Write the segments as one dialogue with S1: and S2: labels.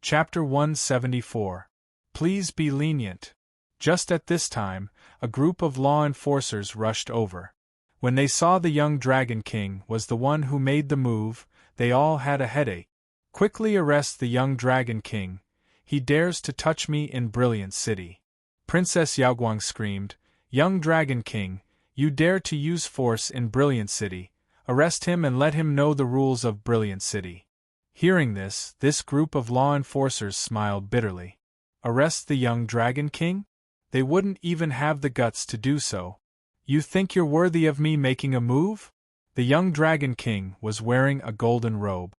S1: Chapter 174. Please be lenient. Just at this time, a group of law enforcers rushed over. When they saw the young Dragon King was the one who made the move, they all had a headache. Quickly arrest the young Dragon King. He dares to touch me in Brilliant City. Princess Yaoguang screamed, Young Dragon King, you dare to use force in Brilliant City. Arrest him and let him know the rules of Brilliant City. Hearing this group of law enforcers smiled bitterly. Arrest the young Dragon King? They wouldn't even have the guts to do so. You think you're worthy of me making a move? The young Dragon King was wearing a golden robe.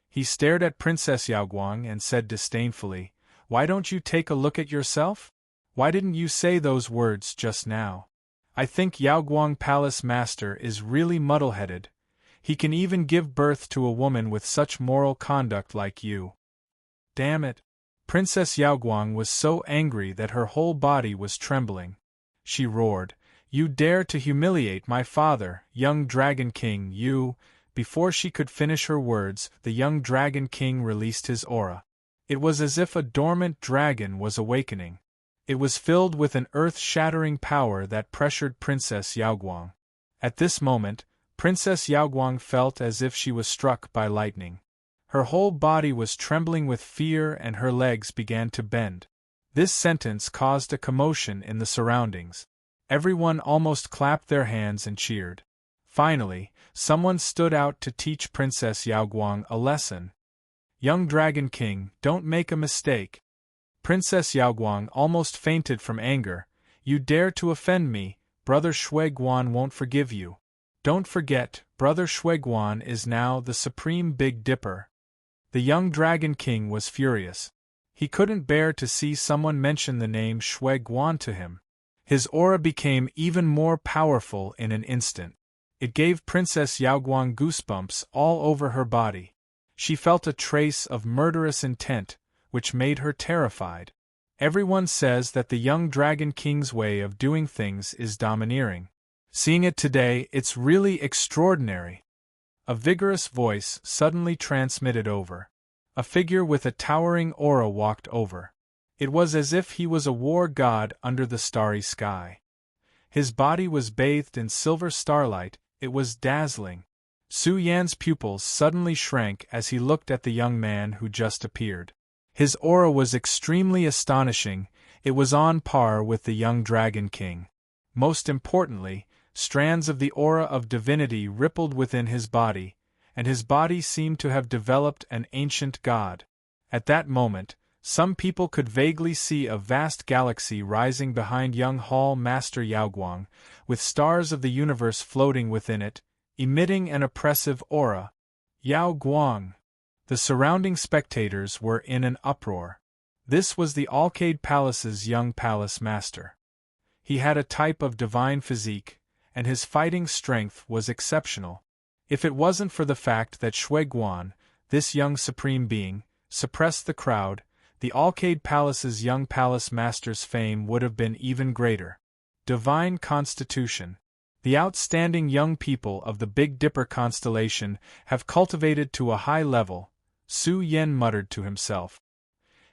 S1: He stared at Princess Yaoguang and said disdainfully, Why don't you take a look at yourself? Why didn't you say those words just now? I think Yaoguang Palace Master is really muddle-headed. He can even give birth to a woman with such moral conduct like you. Damn it! Princess Yaoguang was so angry that her whole body was trembling. She roared, You dare to humiliate my father, young Dragon King, you! Before she could finish her words, the young Dragon King released his aura. It was as if a dormant dragon was awakening. It was filled with an earth-shattering power that pressured Princess Yaoguang. At this moment, Princess Yaoguang felt as if she was struck by lightning. Her whole body was trembling with fear and her legs began to bend. This sentence caused a commotion in the surroundings. Everyone almost clapped their hands and cheered. Finally, someone stood out to teach Princess Yaoguang a lesson. Young Dragon King, don't make a mistake. Princess Yaoguang almost fainted from anger. You dare to offend me, Brother Shuiguan won't forgive you. Don't forget, Brother Shuiguan is now the Supreme Big Dipper. The young Dragon King was furious. He couldn't bear to see someone mention the name Shuiguan to him. His aura became even more powerful in an instant. It gave Princess Yaoguang goosebumps all over her body. She felt a trace of murderous intent, which made her terrified. Everyone says that the young Dragon King's way of doing things is domineering. Seeing it today, it's really extraordinary. A vigorous voice suddenly transmitted over. A figure with a towering aura walked over. It was as if he was a war god under the starry sky. His body was bathed in silver starlight, it was dazzling. Su Yan's pupils suddenly shrank as he looked at the young man who just appeared. His aura was extremely astonishing, it was on par with the young Dragon King. Most importantly, strands of the aura of divinity rippled within his body, and his body seemed to have developed an ancient god. At that moment, some people could vaguely see a vast galaxy rising behind young Hall Master Yaoguang, with stars of the universe floating within it, emitting an oppressive aura. Yaoguang! The surrounding spectators were in an uproar. This was the Alcade Palace's young palace master. He had a type of divine physique, and his fighting strength was exceptional. If it wasn't for the fact that Shuiguan, this young supreme being, suppressed the crowd, the Alcade Palace's young palace master's fame would have been even greater. Divine constitution. The outstanding young people of the Big Dipper constellation have cultivated to a high level, Su Yan muttered to himself.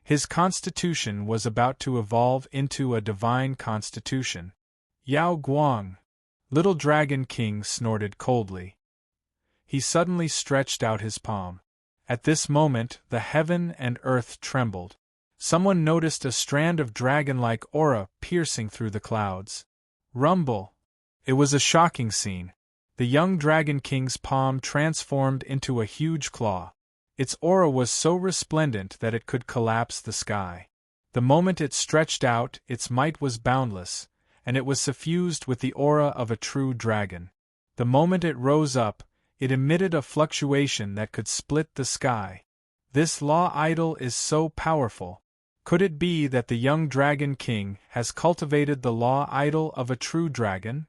S1: His constitution was about to evolve into a divine constitution. Yaoguang! Little Dragon King snorted coldly. He suddenly stretched out his palm. At this moment, the heaven and earth trembled. Someone noticed a strand of dragon-like aura piercing through the clouds. Rumble! It was a shocking scene. The young Dragon King's palm transformed into a huge claw. Its aura was so resplendent that it could collapse the sky. The moment it stretched out, its might was boundless, and it was suffused with the aura of a true dragon. The moment it rose up, it emitted a fluctuation that could split the sky. This law idol is so powerful. Could it be that the young Dragon King has cultivated the law idol of a true dragon?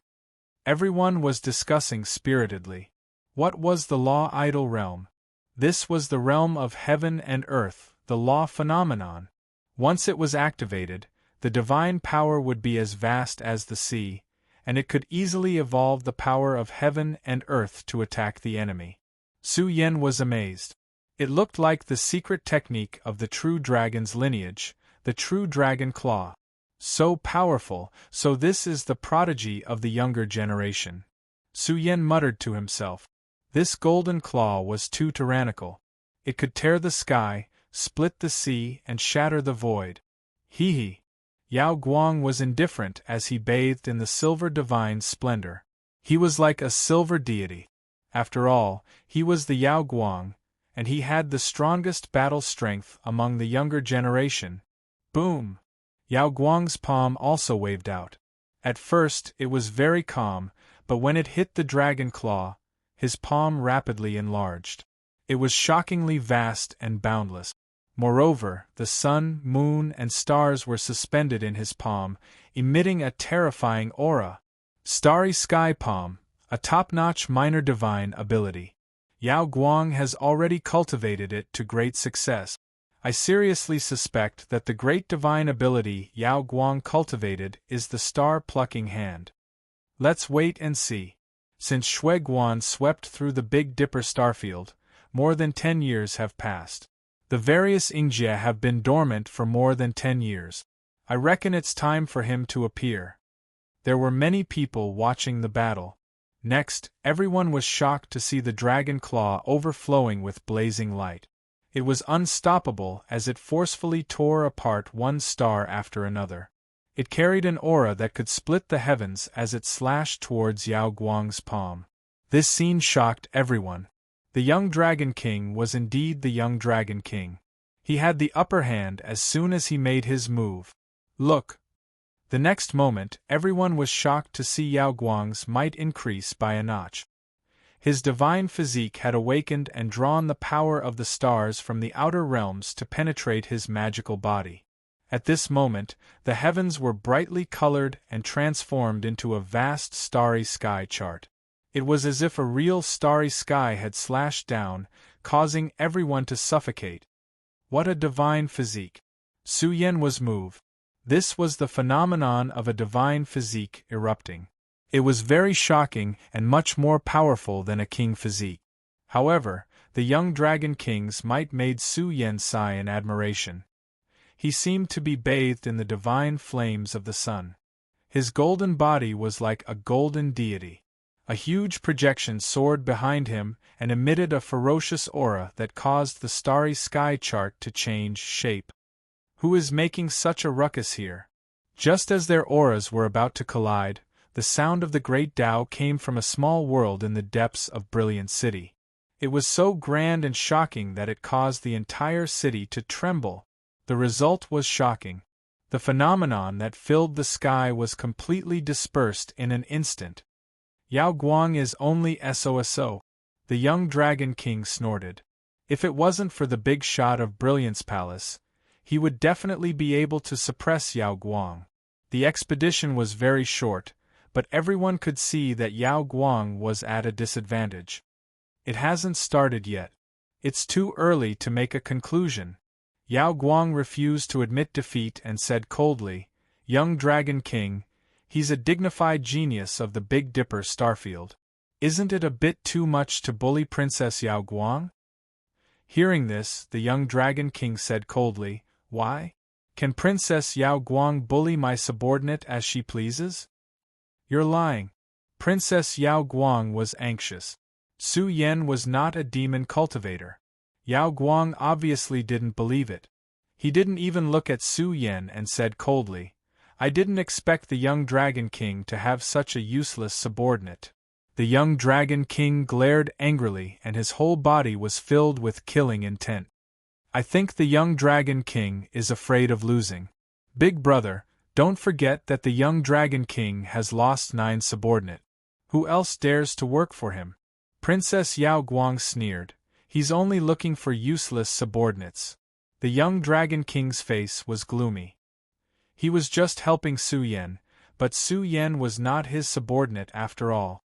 S1: Everyone was discussing spiritedly. What was the law idol realm? This was the realm of heaven and earth, the law phenomenon. Once it was activated, the divine power would be as vast as the sea, and it could easily evolve the power of heaven and earth to attack the enemy. Su Yan was amazed. It looked like the secret technique of the true dragon's lineage, the true dragon claw. So powerful, so this is the prodigy of the younger generation. Su Yen muttered to himself. This golden claw was too tyrannical. It could tear the sky, split the sea, and shatter the void. Hee. Yao Guang was indifferent as he bathed in the silver divine splendor. He was like a silver deity. After all, he was the Yao Guang, and he had the strongest battle strength among the younger generation. Boom! Yao Guang's palm also waved out. At first, it was very calm, but when it hit the dragon claw, his palm rapidly enlarged. It was shockingly vast and boundless. Moreover, the sun, moon, and stars were suspended in his palm, emitting a terrifying aura. Starry Sky Palm, a top-notch minor divine ability. Yao Guang has already cultivated it to great success. I seriously suspect that the great divine ability Yao Guang cultivated is the star-plucking hand. Let's wait and see. Since Shui Guan swept through the Big Dipper starfield, more than 10 years have passed. The various Yingjie have been dormant for more than 10 years. I reckon it's time for him to appear. There were many people watching the battle. Next, everyone was shocked to see the dragon claw overflowing with blazing light. It was unstoppable as it forcefully tore apart one star after another. It carried an aura that could split the heavens as it slashed towards Yao Guang's palm. This scene shocked everyone. The young Dragon King was indeed the young Dragon King. He had the upper hand as soon as he made his move. Look! The next moment, everyone was shocked to see Yao Guang's might increase by a notch. His divine physique had awakened and drawn the power of the stars from the outer realms to penetrate his magical body. At this moment, the heavens were brightly colored and transformed into a vast starry sky chart. It was as if a real starry sky had slashed down, causing everyone to suffocate. What a divine physique! Su Yen was moved. This was the phenomenon of a divine physique erupting. It was very shocking and much more powerful than a king physique. However, the young Dragon King's might made Su Yen sigh in admiration. He seemed to be bathed in the divine flames of the sun. His golden body was like a golden deity. A huge projection soared behind him and emitted a ferocious aura that caused the starry sky chart to change shape. Who is making such a ruckus here? Just as their auras were about to collide, the sound of the great Tao came from a small world in the depths of Brilliant City. It was so grand and shocking that it caused the entire city to tremble. The result was shocking. The phenomenon that filled the sky was completely dispersed in an instant. Yao Guang is only SOSO. The young Dragon King snorted. If it wasn't for the big shot of Brilliance Palace, he would definitely be able to suppress Yao Guang. The expedition was very short, but everyone could see that Yao Guang was at a disadvantage. It hasn't started yet. It's too early to make a conclusion. Yao Guang refused to admit defeat and said coldly, "Young Dragon King, he's a dignified genius of the Big Dipper starfield. Isn't it a bit too much to bully Princess Yao Guang?" Hearing this, the young Dragon King said coldly, "Why? Can Princess Yao Guang bully my subordinate as she pleases?" "You're lying." Princess Yao Guang was anxious. Su Yen was not a demon cultivator. Yao Guang obviously didn't believe it. He didn't even look at Su Yen and said coldly, "I didn't expect the young Dragon King to have such a useless subordinate." The young Dragon King glared angrily and his whole body was filled with killing intent. "I think the young Dragon King is afraid of losing. Big brother, don't forget that the young Dragon King has lost 9 subordinate. Who else dares to work for him?" Princess Yao Guang sneered. "He's only looking for useless subordinates." The young Dragon King's face was gloomy. He was just helping Su Yen, but Su Yen was not his subordinate after all.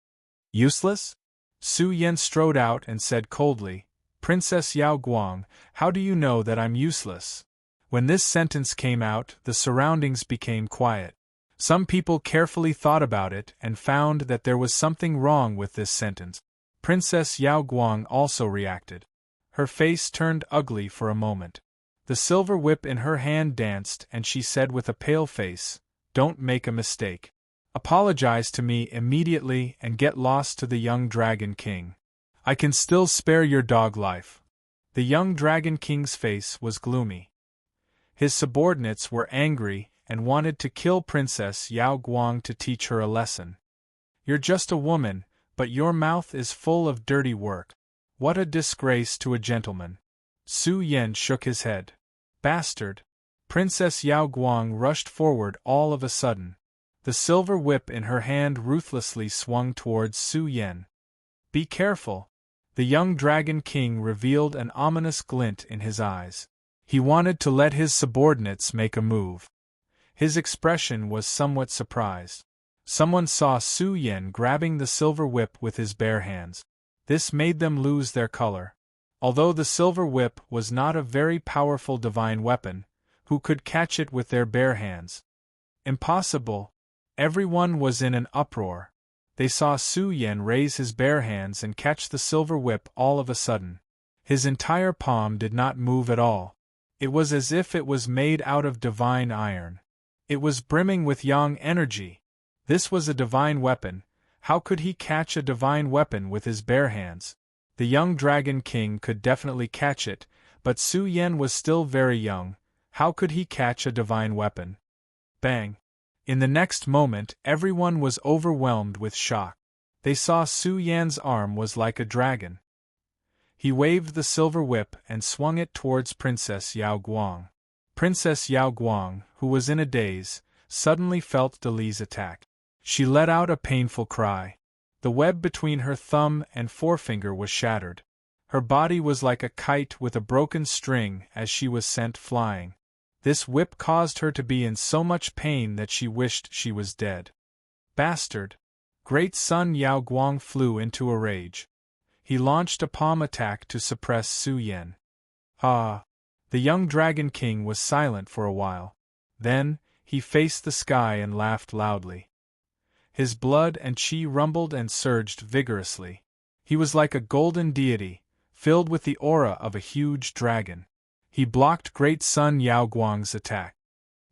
S1: "Useless?" Su Yen strode out and said coldly, "Princess Yao Guang, how do you know that I'm useless?" When this sentence came out, the surroundings became quiet. Some people carefully thought about it and found that there was something wrong with this sentence. Princess Yao Guang also reacted. Her face turned ugly for a moment. The silver whip in her hand danced and she said with a pale face, "Don't make a mistake. Apologize to me immediately and get lost to the young Dragon King. I can still spare your dog life." The young Dragon King's face was gloomy. His subordinates were angry and wanted to kill Princess Yao Guang to teach her a lesson. "You're just a woman, but your mouth is full of dirty work. What a disgrace to a gentleman." Su Yan shook his head. "Bastard!" Princess Yao Guang rushed forward all of a sudden. The silver whip in her hand ruthlessly swung towards Su Yan. "Be careful!" The young Dragon King revealed an ominous glint in his eyes. He wanted to let his subordinates make a move. His expression was somewhat surprised. Someone saw Su Yan grabbing the silver whip with his bare hands. This made them lose their color. Although the silver whip was not a very powerful divine weapon, who could catch it with their bare hands? Impossible! Everyone was in an uproar. They saw Su Yan raise his bare hands and catch the silver whip all of a sudden. His entire palm did not move at all. It was as if it was made out of divine iron. It was brimming with yang energy. This was a divine weapon. How could he catch a divine weapon with his bare hands? The young Dragon King could definitely catch it, but Su Yan was still very young. How could he catch a divine weapon? Bang! In the next moment, everyone was overwhelmed with shock. They saw Su Yan's arm was like a dragon. He waved the silver whip and swung it towards Princess Yao Guang. Princess Yao Guang, who was in a daze, suddenly felt Dali's attack. She let out a painful cry. The web between her thumb and forefinger was shattered. Her body was like a kite with a broken string as she was sent flying. This whip caused her to be in so much pain that she wished she was dead. Bastard! Great Sun Yao Guang flew into a rage. He launched a palm attack to suppress Su Yan. Ah! The young Dragon King was silent for a while. Then, he faced the sky and laughed loudly. His blood and chi rumbled and surged vigorously. He was like a golden deity, filled with the aura of a huge dragon. He blocked Great Sun Yao Guang's attack.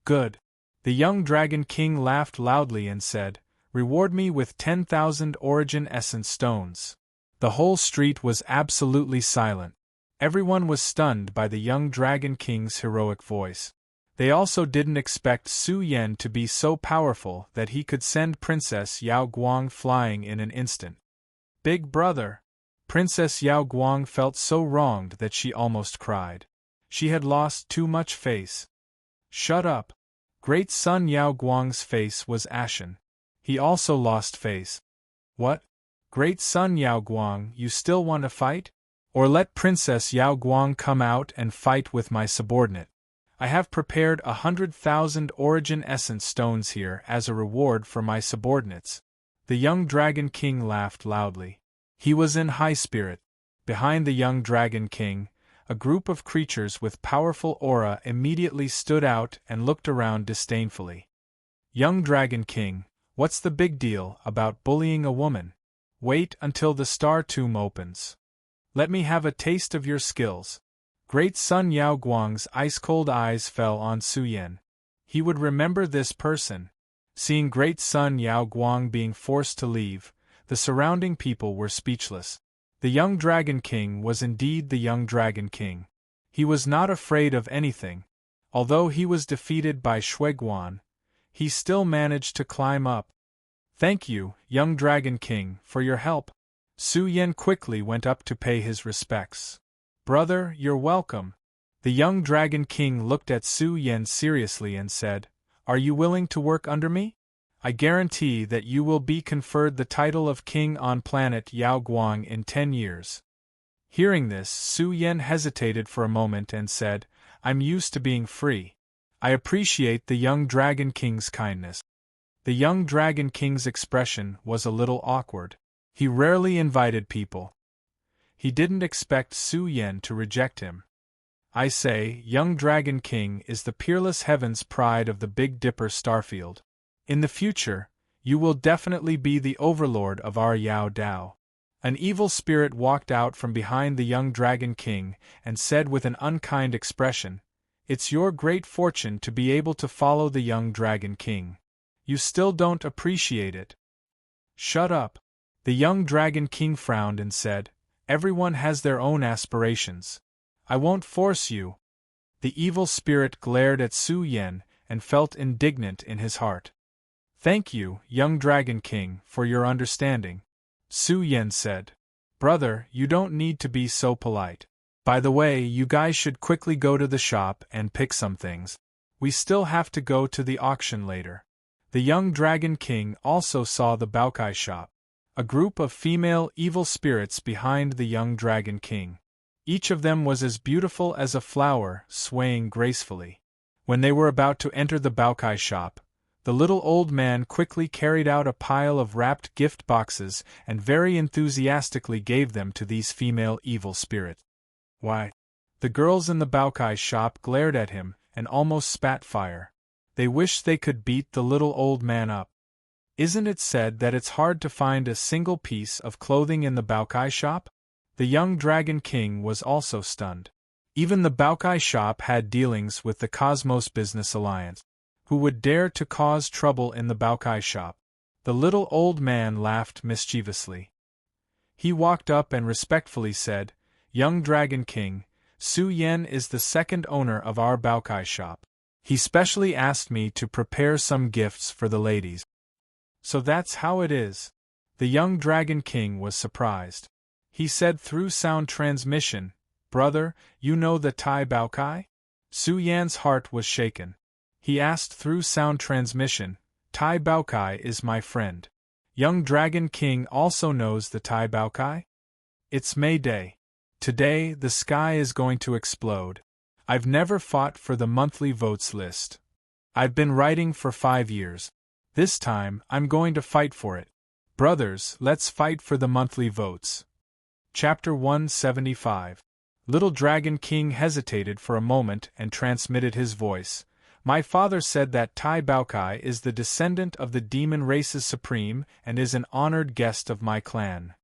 S1: Good. The young Dragon King laughed loudly and said, "Reward me with 10,000 origin essence stones." The whole street was absolutely silent. Everyone was stunned by the young Dragon King's heroic voice. They also didn't expect Su Yan to be so powerful that he could send Princess Yao Guang flying in an instant. Big brother! Princess Yao Guang felt so wronged that she almost cried. She had lost too much face. Shut up! Great Sun Yao Guang's face was ashen. He also lost face. What? Great Sun Yao Guang, you still want to fight? Or let Princess Yao Guang come out and fight with my subordinate. I have prepared 100,000 origin essence stones here as a reward for my subordinates. The young Dragon King laughed loudly. He was in high spirit. Behind the young Dragon King, a group of creatures with powerful aura immediately stood out and looked around disdainfully. Young Dragon King, what's the big deal about bullying a woman? Wait until the Star Tomb opens. Let me have a taste of your skills. Great Sun Yao Guang's ice-cold eyes fell on Su Yan. He would remember this person. Seeing Great Sun Yao Guang being forced to leave, the surrounding people were speechless. The young Dragon King was indeed the young Dragon King. He was not afraid of anything. Although he was defeated by Shuiguan, he still managed to climb up. Thank you, young Dragon King, for your help. Su Yan quickly went up to pay his respects. Brother, you're welcome. The young Dragon King looked at Su Yan seriously and said, Are you willing to work under me? I guarantee that you will be conferred the title of king on planet Yao Guang in 10 years. Hearing this, Su Yan hesitated for a moment and said, I'm used to being free. I appreciate the young Dragon King's kindness. The young Dragon King's expression was a little awkward. He rarely invited people. He didn't expect Su Yan to reject him. I say, young Dragon King is the peerless heaven's pride of the Big Dipper starfield. In the future, you will definitely be the overlord of our Yao Dao. An evil spirit walked out from behind the young Dragon King and said with an unkind expression, "It's your great fortune to be able to follow the young Dragon King. You still don't appreciate it." "Shut up." The young Dragon King frowned and said, "Everyone has their own aspirations. I won't force you." The evil spirit glared at Su Yen and felt indignant in his heart. "Thank you, young Dragon King, for your understanding," Su Yen said. "Brother, you don't need to be so polite. By the way, you guys should quickly go to the shop and pick some things. We still have to go to the auction later." The young Dragon King also saw the Baokai shop, a group of female evil spirits behind the young Dragon King. Each of them was as beautiful as a flower, swaying gracefully. When they were about to enter the Baokai shop, the little old man quickly carried out a pile of wrapped gift boxes and very enthusiastically gave them to these female evil spirits. "Why?" The girls in the Baokai shop glared at him and almost spat fire. They wished they could beat the little old man up. "Isn't it said that it's hard to find a single piece of clothing in the Baokai shop?" The young Dragon King was also stunned. Even the Baokai shop had dealings with the Cosmos Business Alliance. Who would dare to cause trouble in the Baokai shop? The little old man laughed mischievously. He walked up and respectfully said, "Young Dragon King, Su Yen is the second owner of our Baokai shop. He specially asked me to prepare some gifts for the ladies." "So that's how it is." The young Dragon King was surprised. He said through sound transmission, "Brother, you know the Tai Baokai?" Su Yan's heart was shaken. He asked through sound transmission, "Tai Baokai is my friend. Young Dragon King also knows the Tai Baokai?" "It's May Day. Today the sky is going to explode. I've never fought for the monthly votes list. I've been writing for 5 years. This time I'm going to fight for it. Brothers, let's fight for the monthly votes." Chapter 175. Little Dragon King hesitated for a moment and transmitted his voice. "My father said that Tai Baokai is the descendant of the demon races supreme and is an honored guest of my clan."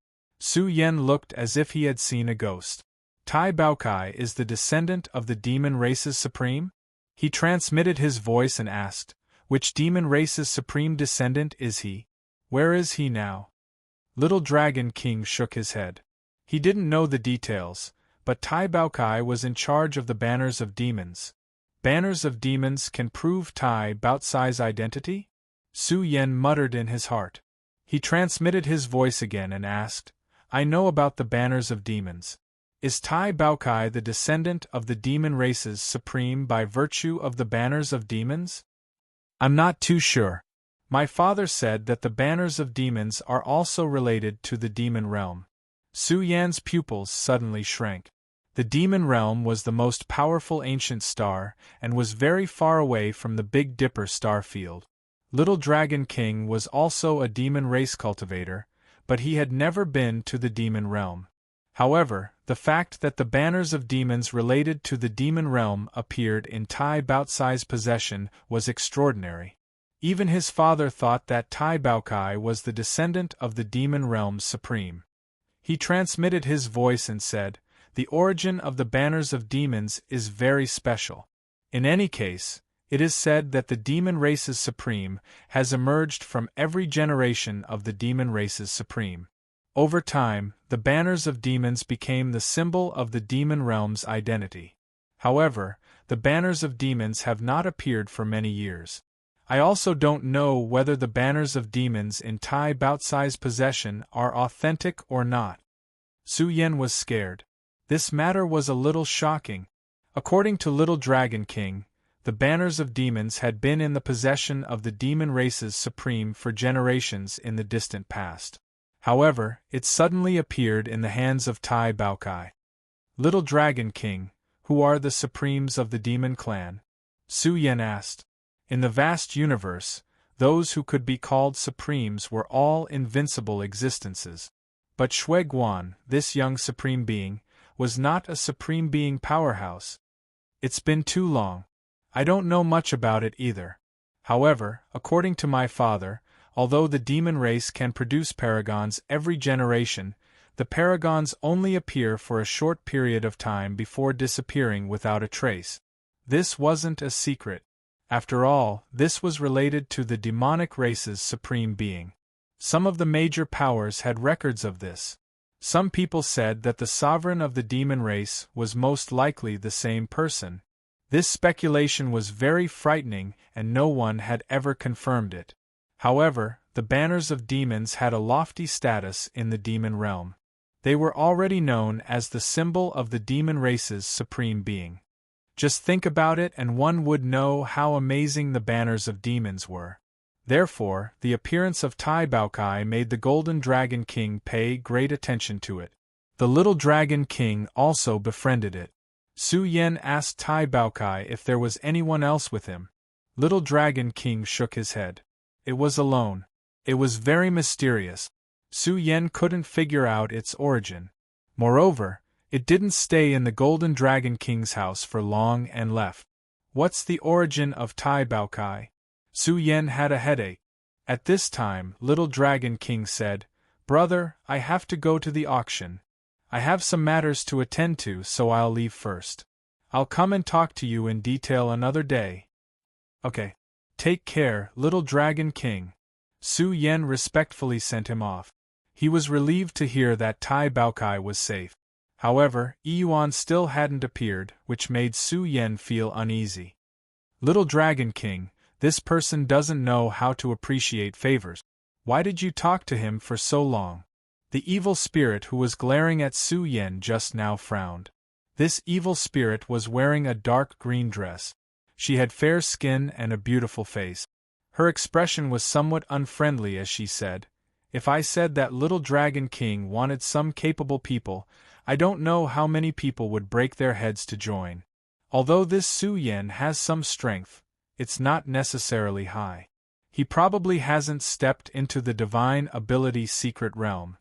S1: Su Yen looked as if he had seen a ghost. "Tai Baokai is the descendant of the demon races supreme?" He transmitted his voice and asked, "Which demon race's supreme descendant is he? Where is he now?" Little Dragon King shook his head. He didn't know the details, but Tai Baokai was in charge of the banners of demons. Banners of demons can prove Tai Baocai's identity? Su Yen muttered in his heart. He transmitted his voice again and asked, "I know about the banners of demons. Is Tai Baokai the descendant of the demon races supreme by virtue of the banners of demons?" "I'm not too sure. My father said that the banners of demons are also related to the demon realm." Su Yan's pupils suddenly shrank. The demon realm was the most powerful ancient star and was very far away from the Big Dipper star field. Little Dragon King was also a demon race cultivator, but he had never been to the demon realm. However, the fact that the banners of demons related to the demon realm appeared in Tai Baocai's possession was extraordinary. Even his father thought that Tai Baokai was the descendant of the demon realm's supreme. He transmitted his voice and said, "The origin of the banners of demons is very special. In any case, it is said that the demon race's supreme has emerged from every generation of the demon race's supreme. Over time, the banners of demons became the symbol of the demon realm's identity. However, the banners of demons have not appeared for many years. I also don't know whether the banners of demons in Tai Baocai's possession are authentic or not." Su Yen was scared. This matter was a little shocking. According to Little Dragon King, the banners of demons had been in the possession of the demon race's supreme for generations in the distant past. However, it suddenly appeared in the hands of Tai Baokai. "Little Dragon King, who are the supremes of the demon clan?" Su Yen asked. In the vast universe, those who could be called supremes were all invincible existences. But Shui Guan, this young supreme being, was not a supreme being powerhouse. "It's been too long. I don't know much about it either. However, according to my father, although the demon race can produce paragons every generation, The paragons only appear for a short period of time before disappearing without a trace. This wasn't a secret. After all, this was related to the demonic race's supreme being. Some of the major powers had records of this. Some people said that the sovereign of the demon race was most likely the same person. This speculation was very frightening and no one had ever confirmed it. However, the banners of demons had a lofty status in the demon realm. They were already known as the symbol of the demon race's supreme being. Just think about it and one would know how amazing the banners of demons were. Therefore, the appearance of Tai Baokai made the Golden Dragon King pay great attention to it. The Little Dragon King also befriended it. Su Yen asked Tai Baokai if there was anyone else with him. Little Dragon King shook his head. It was alone. It was very mysterious. Su Yen couldn't figure out its origin. Moreover, it didn't stay in the Golden Dragon King's house for long and left. What's the origin of Tai Baokai? Su Yen had a headache. At this time, Little Dragon King said, "Brother, I have to go to the auction. I have some matters to attend to, so I'll leave first. I'll come and talk to you in detail another day." "Okay. Take care, Little Dragon King." Su Yen respectfully sent him off. He was relieved to hear that Tai Baokai was safe. However, Yuan still hadn't appeared, which made Su Yen feel uneasy. "Little Dragon King, this person doesn't know how to appreciate favors. Why did you talk to him for so long?" The evil spirit who was glaring at Su Yen just now frowned. This evil spirit was wearing a dark green dress. She had fair skin and a beautiful face. Her expression was somewhat unfriendly as she said, "If I said that Little Dragon King wanted some capable people, I don't know how many people would break their heads to join. Although this Su Yen has some strength, it's not necessarily high. He probably hasn't stepped into the divine ability secret realm."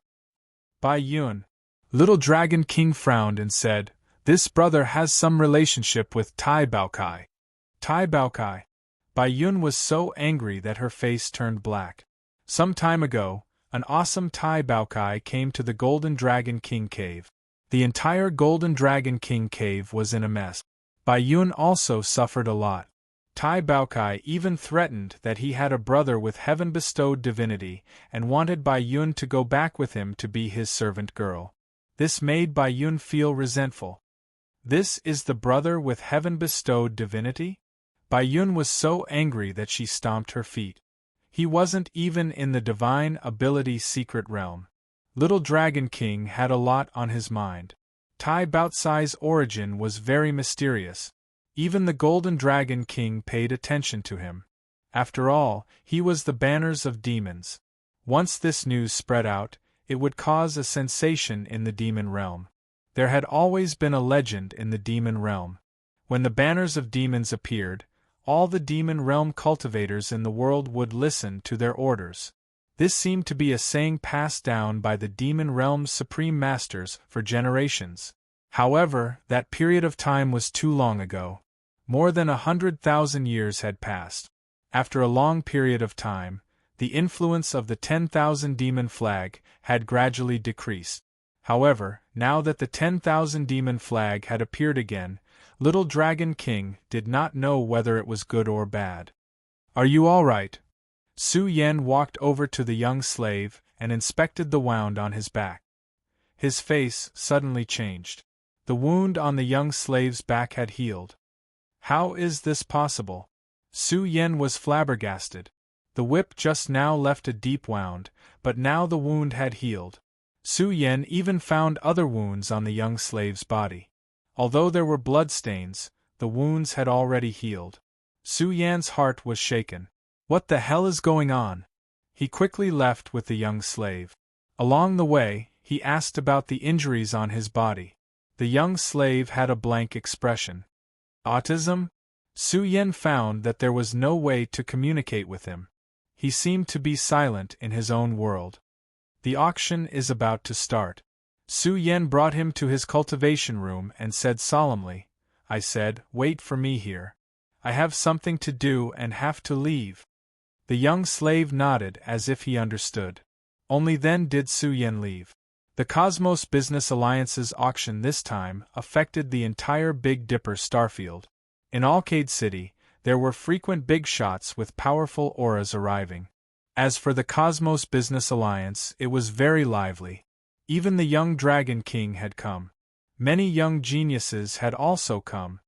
S1: Bai Yun. Little Dragon King frowned and said, "This brother has some relationship with Tai Baokai." Tai Baokai. Bai Yun was so angry that her face turned black. Some time ago, an awesome Tai Baokai came to the Golden Dragon King cave. The entire Golden Dragon King cave was in a mess. Bai Yun also suffered a lot. Tai Baokai even threatened that he had a brother with heaven-bestowed divinity and wanted Bai Yun to go back with him to be his servant girl. This made Bai Yun feel resentful. This is the brother with heaven-bestowed divinity? Bai Yun was so angry that she stomped her feet. He wasn't even in the divine ability secret realm. Little Dragon King had a lot on his mind. Tai Baocai's origin was very mysterious. Even the Golden Dragon King paid attention to him. After all, he was the banners of demons. Once this news spread out, it would cause a sensation in the demon realm. There had always been a legend in the demon realm. When the banners of demons appeared, all the demon realm cultivators in the world would listen to their orders. This seemed to be a saying passed down by the demon realm's supreme masters for generations. However, that period of time was too long ago. More than 100,000 years had passed. After a long period of time, the influence of the 10,000 demon flag had gradually decreased. However, now that the 10,000 demon flag had appeared again, Little Dragon King did not know whether it was good or bad. "Are you all right?" Su Yen walked over to the young slave and inspected the wound on his back. His face suddenly changed. The wound on the young slave's back had healed. How is this possible? Su Yen was flabbergasted. The whip just now left a deep wound, but now the wound had healed. Su Yen even found other wounds on the young slave's body. Although there were bloodstains, the wounds had already healed. Su Yan's heart was shaken. What the hell is going on? He quickly left with the young slave. Along the way, he asked about the injuries on his body. The young slave had a blank expression. Autism? Su Yen found that there was no way to communicate with him. He seemed to be silent in his own world. The auction is about to start. Su Yen brought him to his cultivation room and said solemnly, "I said, wait for me here. I have something to do and have to leave." The young slave nodded as if he understood. Only then did Su Yen leave. The Cosmos Business Alliance's auction this time affected the entire Big Dipper starfield. In Alcade City, there were frequent big shots with powerful auras arriving. As for the Cosmos Business Alliance, it was very lively. Even the young Dragon King had come. Many young geniuses had also come.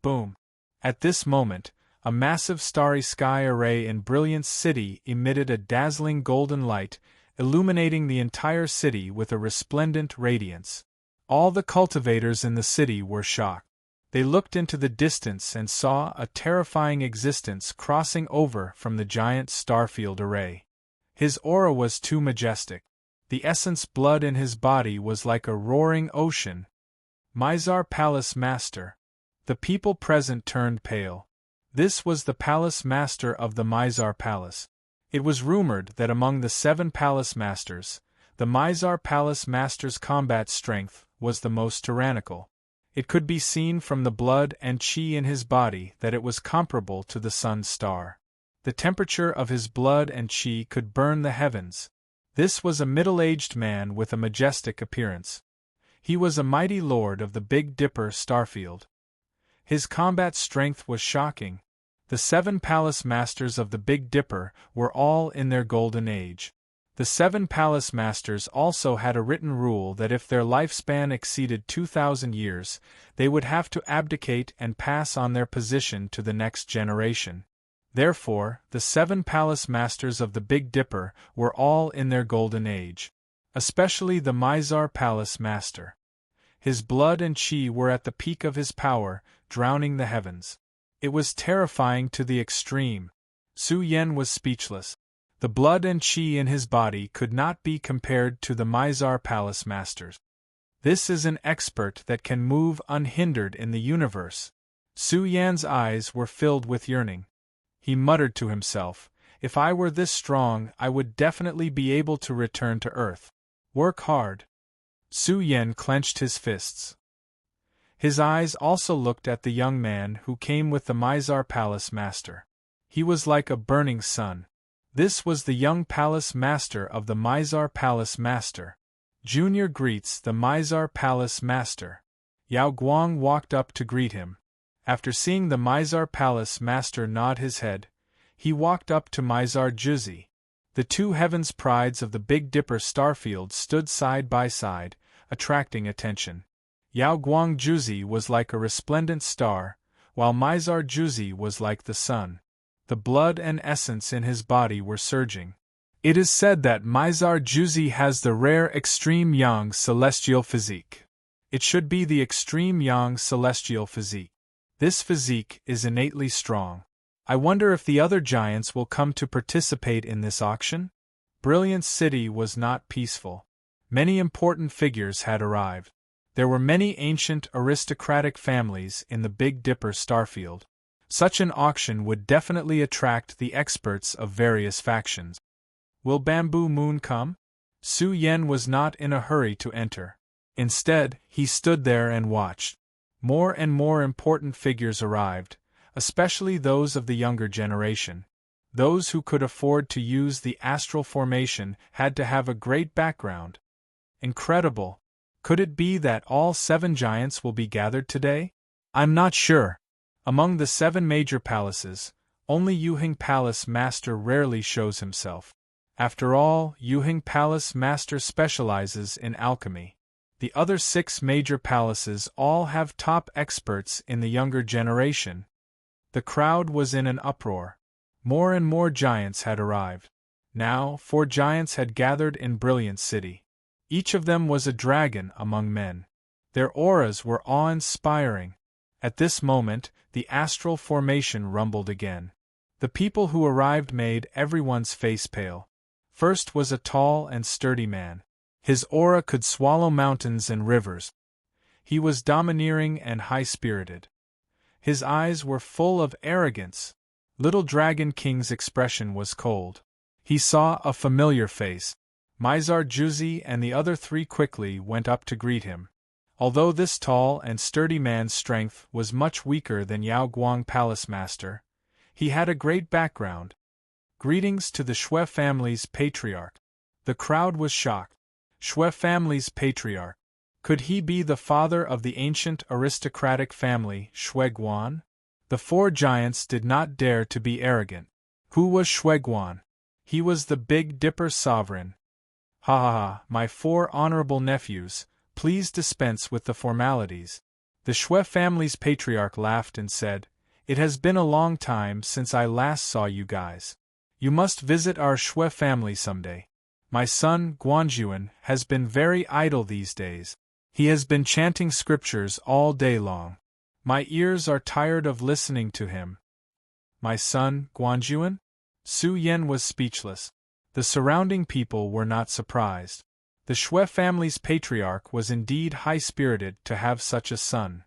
S1: Boom! At this moment, a massive starry sky array in Brilliance City emitted a dazzling golden light, illuminating the entire city with a resplendent radiance. All the cultivators in the city were shocked. They looked into the distance and saw a terrifying existence crossing over from the giant starfield array. His aura was too majestic. The essence blood in his body was like a roaring ocean. Mizar Palace Master. The people present turned pale. This was the Palace Master of the Mizar Palace. It was rumored that among the 7 Palace Masters, the Mizar Palace Master's combat strength was the most tyrannical. It could be seen from the blood and chi in his body that it was comparable to the sun's star. The temperature of his blood and chi could burn the heavens. This was a middle-aged man with a majestic appearance. He was a mighty lord of the Big Dipper starfield. His combat strength was shocking. The 7 Palace Masters of the Big Dipper were all in their golden age. The 7 Palace Masters also had a written rule that if their lifespan exceeded 2,000 years, they would have to abdicate and pass on their position to the next generation. Therefore, the 7 Palace Masters of the Big Dipper were all in their golden age. Especially the Mizar Palace Master. His blood and chi were at the peak of his power, drowning the heavens. It was terrifying to the extreme. Su Yen was speechless. The blood and chi in his body could not be compared to the Mizar Palace Masters. This is an expert that can move unhindered in the universe. Su Yan's eyes were filled with yearning. He muttered to himself, "If I were this strong, I would definitely be able to return to Earth. Work hard." Su Yen clenched his fists. His eyes also looked at the young man who came with the Mizar Palace Master. He was like a burning sun. This was the young Palace Master of the Mizar Palace Master. Junior greets the Mizar Palace Master. Yao Guang walked up to greet him. After seeing the Mizar Palace Master nod his head, he walked up to Mizar Juzi. The 2 heavens prides of the Big Dipper starfield stood side by side, attracting attention. Yao Guang Juzi was like a resplendent star, while Mizar Juzi was like the sun. The blood and essence in his body were surging. It is said that Mizar Juzi has the rare extreme yang celestial physique. It should be the extreme yang celestial physique. This physique is innately strong. I wonder if the other giants will come to participate in this auction? Brilliance City was not peaceful. Many important figures had arrived. There were many ancient aristocratic families in the Big Dipper starfield. Such an auction would definitely attract the experts of various factions. Will Bamboo Moon come? Su Yen was not in a hurry to enter. Instead, he stood there and watched. More and more important figures arrived, especially those of the younger generation. Those who could afford to use the astral formation had to have a great background. Incredible! Could it be that all 7 giants will be gathered today? I'm not sure. Among the 7 major palaces, only Yuhing Palace Master rarely shows himself. After all, Yuhing Palace Master specializes in alchemy. The other 6 major palaces all have top experts in the younger generation. The crowd was in an uproar. More and more giants had arrived. Now, 4 giants had gathered in Brilliant City. Each of them was a dragon among men. Their auras were awe-inspiring. At this moment, the astral formation rumbled again. The people who arrived made everyone's face pale. First was a tall and sturdy man. His aura could swallow mountains and rivers. He was domineering and high-spirited. His eyes were full of arrogance. Little Dragon King's expression was cold. He saw a familiar face. Mizar Juzi and the other 3 quickly went up to greet him. Although this tall and sturdy man's strength was much weaker than Yao Guang Palace Master, he had a great background. Greetings to the Shui family's patriarch. The crowd was shocked. Shui family's patriarch. Could he be the father of the ancient aristocratic family Shuiguan? The four giants did not dare to be arrogant. Who was Shuiguan? He was the Big Dipper sovereign. Ha ha ha, my four honorable nephews, please dispense with the formalities. The Shui family's patriarch laughed and said, "It has been a long time since I last saw you guys. You must visit our Shui family someday. My son, Guanjuan, has been very idle these days. He has been chanting scriptures all day long. My ears are tired of listening to him." My son, Guanjuan? Su Yan was speechless. The surrounding people were not surprised. The Shui family's patriarch was indeed high-spirited to have such a son.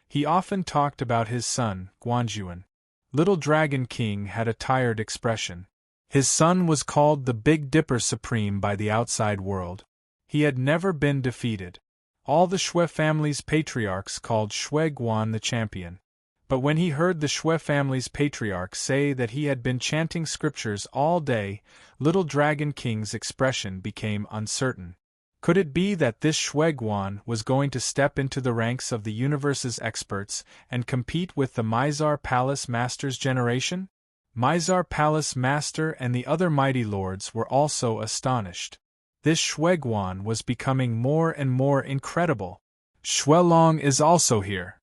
S1: He often talked about his son, Guanjuan. Little Dragon King had a tired expression. His son was called the Big Dipper Supreme by the outside world. He had never been defeated. All the Shui family's patriarchs called Shuiguan the champion. But when he heard the Shui family's patriarch say that he had been chanting scriptures all day, Little Dragon King's expression became uncertain. Could it be that this Shuiguan was going to step into the ranks of the universe's experts and compete with the Mizar Palace Master's generation? Mizar Palace Master and the other mighty lords were also astonished. This Shuiguan was becoming more and more incredible. Shuilong is also here.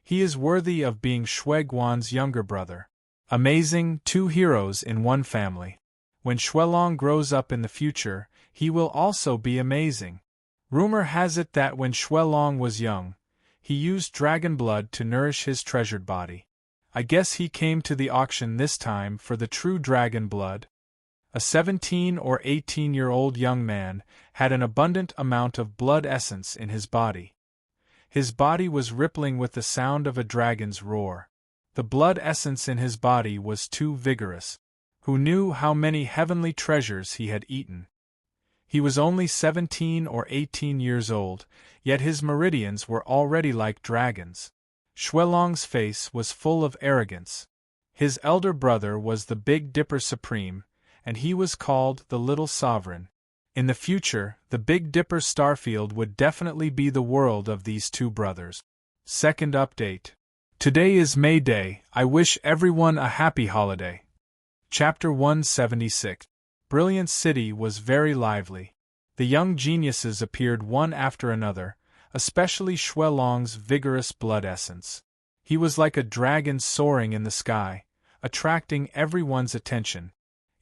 S1: He is worthy of being Shuiguan's younger brother. Amazing, two heroes in one family. When Shuilong grows up in the future, he will also be amazing. Rumor has it that when Shuilong was young, he used dragon blood to nourish his treasured body. I guess he came to the auction this time for the true dragon blood. A 17 or 18-year-old young man had an abundant amount of blood essence in his body. His body was rippling with the sound of a dragon's roar. The blood essence in his body was too vigorous. Who knew how many heavenly treasures he had eaten? He was only 17 or 18 years old, yet his meridians were already like dragons. Shuilong's face was full of arrogance. His elder brother was the Big Dipper Supreme, and he was called the Little Sovereign. In the future, the Big Dipper starfield would definitely be the world of these two brothers. Second update. Today is May Day. I wish everyone a happy holiday. Chapter 176. Brilliant City was very lively. The young geniuses appeared one after another, especially Shuilong's vigorous blood essence. He was like a dragon soaring in the sky, attracting everyone's attention.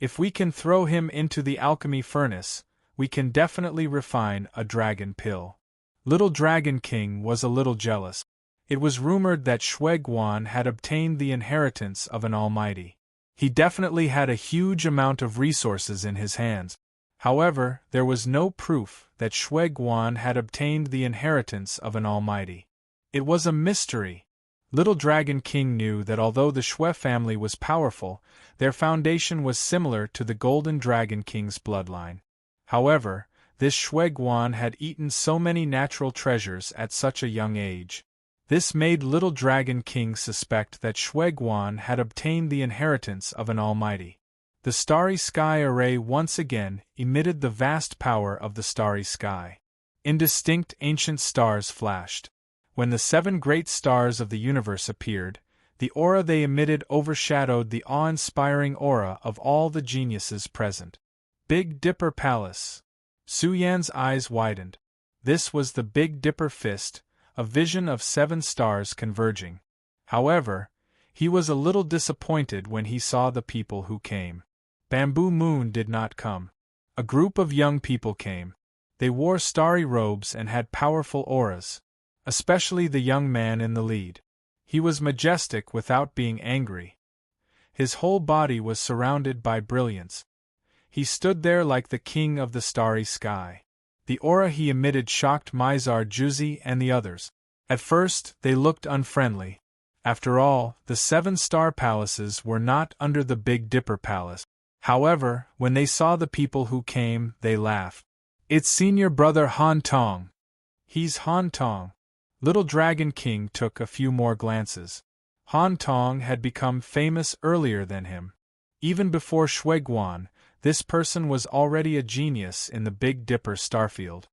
S1: If we can throw him into the alchemy furnace, we can definitely refine a dragon pill. Little Dragon King was a little jealous. It was rumored that Shuiguan had obtained the inheritance of an almighty. He definitely had a huge amount of resources in his hands. However, there was no proof that Shuiguan had obtained the inheritance of an almighty. It was a mystery. Little Dragon King knew that although the Shui family was powerful, their foundation was similar to the Golden Dragon King's bloodline. However, this Shuiguan had eaten so many natural treasures at such a young age. This made Little Dragon King suspect that Shuiguan had obtained the inheritance of an almighty. The starry sky array once again emitted the vast power of the starry sky. Indistinct ancient stars flashed. When the 7 great stars of the universe appeared, the aura they emitted overshadowed the awe-inspiring aura of all the geniuses present. Big Dipper Palace. Su Yan's eyes widened. This was the Big Dipper Fist, a vision of 7 stars converging. However, he was a little disappointed when he saw the people who came. Bamboo Moon did not come. A group of young people came. They wore starry robes and had powerful auras. Especially the young man in the lead. He was majestic without being angry. His whole body was surrounded by brilliance. He stood there like the king of the starry sky. The aura he emitted shocked Mizar Juzi and the others. At first, they looked unfriendly. After all, the 7 star palaces were not under the Big Dipper Palace. However, when they saw the people who came, they laughed. It's senior brother Han Tong. He's Han Tong. Little Dragon King took a few more glances. Han Tong had become famous earlier than him. Even before Shuiguan, This person was already a genius in the Big Dipper starfield.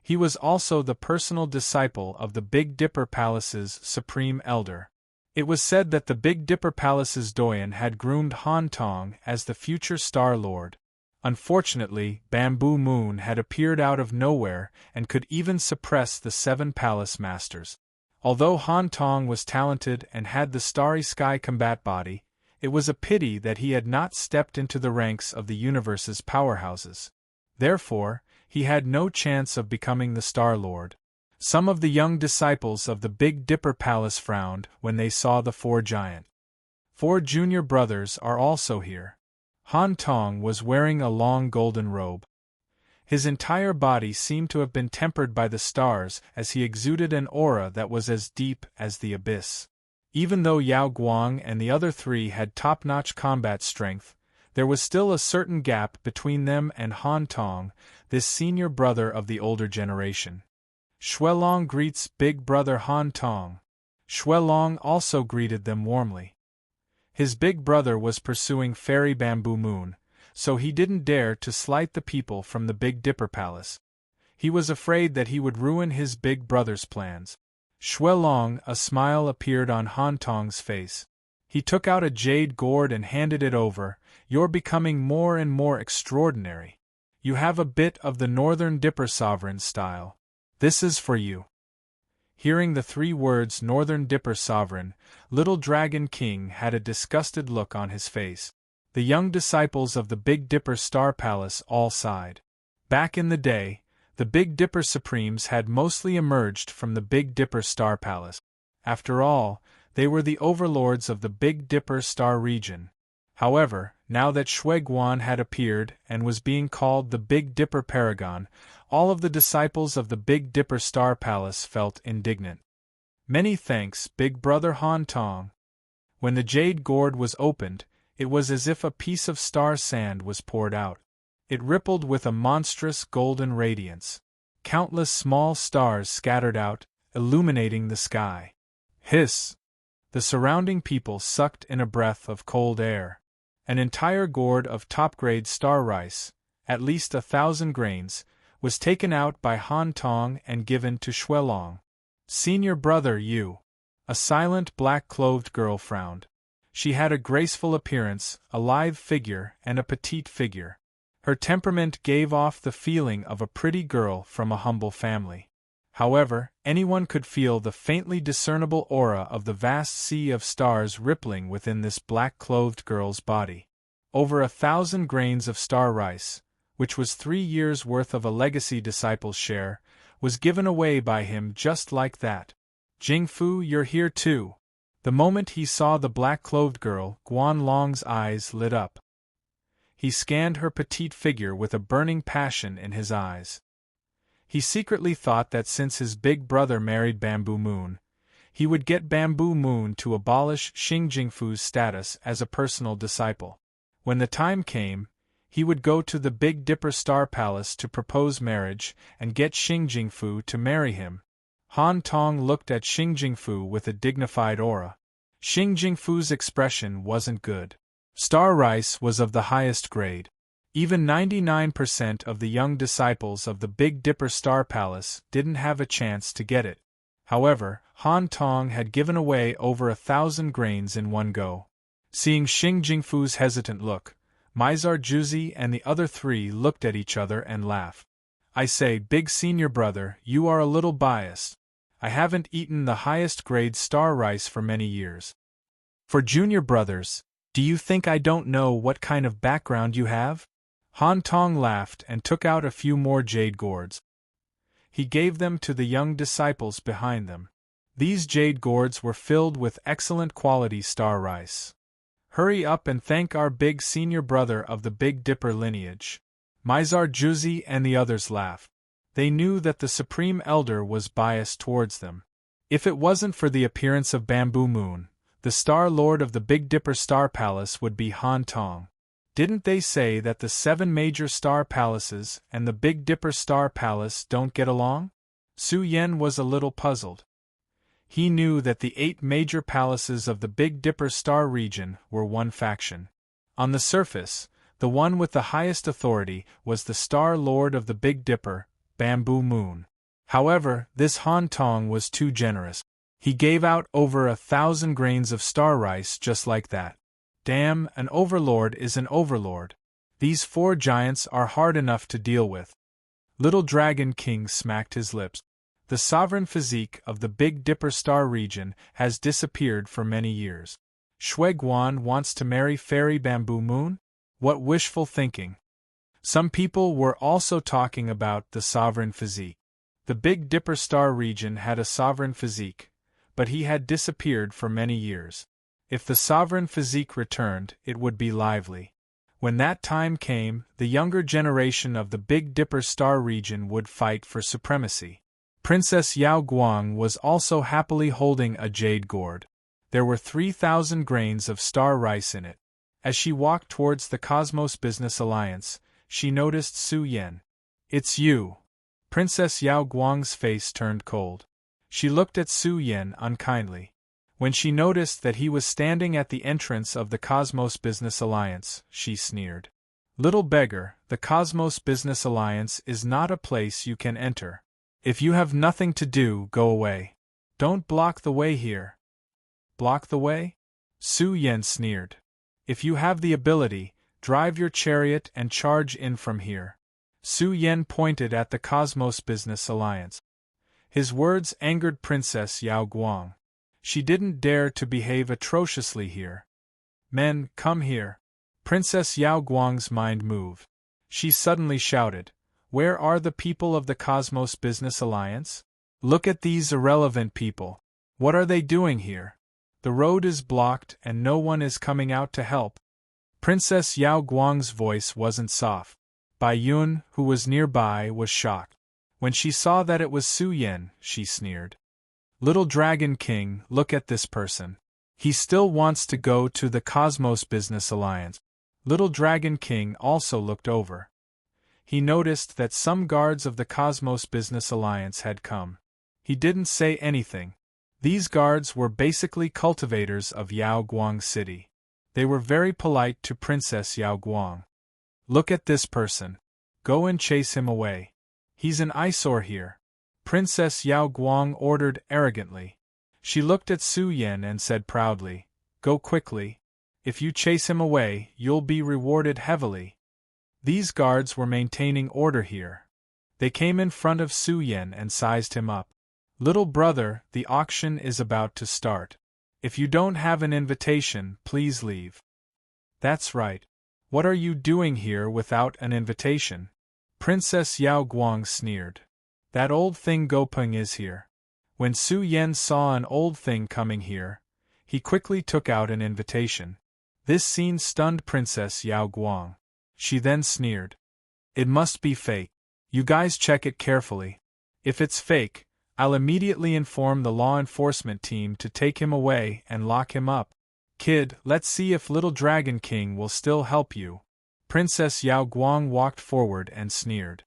S1: He was also the personal disciple of the Big Dipper Palace's Supreme Elder. It was said that the Big Dipper Palace's doyen had groomed Han Tong as the future Star Lord. Unfortunately, Bamboo Moon had appeared out of nowhere and could even suppress the 7 palace masters. Although Han Tong was talented and had the Starry Sky combat body, it was a pity that he had not stepped into the ranks of the universe's powerhouses. Therefore, he had no chance of becoming the Star Lord. Some of the young disciples of the Big Dipper Palace frowned when they saw the 4 giant. 4 junior brothers are also here. Han Tong was wearing a long golden robe. His entire body seemed to have been tempered by the stars as he exuded an aura that was as deep as the abyss. Even though Yao Guang and the other 3 had top-notch combat strength, there was still a certain gap between them and Han Tong, this senior brother of the older generation. Xuelong greets big brother Han Tong. Xuelong also greeted them warmly. His big brother was pursuing Fairy Bamboo Moon, so he didn't dare to slight the people from the Big Dipper Palace. He was afraid that he would ruin his big brother's plans. Xuelong, a smile appeared on Han Tong's face. He took out a jade gourd and handed it over. You're becoming more and more extraordinary. You have a bit of the Northern Dipper Sovereign style. This is for you. Hearing the 3 words Northern Dipper Sovereign, Little Dragon King had a disgusted look on his face. The young disciples of the Big Dipper Star Palace all sighed. Back in the day, the Big Dipper Supremes had mostly emerged from the Big Dipper Star Palace. After all, they were the overlords of the Big Dipper Star region. However, now that Shui Guan had appeared and was being called the Big Dipper Paragon, all of the disciples of the Big Dipper Star Palace felt indignant. Many thanks, Big Brother Han Tong. When the jade gourd was opened, it was as if a piece of star sand was poured out. It rippled with a monstrous golden radiance. Countless small stars scattered out, illuminating the sky. Hiss! The surrounding people sucked in a breath of cold air. An entire gourd of top-grade star rice, at least 1,000 grains, was taken out by Han Tong and given to Xuelong. Senior brother you. A silent black-clothed girl frowned. She had a graceful appearance, a lithe figure, and a petite figure. Her temperament gave off the feeling of a pretty girl from a humble family. However, anyone could feel the faintly discernible aura of the vast sea of stars rippling within this black-clothed girl's body. Over 1,000 grains of star rice, which was 3 years' worth of a legacy disciple's share, was given away by him just like that. Jingfu, you're here too. The moment he saw the black-clothed girl, Guan Long's eyes lit up. He scanned her petite figure with a burning passion in his eyes. He secretly thought that since his big brother married Bamboo Moon, he would get Bamboo Moon to abolish Xing Jingfu's status as a personal disciple. When the time came, he would go to the Big Dipper Star Palace to propose marriage and get Xing Jingfu to marry him. Han Tong looked at Xing Jingfu with a dignified aura. Xing Jingfu's expression wasn't good. Star rice was of the highest grade. Even 99% of the young disciples of the Big Dipper Star Palace didn't have a chance to get it. However, Han Tong had given away over 1,000 grains in one go. Seeing Xing Jingfu's hesitant look, Mizar Juzi and the other 3 looked at each other and laughed. I say, big senior brother, you are a little biased. I haven't eaten the highest grade star rice for many years. For junior brothers, do you think I don't know what kind of background you have? Han Tong laughed and took out a few more jade gourds. He gave them to the young disciples behind them. These jade gourds were filled with excellent quality star rice. Hurry up and thank our big senior brother of the Big Dipper lineage. Mizar Juzi and the others laughed. They knew that the Supreme Elder was biased towards them. If it wasn't for the appearance of Bamboo Moon, the Star Lord of the Big Dipper Star Palace would be Han Tong. Didn't they say that the 7 major star palaces and the Big Dipper Star Palace don't get along? Su Yen was a little puzzled. He knew that the 8 major palaces of the Big Dipper Star region were one faction. On the surface, The one with the highest authority was the Star Lord of the Big Dipper, Bamboo Moon. However, this Han Tong was too generous. He gave out over 1,000 grains of star rice just like that. Damn, an overlord is an overlord. These 4 giants are hard enough to deal with. Little Dragon King smacked his lips. The sovereign physique of the Big Dipper star region has disappeared for many years. Shui Guan wants to marry Fairy Bamboo Moon? What wishful thinking. Some people were also talking about the sovereign physique. The Big Dipper star region had a sovereign physique, but he had disappeared for many years. If the sovereign physique returned, it would be lively. When that time came, the younger generation of the Big Dipper star region would fight for supremacy. Princess Yao Guang was also happily holding a jade gourd. There were 3,000 grains of star rice in it. As she walked towards the Cosmos Business Alliance, she noticed Su Yen. "It's you." Princess Yao Guang's face turned cold. She looked at Su Yen unkindly. When she noticed that he was standing at the entrance of the Cosmos Business Alliance, she sneered. "Little beggar, the Cosmos Business Alliance is not a place you can enter. If you have nothing to do, go away. Don't block the way here." "Block the way?" Su Yen sneered. "If you have the ability, drive your chariot and charge in from here." Su Yen pointed at the Cosmos Business Alliance. His words angered Princess Yao Guang. She didn't dare to behave atrociously here. "Men, come here." Princess Yao Guang's mind moved. She suddenly shouted, "Where are the people of the Cosmos Business Alliance? Look at these irrelevant people. What are they doing here? The road is blocked and no one is coming out to help." Princess Yao Guang's voice wasn't soft. Bai Yun, who was nearby, was shocked. When she saw that it was Su Yen, she sneered. "Little Dragon King, look at this person. He still wants to go to the Cosmos Business Alliance." Little Dragon King also looked over. He noticed that some guards of the Cosmos Business Alliance had come. He didn't say anything. These guards were basically cultivators of Yao Guang City. They were very polite to Princess Yao Guang. "Look at this person. Go and chase him away. He's an eyesore here," Princess Yao Guang ordered arrogantly. She looked at Su Yen and said proudly, "Go quickly. If you chase him away, you'll be rewarded heavily." These guards were maintaining order here. They came in front of Su Yen and sized him up. "Little brother, the auction is about to start. If you don't have an invitation, please leave." "That's right. What are you doing here without an invitation?" Princess Yao Guang sneered. "That old thing Gopeng is here." When Su Yen saw an old thing coming here, he quickly took out an invitation. This scene stunned Princess Yao Guang. She then sneered. "It must be fake. You guys check it carefully. If it's fake, I'll immediately inform the law enforcement team to take him away and lock him up. Kid, let's see if Little Dragon King will still help you." Princess Yao Guang walked forward and sneered.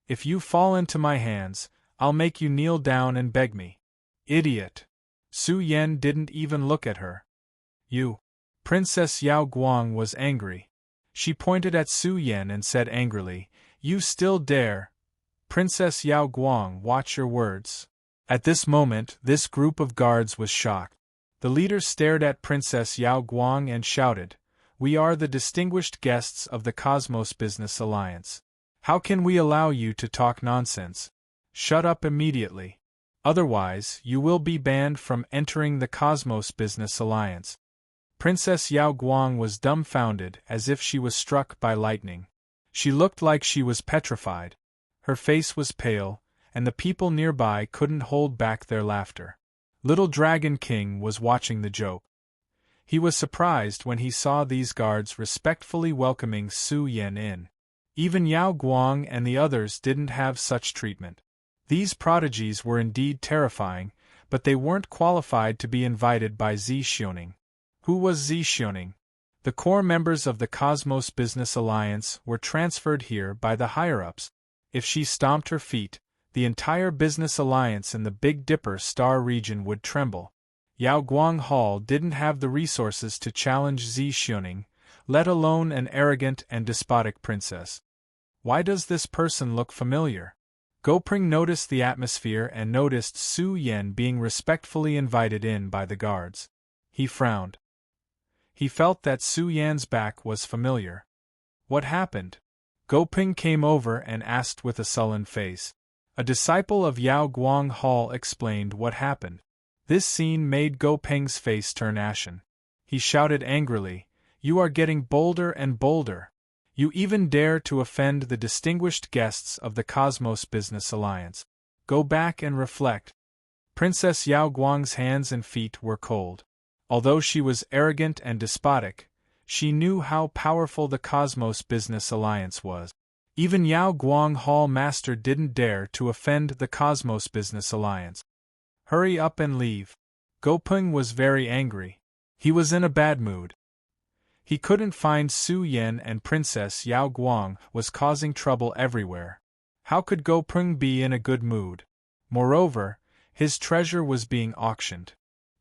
S1: "If you fall into my hands, I'll make you kneel down and beg me." "Idiot." Su Yen didn't even look at her. "You." Princess Yao Guang was angry. She pointed at Su Yen and said angrily, "You still dare? Princess Yao Guang, watch your words." At this moment, this group of guards was shocked. The leader stared at Princess Yao Guang and shouted, "We are the distinguished guests of the Cosmos Business Alliance. How can we allow you to talk nonsense? Shut up immediately. Otherwise, you will be banned from entering the Cosmos Business Alliance." Princess Yao Guang was dumbfounded as if she was struck by lightning. She looked like she was petrified. Her face was pale, and the people nearby couldn't hold back their laughter. Little Dragon King was watching the joke. He was surprised when he saw these guards respectfully welcoming Su Yen in. Even Yao Guang and the others didn't have such treatment. These prodigies were indeed terrifying, but they weren't qualified to be invited by Zi Xioning. Who was Zi Xioning? The core members of the Cosmos Business Alliance were transferred here by the higher-ups. If she stomped her feet, the entire business alliance in the Big Dipper star region would tremble. Yao Guang Hall didn't have the resources to challenge Zi Xioning, let alone an arrogant and despotic princess. Why does this person look familiar? Gopring noticed the atmosphere and noticed Su Yan being respectfully invited in by the guards. He frowned. He felt that Su Yan's back was familiar. What happened? Goping came over and asked with a sullen face. A disciple of Yao Guang Hall explained what happened. This scene made Gopeng's face turn ashen. He shouted angrily, "You are getting bolder and bolder. You even dare to offend the distinguished guests of the Cosmos Business Alliance. Go back and reflect." Princess Yao Guang's hands and feet were cold. Although she was arrogant and despotic, she knew how powerful the Cosmos Business Alliance was. Even Yao Guang Hall Master didn't dare to offend the Cosmos Business Alliance. Hurry up and leave. Gopeng was very angry. He was in a bad mood. He couldn't find Su Yan, and Princess Yao Guang was causing trouble everywhere. How could Gopeng be in a good mood? Moreover, his treasure was being auctioned.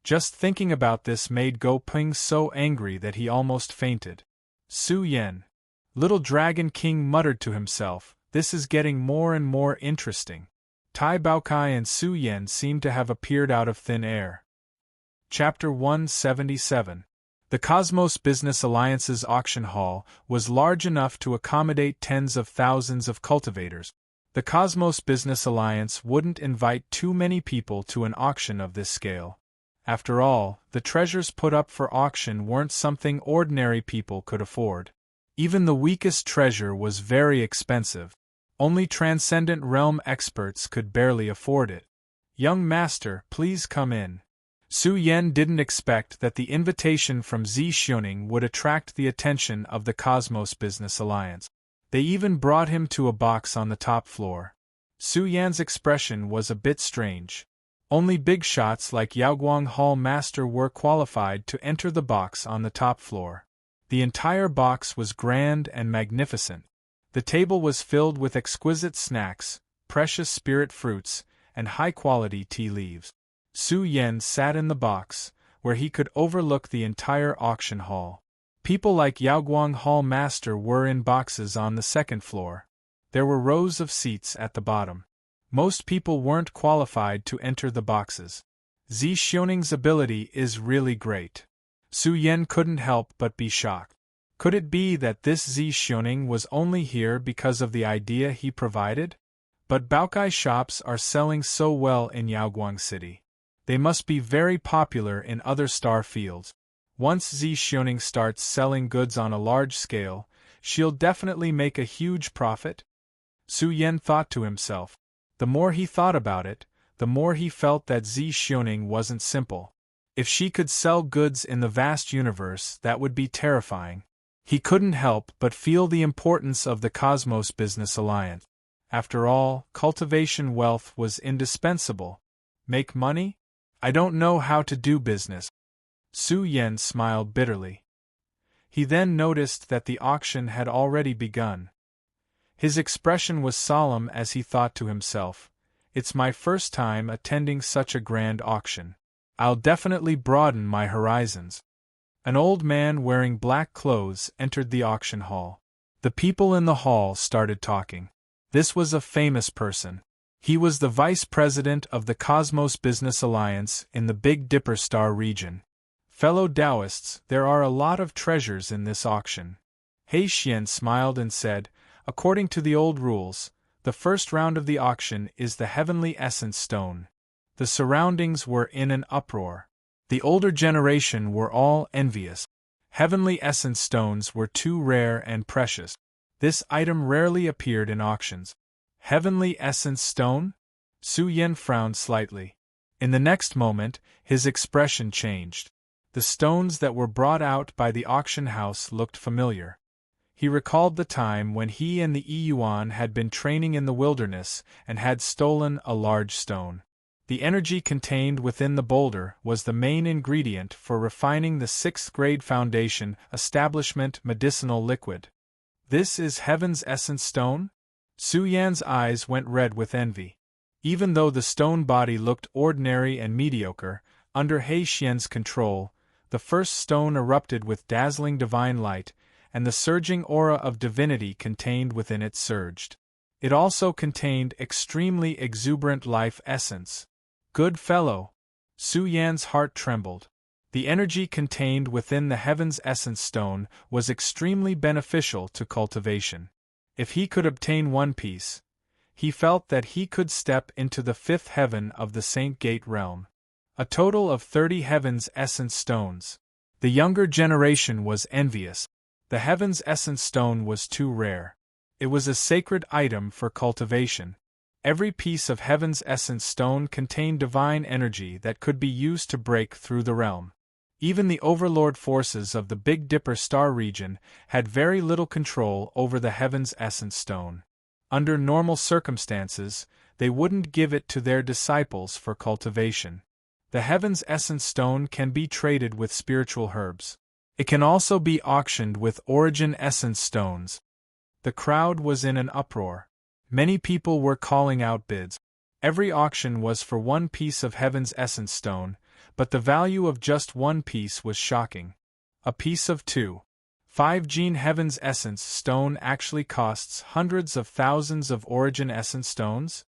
S1: Just thinking about this made Gopeng so angry that he almost fainted. Su Yan. Little Dragon King muttered to himself, "This is getting more and more interesting." Tai Baokai and Su Yan seemed to have appeared out of thin air. Chapter 177. The Cosmos Business Alliance's auction hall was large enough to accommodate tens of thousands of cultivators. The Cosmos Business Alliance wouldn't invite too many people to an auction of this scale. After all, the treasures put up for auction weren't something ordinary people could afford. Even the weakest treasure was very expensive. Only Transcendent Realm experts could barely afford it. "Young master, please come in." Su Yan didn't expect that the invitation from Zixioning would attract the attention of the Cosmos Business Alliance. They even brought him to a box on the top floor. Su Yan's expression was a bit strange. Only big shots like Yaoguang Hall Master were qualified to enter the box on the top floor. The entire box was grand and magnificent. The table was filled with exquisite snacks, precious spirit fruits, and high-quality tea leaves. Su Yan sat in the box, where he could overlook the entire auction hall. People like Yaoguang Hall Master were in boxes on the second floor. There were rows of seats at the bottom. Most people weren't qualified to enter the boxes. Zixioning's ability is really great. Su Yan couldn't help but be shocked. Could it be that this Zixioning was only here because of the idea he provided? But Baokai shops are selling so well in Yaoguang City. They must be very popular in other star fields. Once Zixioning starts selling goods on a large scale, she'll definitely make a huge profit. Su Yan thought to himself. The more he thought about it, the more he felt that Zixioning wasn't simple. If she could sell goods in the vast universe, that would be terrifying. He couldn't help but feel the importance of the Cosmos Business Alliance. After all, cultivation wealth was indispensable. Make money? I don't know how to do business. Su Yan smiled bitterly. He then noticed that the auction had already begun. His expression was solemn as he thought to himself, "It's my first time attending such a grand auction. I'll definitely broaden my horizons." An old man wearing black clothes entered the auction hall. The people in the hall started talking. This was a famous person. He was the vice president of the Cosmos Business Alliance in the Big Dipper Star region. "Fellow Taoists, there are a lot of treasures in this auction." He Xian smiled and said, "According to the old rules, the first round of the auction is the Heavenly Essence Stone." The surroundings were in an uproar. The older generation were all envious. Heavenly Essence Stones were too rare and precious. This item rarely appeared in auctions. Heavenly Essence Stone? Su Yan frowned slightly. In the next moment, his expression changed. The stones that were brought out by the auction house looked familiar. He recalled the time when he and the Yuan had been training in the wilderness and had stolen a large stone. The energy contained within the boulder was the main ingredient for refining the 6th grade foundation establishment medicinal liquid. This is Heaven's Essence Stone? Su Yan's eyes went red with envy. Even though the stone body looked ordinary and mediocre, under He Xian's control, the first stone erupted with dazzling divine light, and the surging aura of divinity contained within it surged. It also contained extremely exuberant life essence. Good fellow! Su Yan's heart trembled. The energy contained within the Heaven's Essence Stone was extremely beneficial to cultivation. If he could obtain one piece, he felt that he could step into the fifth heaven of the Saint Gate realm. A total of 30 Heaven's Essence Stones. The younger generation was envious. The Heaven's Essence Stone was too rare. It was a sacred item for cultivation. Every piece of Heaven's Essence Stone contained divine energy that could be used to break through the realm. Even the Overlord forces of the Big Dipper star region had very little control over the Heaven's Essence Stone. Under normal circumstances, they wouldn't give it to their disciples for cultivation. The Heaven's Essence Stone can be traded with spiritual herbs. It can also be auctioned with Origin Essence Stones. The crowd was in an uproar. Many people were calling out bids. Every auction was for one piece of Heaven's Essence Stone, but the value of just one piece was shocking. A piece of 2.5 Gene Heaven's Essence Stone actually costs hundreds of thousands of Origin Essence Stones?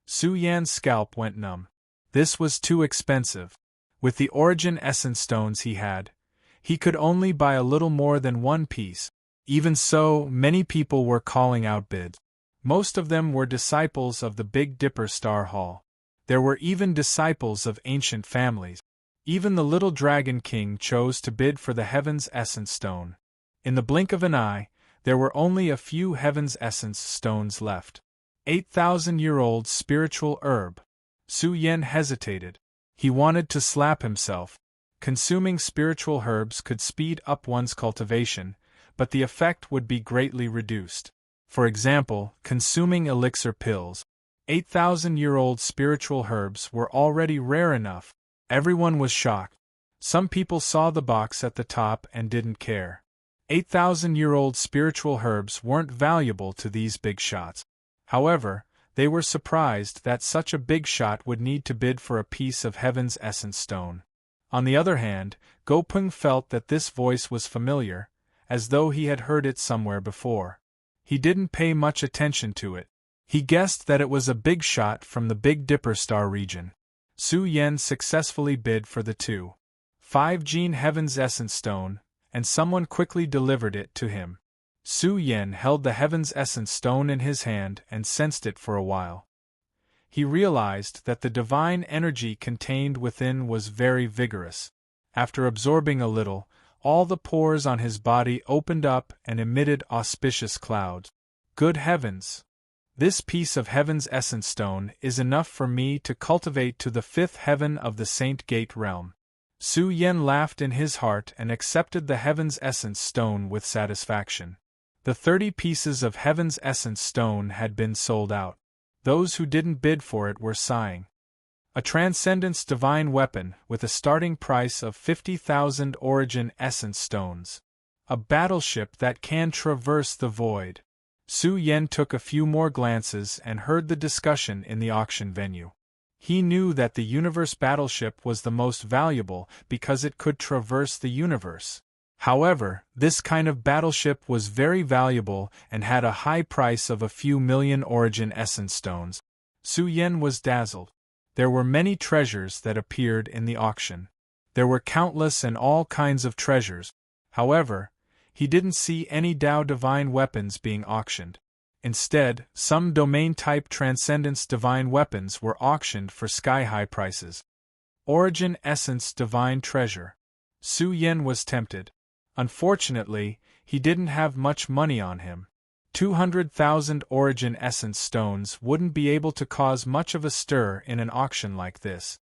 S1: Su Yan's scalp went numb. This was too expensive. With the Origin Essence Stones he could only buy a little more than one piece. Even so, many people were calling out bids. Most of them were disciples of the Big Dipper Star Hall. There were even disciples of ancient families. Even the little Dragon King chose to bid for the Heaven's Essence Stone. In the blink of an eye, there were only a few Heaven's Essence Stones left. 8,000-year-old spiritual herb. Su Yan hesitated. He wanted to slap himself. Consuming spiritual herbs could speed up one's cultivation, but the effect would be greatly reduced. For example, consuming elixir pills. 8,000-year-old spiritual herbs were already rare enough. Everyone was shocked. Some people saw the box at the top and didn't care. 8,000-year-old spiritual herbs weren't valuable to these big shots. However, they were surprised that such a big shot would need to bid for a piece of Heaven's Essence Stone. On the other hand, Gopeng felt that this voice was familiar, as though he had heard it somewhere before. He didn't pay much attention to it. He guessed that it was a big shot from the Big Dipper star region. Su Yan successfully bid for the 2.5 Gene Heaven's Essence Stone, and someone quickly delivered it to him. Su Yan held the Heaven's Essence Stone in his hand and sensed it for a while. He realized that the divine energy contained within was very vigorous. After absorbing a little, all the pores on his body opened up and emitted auspicious clouds. Good heavens! This piece of Heaven's Essence Stone is enough for me to cultivate to the fifth heaven of the Saint Gate realm. Su Yan laughed in his heart and accepted the Heaven's Essence Stone with satisfaction. The 30 pieces of Heaven's Essence Stone had been sold out. Those who didn't bid for it were sighing. A Transcendence Divine Weapon with a starting price of 50,000 Origin Essence Stones. A battleship that can traverse the void. Su Yan took a few more glances and heard the discussion in the auction venue. He knew that the universe battleship was the most valuable because it could traverse the universe. However, this kind of battleship was very valuable and had a high price of a few million Origin Essence Stones. Su Yan was dazzled. There were many treasures that appeared in the auction. There were countless and all kinds of treasures. However, he didn't see any Tao Divine Weapons being auctioned. Instead, some domain-type Transcendence Divine Weapons were auctioned for sky-high prices. Origin Essence Divine Treasure. Su Yan was tempted. Unfortunately, he didn't have much money on him. 200,000 Origin Essence Stones wouldn't be able to cause much of a stir in an auction like this.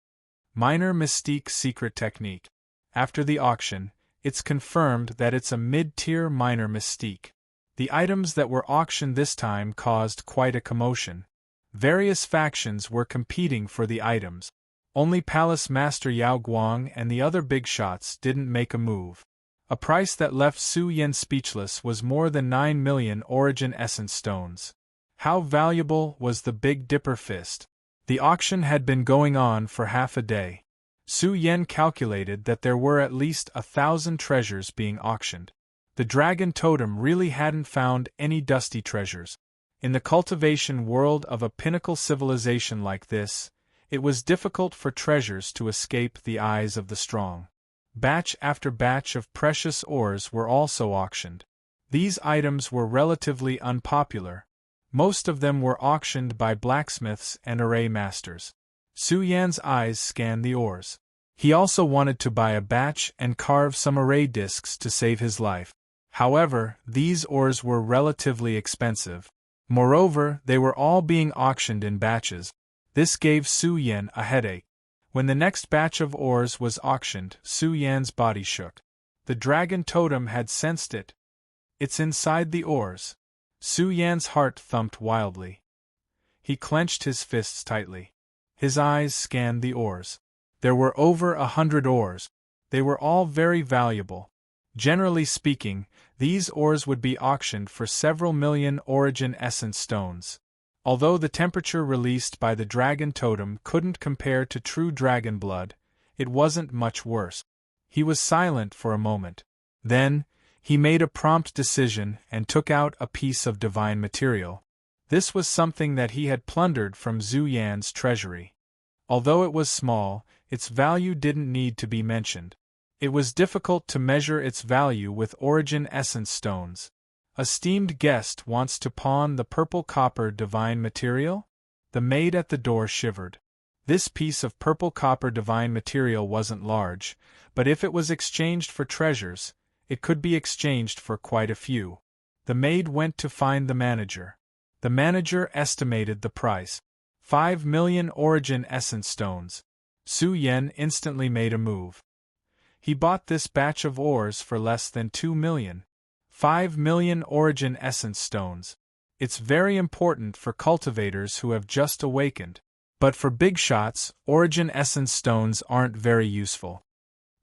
S1: Minor Mystique Secret Technique. After the auction, it's confirmed that it's a mid-tier Minor Mystique. The items that were auctioned this time caused quite a commotion. Various factions were competing for the items. Only Palace Master Yao Guang and the other big shots didn't make a move. A price that left Su Yan speechless was more than 9 million Origin Essence Stones. How valuable was the Big Dipper Fist? The auction had been going on for half a day. Su Yan calculated that there were at least 1,000 treasures being auctioned. The dragon totem really hadn't found any dusty treasures. In the cultivation world of a pinnacle civilization like this, it was difficult for treasures to escape the eyes of the strong. Batch after batch of precious ores were also auctioned. These items were relatively unpopular. Most of them were auctioned by blacksmiths and array masters. Su Yan's eyes scanned the ores. He also wanted to buy a batch and carve some array discs to save his life. However, these ores were relatively expensive. Moreover, they were all being auctioned in batches. This gave Su Yan a headache. When the next batch of ores was auctioned, Su Yan's body shook. The dragon totem had sensed it. It's inside the ores. Su Yan's heart thumped wildly. He clenched his fists tightly. His eyes scanned the ores. There were over 100 ores. They were all very valuable. Generally speaking, these ores would be auctioned for several million origin essence stones. Although the temperature released by the dragon totem couldn't compare to true dragon blood, it wasn't much worse. He was silent for a moment. Then, he made a prompt decision and took out a piece of divine material. This was something that he had plundered from Zu Yan's treasury. Although it was small, its value didn't need to be mentioned. It was difficult to measure its value with origin essence stones. A esteemed guest wants to pawn the purple copper divine material? The maid at the door shivered. This piece of purple copper divine material wasn't large, but if it was exchanged for treasures, it could be exchanged for quite a few. The maid went to find the manager. The manager estimated the price. 5 million origin essence stones. Su Yan instantly made a move. He bought this batch of ores for less than 2 million. 5 million origin essence stones. It's very important for cultivators who have just awakened. But for big shots, origin essence stones aren't very useful.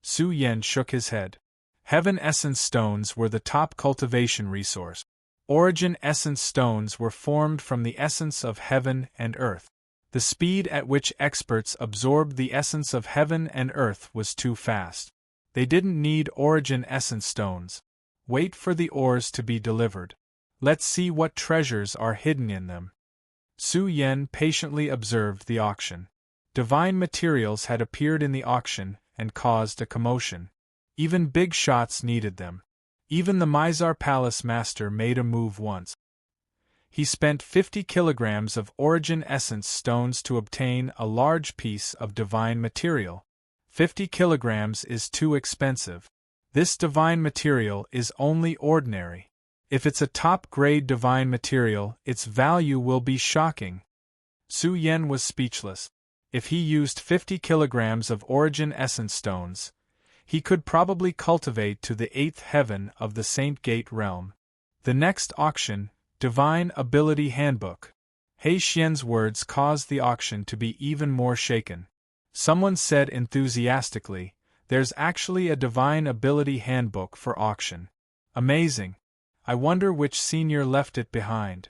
S1: Su Yan shook his head. Heaven essence stones were the top cultivation resource. Origin essence stones were formed from the essence of heaven and earth. The speed at which experts absorbed the essence of heaven and earth was too fast. They didn't need origin essence stones. Wait for the ores to be delivered. Let's see what treasures are hidden in them. Su Yan patiently observed the auction. Divine materials had appeared in the auction and caused a commotion. Even big shots needed them. Even the Mizar Palace Master made a move once. He spent 50 kilograms of origin essence stones to obtain a large piece of divine material. 50 kilograms is too expensive. This divine material is only ordinary. If it's a top-grade divine material, its value will be shocking. Su Yan was speechless. If he used 50 kilograms of origin essence stones, he could probably cultivate to the 8th heaven of the Saint Gate realm. The next auction, Divine Ability Handbook. He Xian's words caused the auction to be even more shaken. Someone said enthusiastically, "There's actually a Divine Ability Handbook for auction. Amazing. I wonder which senior left it behind."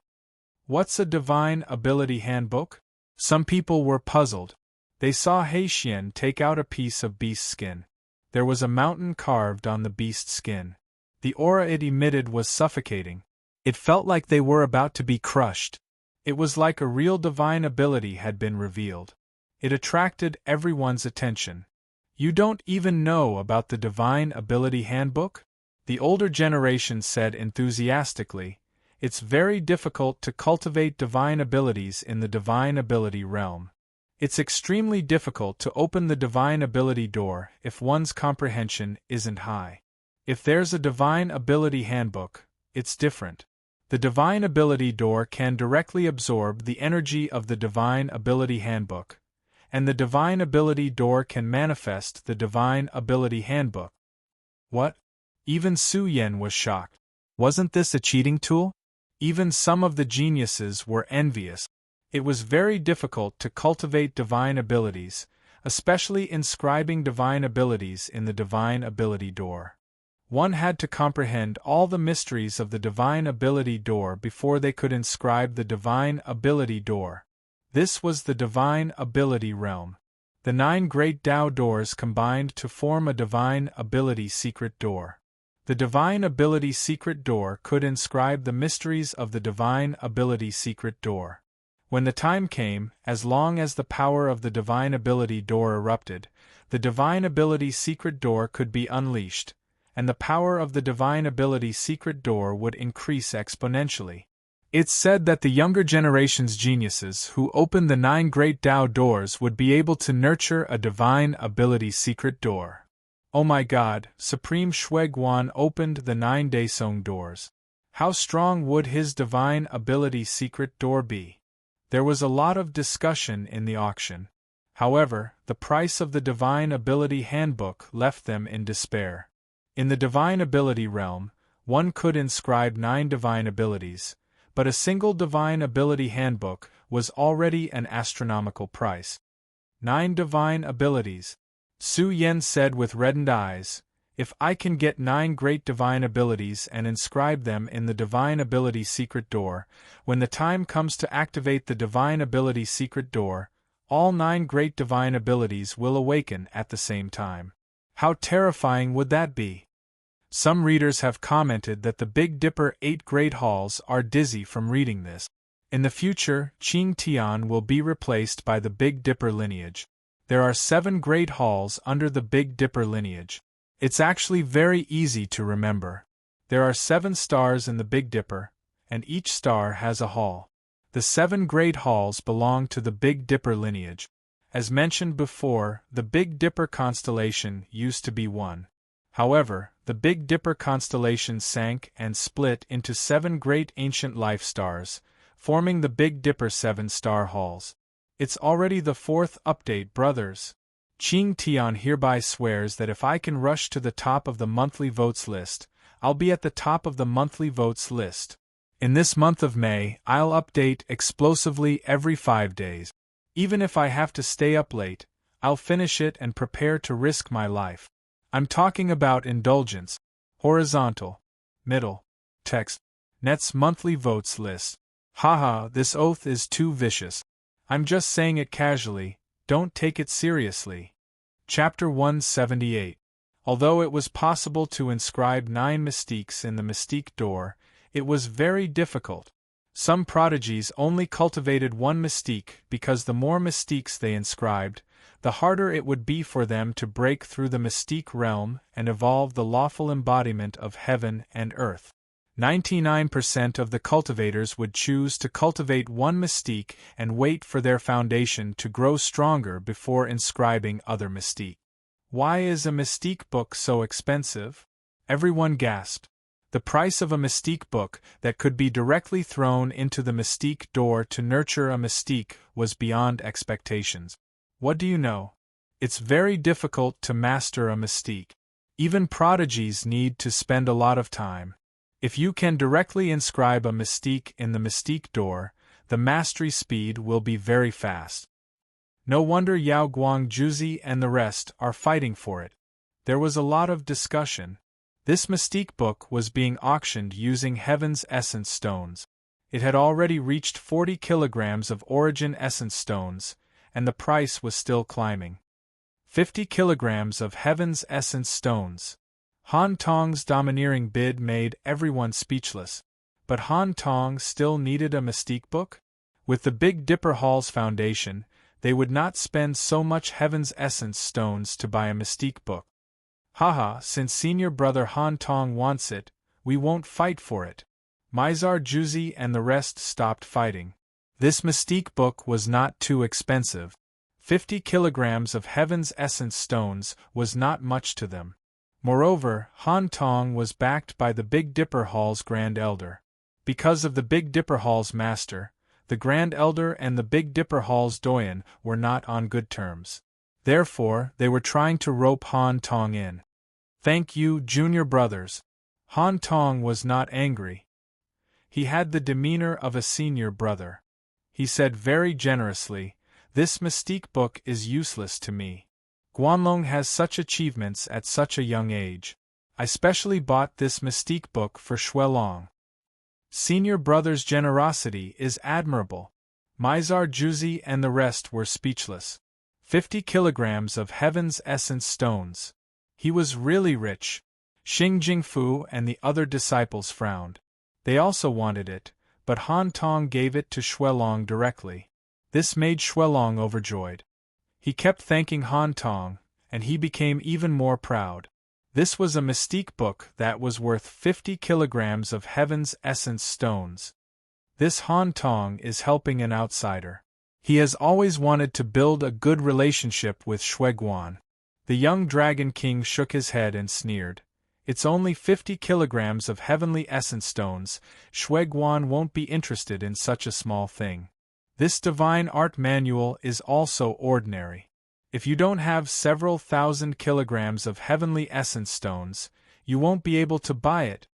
S1: What's a Divine Ability Handbook? Some people were puzzled. They saw He Xian take out a piece of beast skin. There was a mountain carved on the beast skin. The aura it emitted was suffocating. It felt like they were about to be crushed. It was like a real divine ability had been revealed. It attracted everyone's attention. "You don't even know about the Divine Ability Handbook?" The older generation said enthusiastically, "It's very difficult to cultivate divine abilities in the divine ability realm. It's extremely difficult to open the divine ability door if one's comprehension isn't high. If there's a Divine Ability Handbook, it's different. The Divine Ability door can directly absorb the energy of the Divine Ability Handbook, and the Divine Ability door can manifest the Divine Ability Handbook." What? Even Su Yan was shocked. Wasn't this a cheating tool? Even some of the geniuses were envious. It was very difficult to cultivate divine abilities, especially inscribing divine abilities in the Divine Ability door. One had to comprehend all the mysteries of the Divine Ability door before they could inscribe the Divine Ability door. This was the Divine Ability realm. The 9 great Tao doors combined to form a Divine Ability secret door. The Divine Ability Secret Door could inscribe the mysteries of the Divine Ability Secret Door. When the time came, as long as the power of the Divine Ability Door erupted, the Divine Ability Secret Door could be unleashed, and the power of the Divine Ability Secret Door would increase exponentially. It's said that the younger generation's geniuses who opened the 9 Great Tao Doors would be able to nurture a Divine Ability Secret Door. Oh my God, Supreme Shui Guan opened the 9 Daesong Doors. How strong would his Divine Ability Secret Door be? There was a lot of discussion in the auction. However, the price of the Divine Ability Handbook left them in despair. In the Divine Ability realm, one could inscribe 9 divine abilities, but a single Divine Ability Handbook was already an astronomical price. 9 divine abilities. Su Yen said with reddened eyes, if I can get 9 great divine abilities and inscribe them in the Divine Ability Secret Door, when the time comes to activate the Divine Ability Secret Door, all 9 great divine abilities will awaken at the same time. How terrifying would that be? Some readers have commented that the Big Dipper 8 Great Halls are dizzy from reading this. In the future, Qing Tian will be replaced by the Big Dipper lineage. There are 7 Great Halls under the Big Dipper lineage. It's actually very easy to remember. There are 7 stars in the Big Dipper, and each star has a hall. The 7 Great Halls belong to the Big Dipper lineage. As mentioned before, the Big Dipper constellation used to be one. However, the Big Dipper constellation sank and split into 7 great ancient life stars, forming the Big Dipper 7-star halls. It's already the 4th update, brothers. Qing Tian hereby swears that if I can rush to the top of the monthly votes list, I'll be at the top of the monthly votes list. In this month of May, I'll update explosively every 5 days. Even if I have to stay up late, I'll finish it and prepare to risk my life. I'm talking about indulgence, horizontal, middle, text, net's monthly votes list. Haha, this oath is too vicious. I'm just saying it casually, don't take it seriously. Chapter 178. Although it was possible to inscribe 9 mystiques in the Mystique Door, it was very difficult. Some prodigies only cultivated 1 mystique because the more mystiques they inscribed, the harder it would be for them to break through the mystique realm and evolve the lawful embodiment of heaven and earth. 99% of the cultivators would choose to cultivate 1 mystique and wait for their foundation to grow stronger before inscribing other mystique. Why is a mystique book so expensive? Everyone gasped. The price of a mystique book that could be directly thrown into the Mystique Door to nurture a mystique was beyond expectations. What do you know? It's very difficult to master a mystique. Even prodigies need to spend a lot of time. If you can directly inscribe a mystique in the Mystique Door, the mastery speed will be very fast. No wonder Yao Guangjuzi and the rest are fighting for it. There was a lot of discussion. This mystique book was being auctioned using Heaven's Essence Stones. It had already reached 40 kilograms of Origin Essence Stones, and the price was still climbing. 50 kilograms of Heaven's Essence Stones. Han Tong's domineering bid made everyone speechless. But Han Tong still needed a mystique book? With the Big Dipper Hall's foundation, they would not spend so much Heaven's Essence Stones to buy a mystique book. Haha, since senior brother Han Tong wants it, we won't fight for it. Mizar Juzi and the rest stopped fighting. This mystique book was not too expensive. 50 kilograms of Heaven's Essence Stones was not much to them. Moreover, Han Tong was backed by the Big Dipper Hall's Grand Elder. Because of the Big Dipper Hall's master, the Grand Elder and the Big Dipper Hall's doyen were not on good terms. Therefore, they were trying to rope Han Tong in. Thank you, junior brothers. Han Tong was not angry. He had the demeanor of a senior brother. He said very generously, "This mystique book is useless to me. Guanlong has such achievements at such a young age. I specially bought this mystique book for Shuelong." Senior brother's generosity is admirable. Mizar Juzi and the rest were speechless. 50 kilograms of Heaven's Essence Stones. He was really rich. Xing Jingfu and the other disciples frowned. They also wanted it, but Han Tong gave it to Xuelong directly. This made Xuelong overjoyed. He kept thanking Han Tong, and he became even more proud. This was a mystique book that was worth 50 kilograms of Heaven's Essence stones. This Han Tong is helping an outsider. He has always wanted to build a good relationship with Xueguan. The young Dragon King shook his head and sneered. It's only 50 kilograms of heavenly essence stones, Xueguan won't be interested in such a small thing. This divine art manual is also ordinary. If you don't have several thousand kilograms of heavenly essence stones, you won't be able to buy it.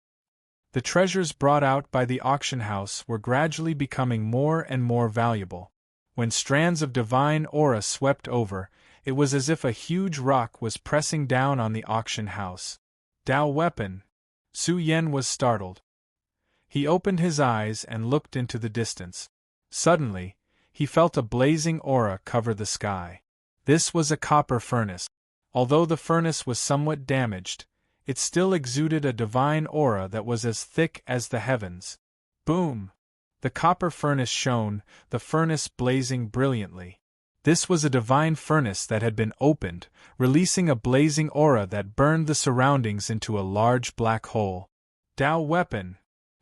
S1: The treasures brought out by the auction house were gradually becoming more and more valuable. When strands of divine aura swept over, it was as if a huge rock was pressing down on the auction house. Dao weapon. Su Yen was startled. He opened his eyes and looked into the distance. Suddenly, he felt a blazing aura cover the sky. This was a copper furnace. Although the furnace was somewhat damaged, it still exuded a divine aura that was as thick as the heavens. Boom! The copper furnace shone, the furnace blazing brilliantly. This was a divine furnace that had been opened, releasing a blazing aura that burned the surroundings into a large black hole. Dao weapon.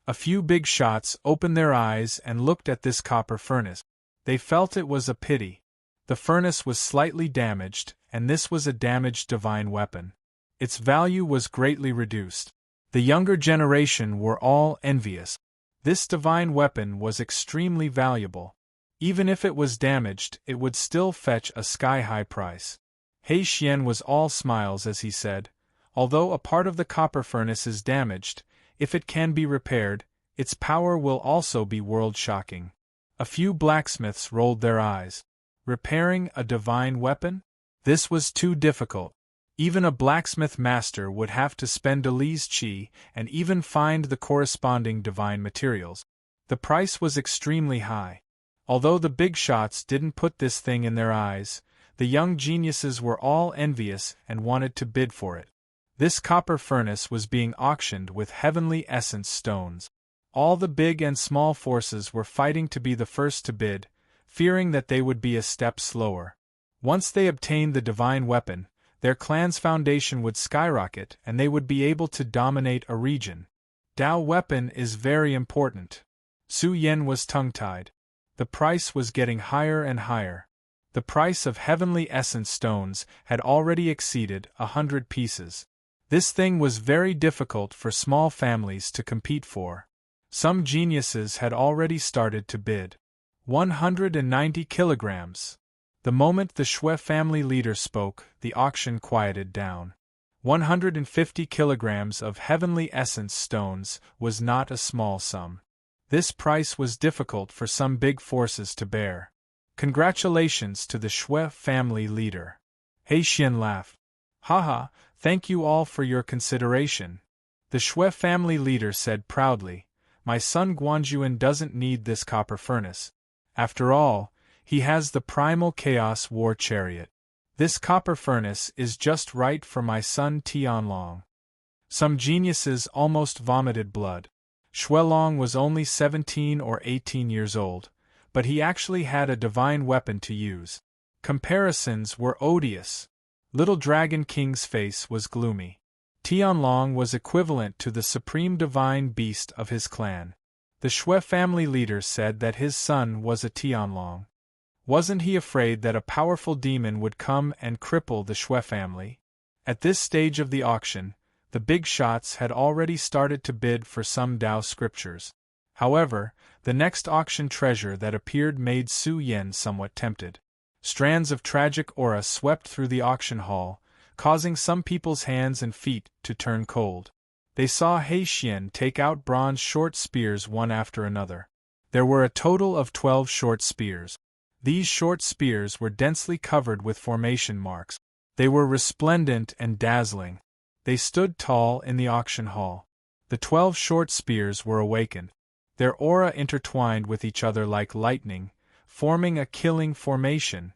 S1: A few big shots opened their eyes and looked at this copper furnace. They felt it was a pity. The furnace was slightly damaged, and this was a damaged divine weapon. Its value was greatly reduced. The younger generation were all envious. This divine weapon was extremely valuable. Even if it was damaged, it would still fetch a sky-high price. He Xian was all smiles as he said, although a part of the copper furnace is damaged, if it can be repaired, its power will also be world-shocking. A few blacksmiths rolled their eyes. Repairing a divine weapon? This was too difficult. Even a blacksmith master would have to spend a Li's qi and even find the corresponding divine materials. The price was extremely high. Although the big shots didn't put this thing in their eyes, the young geniuses were all envious and wanted to bid for it. This copper furnace was being auctioned with heavenly essence stones. All the big and small forces were fighting to be the first to bid, fearing that they would be a step slower. Once they obtained the divine weapon, their clan's foundation would skyrocket and they would be able to dominate a region. Dao weapon is very important. Su Yen was tongue-tied. The price was getting higher and higher. The price of heavenly essence stones had already exceeded 100 pieces. This thing was very difficult for small families to compete for. Some geniuses had already started to bid. 190 kilograms. The moment the Xue family leader spoke, the auction quieted down. 150 kilograms of heavenly essence stones was not a small sum. This price was difficult for some big forces to bear. Congratulations to the Xue family leader. He Xian laughed. Haha, thank you all for your consideration. The Xue family leader said proudly, my son Guanjuan doesn't need this copper furnace. After all, he has the primal chaos war chariot. This copper furnace is just right for my son Tianlong. Some geniuses almost vomited blood. Xuelong was only 17 or 18 years old, but he actually had a divine weapon to use. Comparisons were odious. Little Dragon King's face was gloomy. Tianlong was equivalent to the supreme divine beast of his clan. The Xue family leader said that his son was a Tianlong. Wasn't he afraid that a powerful demon would come and cripple the Xue family? At this stage of the auction, the big shots had already started to bid for some Dao scriptures. However, the next auction treasure that appeared made Su Yen somewhat tempted. Strands of tragic aura swept through the auction hall, causing some people's hands and feet to turn cold. They saw He Xian take out bronze short spears one after another. There were a total of 12 short spears. These short spears were densely covered with formation marks. They were resplendent and dazzling. They stood tall in the auction hall. The 12 short spears were awakened. Their aura intertwined with each other like lightning, forming a killing formation.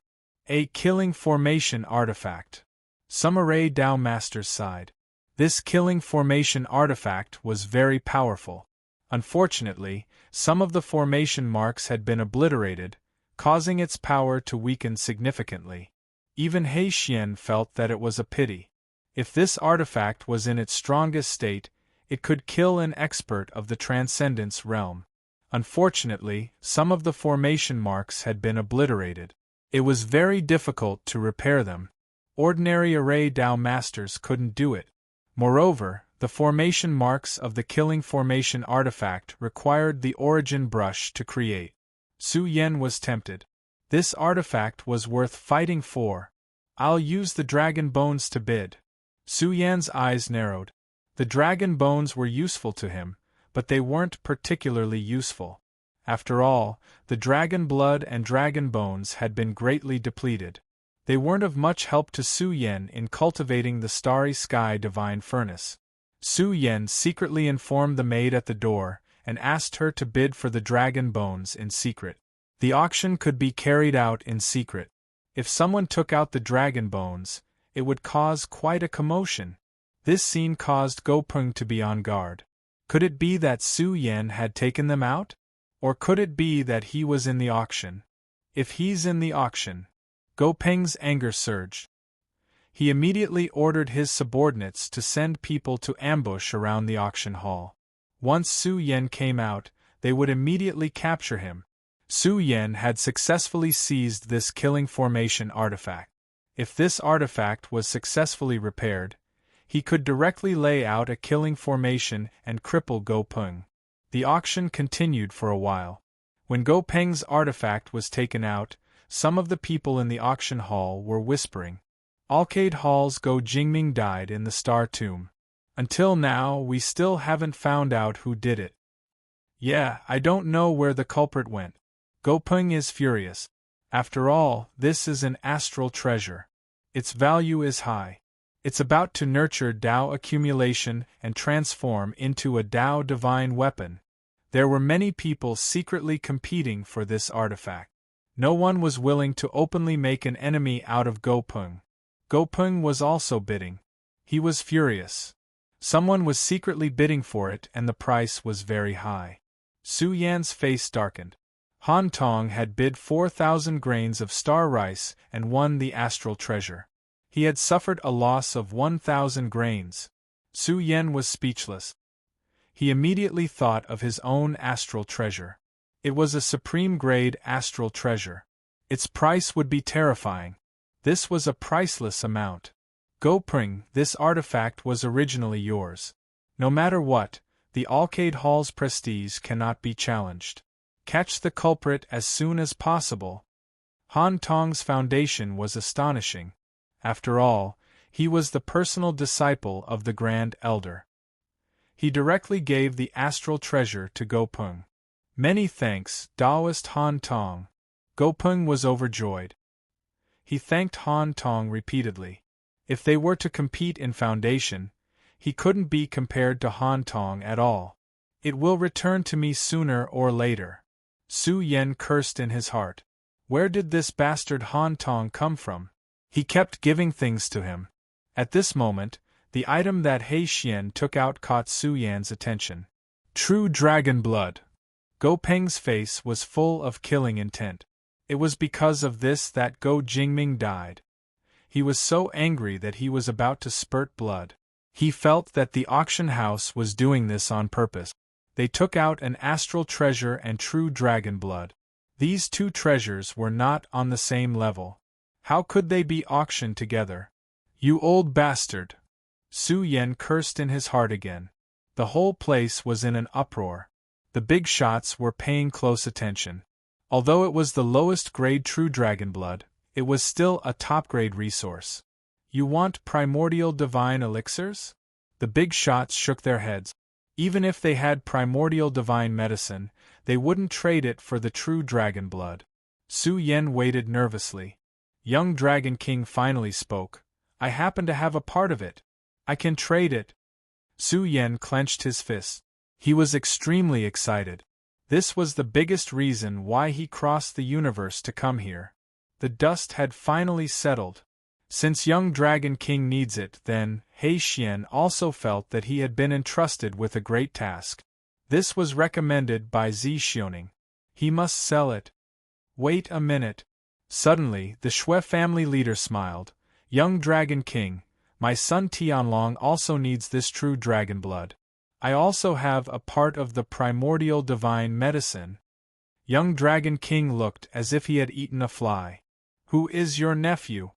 S1: A killing formation artifact. Some array Dao masters sighed. This killing formation artifact was very powerful. Unfortunately, some of the formation marks had been obliterated, causing its power to weaken significantly. Even He Xian felt that it was a pity. If this artifact was in its strongest state, it could kill an expert of the Transcendence realm. Unfortunately, some of the formation marks had been obliterated. It was very difficult to repair them. Ordinary Array Dao masters couldn't do it. Moreover, the formation marks of the killing formation artifact required the origin brush to create. Su Yen was tempted. This artifact was worth fighting for. I'll use the dragon bones to bid. Su Yan's eyes narrowed. The dragon bones were useful to him, but they weren't particularly useful. After all, the dragon blood and dragon bones had been greatly depleted. They weren't of much help to Su Yen in cultivating the Starry Sky Divine Furnace. Su Yen secretly informed the maid at the door and asked her to bid for the dragon bones in secret. The auction could be carried out in secret. If someone took out the dragon bones, it would cause quite a commotion. This scene caused Go Peng to be on guard. Could it be that Su Yen had taken them out? Or could it be that he was in the auction? If he's in the auction... Go Peng's anger surged. He immediately ordered his subordinates to send people to ambush around the auction hall. Once Su Yen came out, they would immediately capture him. Su Yen had successfully seized this killing formation artifact. If this artifact was successfully repaired, he could directly lay out a killing formation and cripple Go Peng. The auction continued for a while. When Go Peng's artifact was taken out, some of the people in the auction hall were whispering. Arcade Hall's Go Jingming died in the Star Tomb. Until now, we still haven't found out who did it. Yeah, I don't know where the culprit went. Go Peng is furious. After all, this is an astral treasure. Its value is high. It's about to nurture Dao accumulation and transform into a Dao divine weapon. There were many people secretly competing for this artifact. No one was willing to openly make an enemy out of Go Peng. Go Peng was also bidding. He was furious. Someone was secretly bidding for it and the price was very high. Su Yan's face darkened. Han Tong had bid 4,000 grains of star rice and won the astral treasure. He had suffered a loss of 1,000 grains. Su Yan was speechless. He immediately thought of his own astral treasure. It was a supreme-grade astral treasure. Its price would be terrifying. This was a priceless amount. Go Peng, this artifact was originally yours. No matter what, the Arcade Hall's prestige cannot be challenged. Catch the culprit as soon as possible. Han Tong's foundation was astonishing. After all, he was the personal disciple of the Grand Elder. He directly gave the astral treasure to Go Peng. Many thanks, Taoist Han Tong. Go Peng was overjoyed. He thanked Han Tong repeatedly. If they were to compete in foundation, he couldn't be compared to Han Tong at all. It will return to me sooner or later. Su Yen cursed in his heart. Where did this bastard Han Tong come from? He kept giving things to him. At this moment, the item that He Xian took out caught Su Yan's attention. True dragon blood. Go Peng's face was full of killing intent. It was because of this that Go Jingming died. He was so angry that he was about to spurt blood. He felt that the auction house was doing this on purpose. They took out an astral treasure and true dragon blood. These two treasures were not on the same level. How could they be auctioned together? You old bastard! Su Yen cursed in his heart again. The whole place was in an uproar. The big shots were paying close attention. Although it was the lowest grade true dragon blood, it was still a top-grade resource. You want primordial divine elixirs? The big shots shook their heads. Even if they had primordial divine medicine, they wouldn't trade it for the true dragon blood. Su Yen waited nervously. Young Dragon King finally spoke. I happen to have a part of it. I can trade it. Su Yen clenched his fist. He was extremely excited. This was the biggest reason why he crossed the universe to come here. The dust had finally settled. Since young Dragon King needs it, then, He Xian also felt that he had been entrusted with a great task. This was recommended by Zi Xioning. He must sell it. Wait a minute. Suddenly, the Shui family leader smiled. Young Dragon King, my son Tianlong also needs this true dragon blood. I also have a part of the primordial divine medicine. Young Dragon King looked as if he had eaten a fly. Who is your nephew?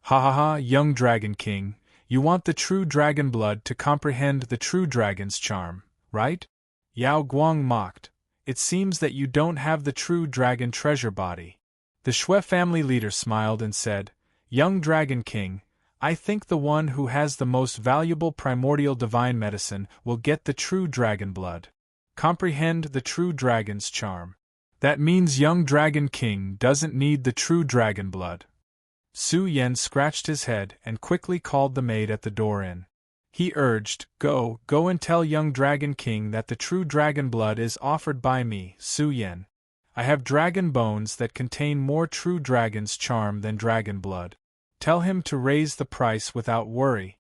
S1: Ha ha ha, young Dragon King, you want the true dragon blood to comprehend the true dragon's charm, right? Yao Guang mocked. It seems that you don't have the true dragon treasure body. The Shui family leader smiled and said, Young Dragon King, I think the one who has the most valuable primordial divine medicine will get the true dragon blood. Comprehend the true dragon's charm. That means young Dragon King doesn't need the true dragon blood. Su Yan scratched his head and quickly called the maid at the door in. He urged, Go and tell young Dragon King that the true dragon blood is offered by me, Su Yan. I have dragon bones that contain more true dragon's charm than dragon blood. Tell him to raise the price without worry.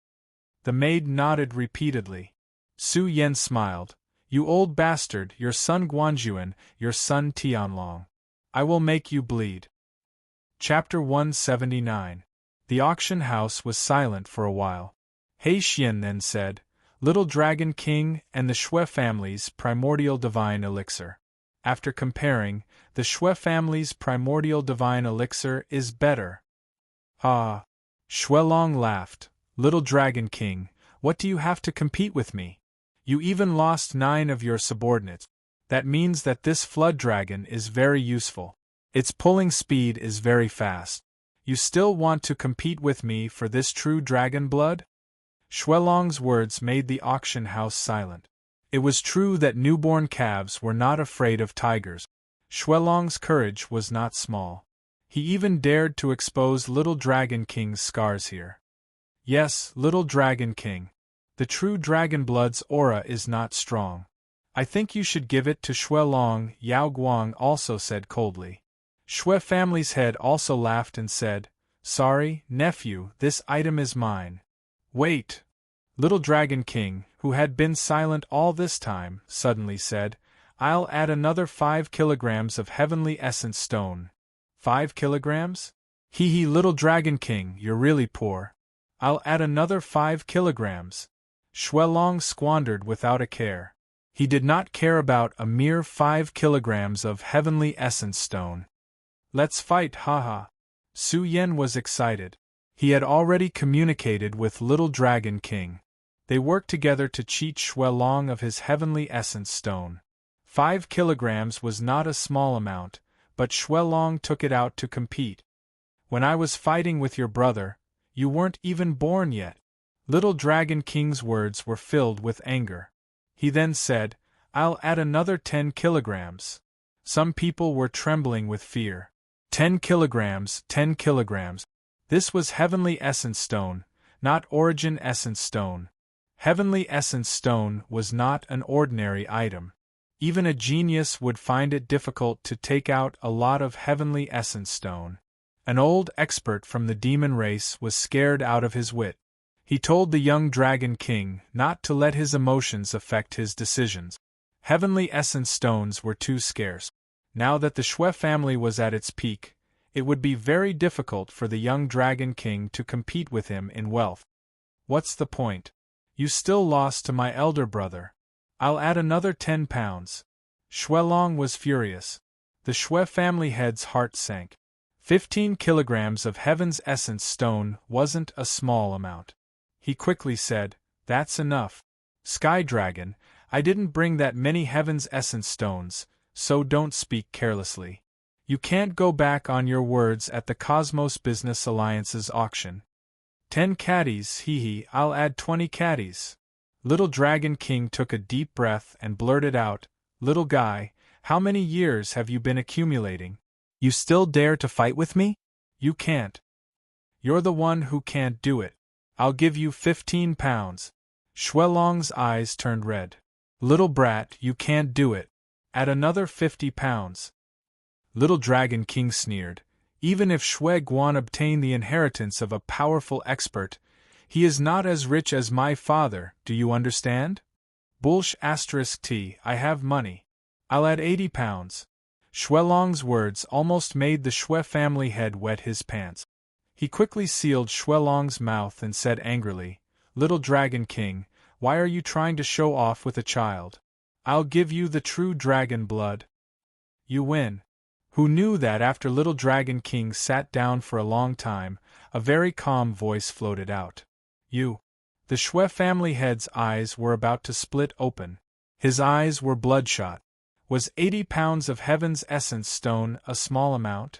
S1: The maid nodded repeatedly. Su Yan smiled. You old bastard, your son Guanjuan, your son Tianlong. I will make you bleed. Chapter 179. The auction house was silent for a while. He Xian then said, Little Dragon King and the Shui family's primordial divine elixir. After comparing, the Shui family's primordial divine elixir is better. Ah! Shuelong laughed. Little Dragon King, what do you have to compete with me? You even lost 9 of your subordinates. That means that this flood dragon is very useful. Its pulling speed is very fast. You still want to compete with me for this true dragon blood? Shuelong's words made the auction house silent. It was true that newborn calves were not afraid of tigers. Shuelong's courage was not small. He even dared to expose Little Dragon King's scars here. Yes, Little Dragon King. The true dragon blood's aura is not strong. I think you should give it to Shuelong, Yao Guang also said coldly. Shui family's head also laughed and said, Sorry, nephew, this item is mine. Wait! Little Dragon King, who had been silent all this time, suddenly said, I'll add another 5 kilograms of heavenly essence stone. 5 kilograms? Hee, Little Dragon King, you're really poor. I'll add another 5 kilograms. Shuelong squandered without a care. He did not care about a mere 5 kilograms of heavenly essence stone. Let's fight, haha. Su Yan was excited. He had already communicated with Little Dragon King. They worked together to cheat Shuelong of his heavenly essence stone. 5 kilograms was not a small amount, but Shuelong took it out to compete. When I was fighting with your brother, you weren't even born yet. Little Dragon King's words were filled with anger. He then said, I'll add another 10 kilograms. Some people were trembling with fear. 10 kilograms, 10 kilograms. This was heavenly essence stone, not origin essence stone. Heavenly essence stone was not an ordinary item. Even a genius would find it difficult to take out a lot of heavenly essence stone. An old expert from the demon race was scared out of his wit. He told the young Dragon King not to let his emotions affect his decisions. Heavenly essence stones were too scarce. Now that the Shui family was at its peak, it would be very difficult for the young Dragon King to compete with him in wealth. What's the point? You still lost to my elder brother. I'll add another 10 pounds. Shuelong was furious. The Shui family head's heart sank. 15 kilograms of heaven's essence stone wasn't a small amount. He quickly said, That's enough. Sky Dragon, I didn't bring that many heaven's essence stones, so don't speak carelessly. You can't go back on your words at the Cosmos Business Alliance's auction. 10 caddies, hee, I'll add 20 caddies. Little Dragon King took a deep breath and blurted out, Little guy, how many years have you been accumulating? You still dare to fight with me? You can't. You're the one who can't do it. I'll give you 15 pounds. Shuelong's eyes turned red. Little brat, you can't do it. Add another 50 pounds. Little Dragon King sneered. Even if Shui Guan obtained the inheritance of a powerful expert, he is not as rich as my father, do you understand? Bulsh *T, I have money. I'll add 80 pounds. Shuelong's words almost made the Shui family head wet his pants. He quickly sealed Shuelong's mouth and said angrily, Little Dragon King, why are you trying to show off with a child? I'll give you the true dragon blood. You win. Who knew that after Little Dragon King sat down for a long time, a very calm voice floated out. You. The Shui family head's eyes were about to split open. His eyes were bloodshot. Was 80 pounds of Heaven's Essence stone a small amount?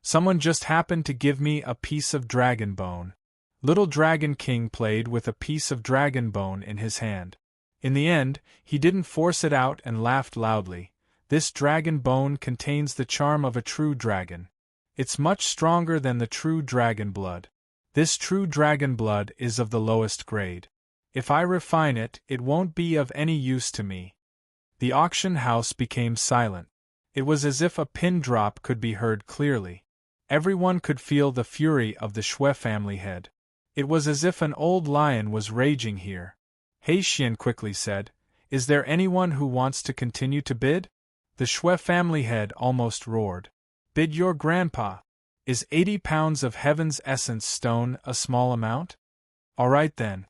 S1: Someone just happened to give me a piece of dragon bone. Little Dragon King played with a piece of dragon bone in his hand. In the end, he didn't force it out and laughed loudly. This dragon bone contains the charm of a true dragon. It's much stronger than the true dragon blood. This true dragon blood is of the lowest grade. If I refine it, it won't be of any use to me. The auction house became silent. It was as if a pin drop could be heard clearly. Everyone could feel the fury of the Shui family head. It was as if an old lion was raging here. He Xian quickly said, Is there anyone who wants to continue to bid? The Shui family head almost roared. Bid your grandpa. Is 80 pounds of Heaven's Essence stone a small amount? All right then.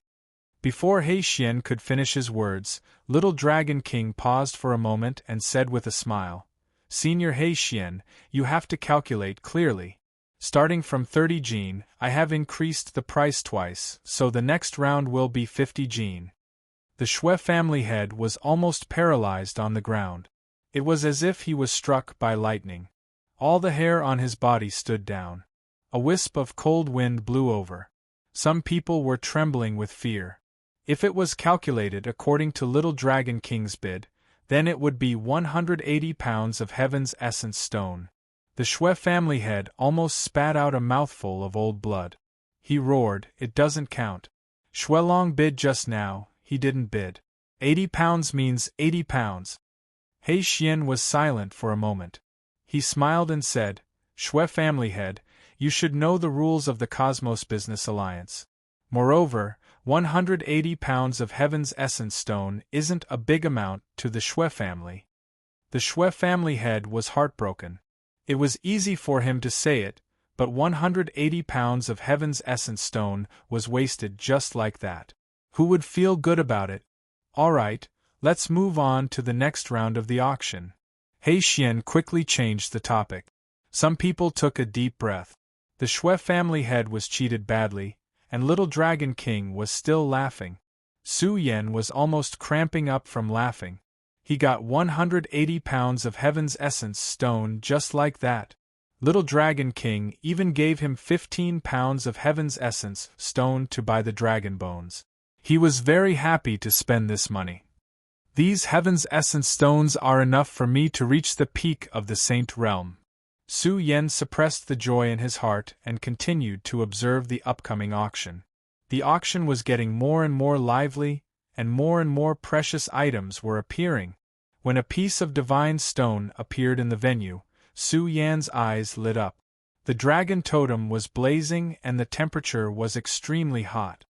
S1: Before He Xian could finish his words, Little Dragon King paused for a moment and said with a smile, Senior He Xian, you have to calculate clearly. Starting from 30 jin, I have increased the price twice, so the next round will be 50 jin. The Shui family head was almost paralyzed on the ground. It was as if he was struck by lightning. All the hair on his body stood down. A wisp of cold wind blew over. Some people were trembling with fear. If it was calculated according to Little Dragon King's bid, then it would be 180 pounds of Heaven's Essence stone. The Shui family head almost spat out a mouthful of old blood. He roared, It doesn't count. Shuelong bid just now, he didn't bid. 80 pounds means 80 pounds. He Xian was silent for a moment. He smiled and said, Shui family head, you should know the rules of the Cosmos Business Alliance. Moreover, 180 pounds of Heaven's Essence stone isn't a big amount to the Shui family. The Shui family head was heartbroken. It was easy for him to say it, but 180 pounds of Heaven's Essence stone was wasted just like that. Who would feel good about it? All right, let's move on to the next round of the auction. He Xian quickly changed the topic. Some people took a deep breath. The Shui family head was cheated badly, and Little Dragon King was still laughing. Su Yan was almost cramping up from laughing. He got 180 pounds of Heaven's Essence stone just like that. Little Dragon King even gave him 15 pounds of Heaven's Essence stone to buy the dragon bones. He was very happy to spend this money. These Heaven's Essence stones are enough for me to reach the peak of the Saint Realm. Su Yan suppressed the joy in his heart and continued to observe the upcoming auction. The auction was getting more and more lively, and more precious items were appearing. When a piece of divine stone appeared in the venue, Su Yan's eyes lit up. The dragon totem was blazing and the temperature was extremely hot.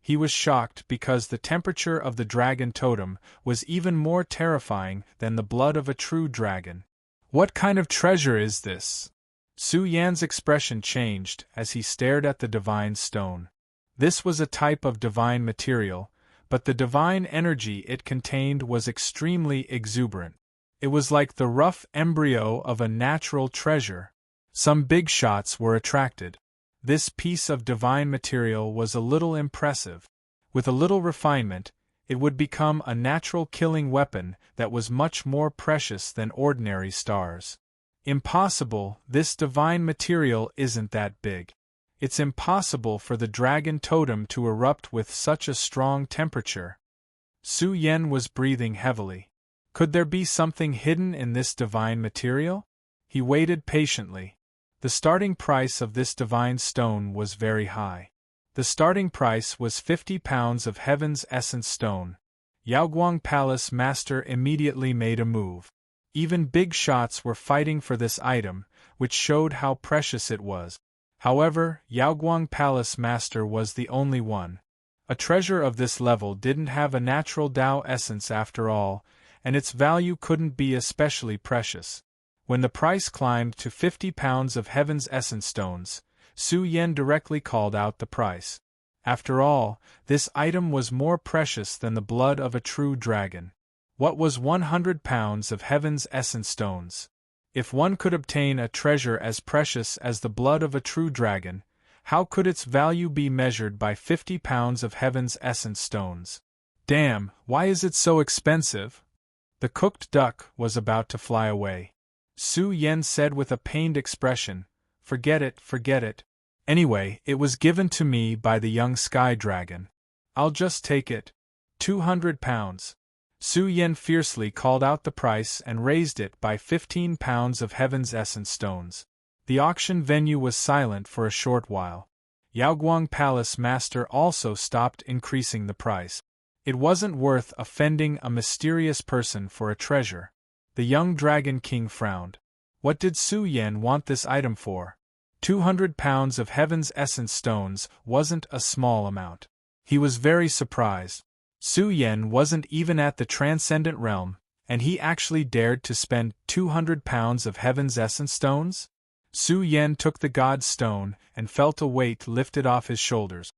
S1: He was shocked because the temperature of the dragon totem was even more terrifying than the blood of a true dragon. What kind of treasure is this? Su Yan's expression changed as he stared at the divine stone. This was a type of divine material, but the divine energy it contained was extremely exuberant. It was like the rough embryo of a natural treasure. Some big shots were attracted. This piece of divine material was a little impressive. With a little refinement, it would become a natural killing weapon that was much more precious than ordinary stars. Impossible, this divine material isn't that big. It's impossible for the dragon totem to erupt with such a strong temperature. Su Yan was breathing heavily. Could there be something hidden in this divine material? He waited patiently. The starting price of this divine stone was very high. The starting price was 50 pounds of Heaven's Essence stone. Yaoguang Palace Master immediately made a move. Even big shots were fighting for this item, which showed how precious it was. However, Yaoguang Palace Master was the only one. A treasure of this level didn't have a natural Tao essence after all, and its value couldn't be especially precious. When the price climbed to 50 pounds of Heaven's Essence Stones, Su Yen directly called out the price. After all, this item was more precious than the blood of a true dragon. What was 100 pounds of Heaven's Essence Stones? If one could obtain a treasure as precious as the blood of a true dragon, how could its value be measured by 50 pounds of Heaven's Essence Stones? Damn, why is it so expensive? The cooked duck was about to fly away. Su Yen said with a pained expression, forget it. Anyway, it was given to me by the young sky dragon. I'll just take it. 200 pounds. Su Yen fiercely called out the price and raised it by 15 pounds of Heaven's Essence Stones. The auction venue was silent for a short while. Yaoguang Palace Master also stopped increasing the price. It wasn't worth offending a mysterious person for a treasure. The young Dragon King frowned. What did Su Yen want this item for? 200 pounds of Heaven's Essence Stones wasn't a small amount. He was very surprised. Su Yen wasn't even at the Transcendent Realm, and he actually dared to spend 200 pounds of Heaven's Essence Stones? Su Yen took the God Stone and felt a weight lifted off his shoulders.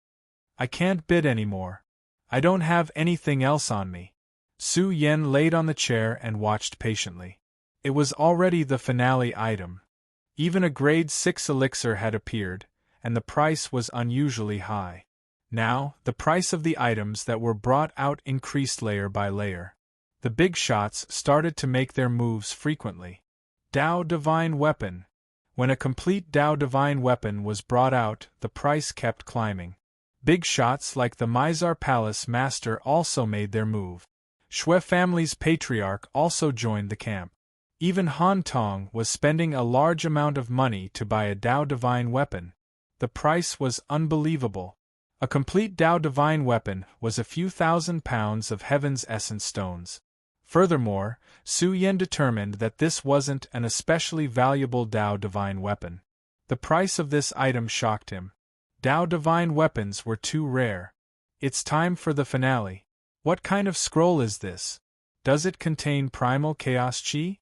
S1: I can't bid anymore. I don't have anything else on me. Su Yen laid on the chair and watched patiently. It was already the finale item. Even a grade 6 elixir had appeared, and the price was unusually high. Now, the price of the items that were brought out increased layer by layer. The big shots started to make their moves frequently. Tao Divine Weapon. When a complete Tao Divine Weapon was brought out, the price kept climbing. Big shots like the Mizar Palace Master also made their move. Shui family's patriarch also joined the camp. Even Han Tong was spending a large amount of money to buy a Tao Divine Weapon. The price was unbelievable. A complete Tao Divine Weapon was a few thousand pounds of Heaven's Essence Stones. Furthermore, Su Yen determined that this wasn't an especially valuable Tao Divine Weapon. The price of this item shocked him. Tao Divine Weapons were too rare. It's time for the finale. What kind of scroll is this? Does it contain primal chaos chi?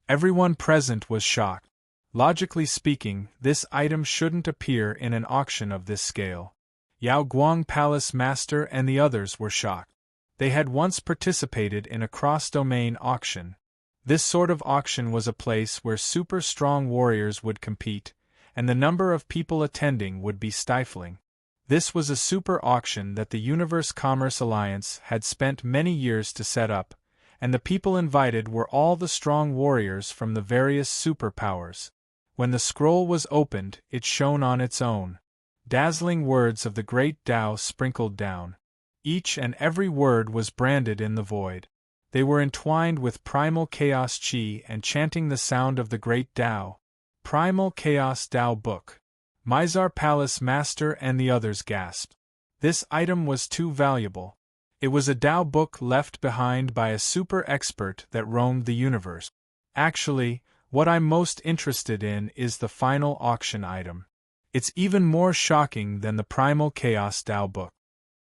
S1: Everyone present was shocked. Logically speaking, this item shouldn't appear in an auction of this scale. Yaoguang Palace Master and the others were shocked. They had once participated in a cross-domain auction. This sort of auction was a place where super strong warriors would compete, and the number of people attending would be stifling. This was a super auction that the Universe Commerce Alliance had spent many years to set up, and the people invited were all the strong warriors from the various superpowers. When the scroll was opened, it shone on its own. Dazzling words of the great Tao sprinkled down. Each and every word was branded in the void. They were entwined with primal chaos chi and chanting the sound of the great Tao. Primal Chaos Tao Book. Mizar Palace Master and the others gasped. This item was too valuable. It was a Tao book left behind by a super expert that roamed the universe. Actually, what I'm most interested in is the final auction item. It's even more shocking than the Primal Chaos Tao book.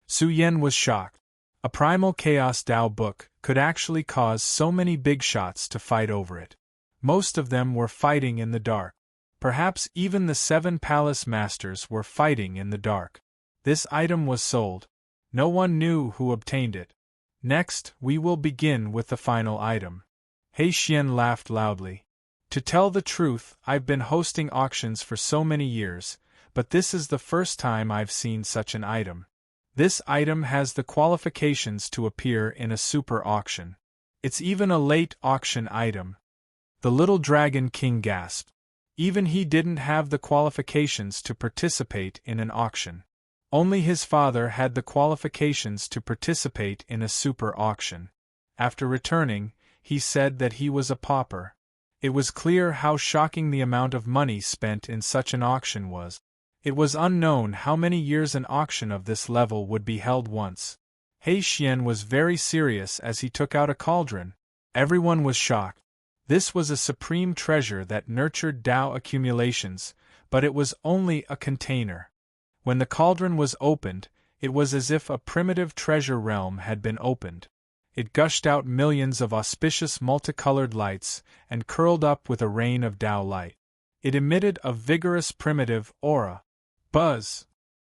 S1: Su Yen was shocked. A Primal Chaos Tao book could actually cause so many big shots to fight over it. Most of them were fighting in the dark. Perhaps even the 7 palace masters were fighting in the dark. This item was sold. No one knew who obtained it. Next, we will begin with the final item. He Xian laughed loudly. To tell the truth, I've been hosting auctions for so many years, but this is the first time I've seen such an item. This item has the qualifications to appear in a super auction. It's even a late auction item. The little Dragon King gasped. Even he didn't have the qualifications to participate in an auction. Only his father had the qualifications to participate in a super auction. After returning, he said that he was a pauper. It was clear how shocking the amount of money spent in such an auction was. It was unknown how many years an auction of this level would be held once. He Xian was very serious as he took out a cauldron. Everyone was shocked. This was a supreme treasure that nurtured Tao accumulations, but it was only a container. When the cauldron was opened, it was as if a primitive treasure realm had been opened. It gushed out millions of auspicious multicolored lights and curled up with a rain of Tao light. It emitted a vigorous primitive aura. Buzz!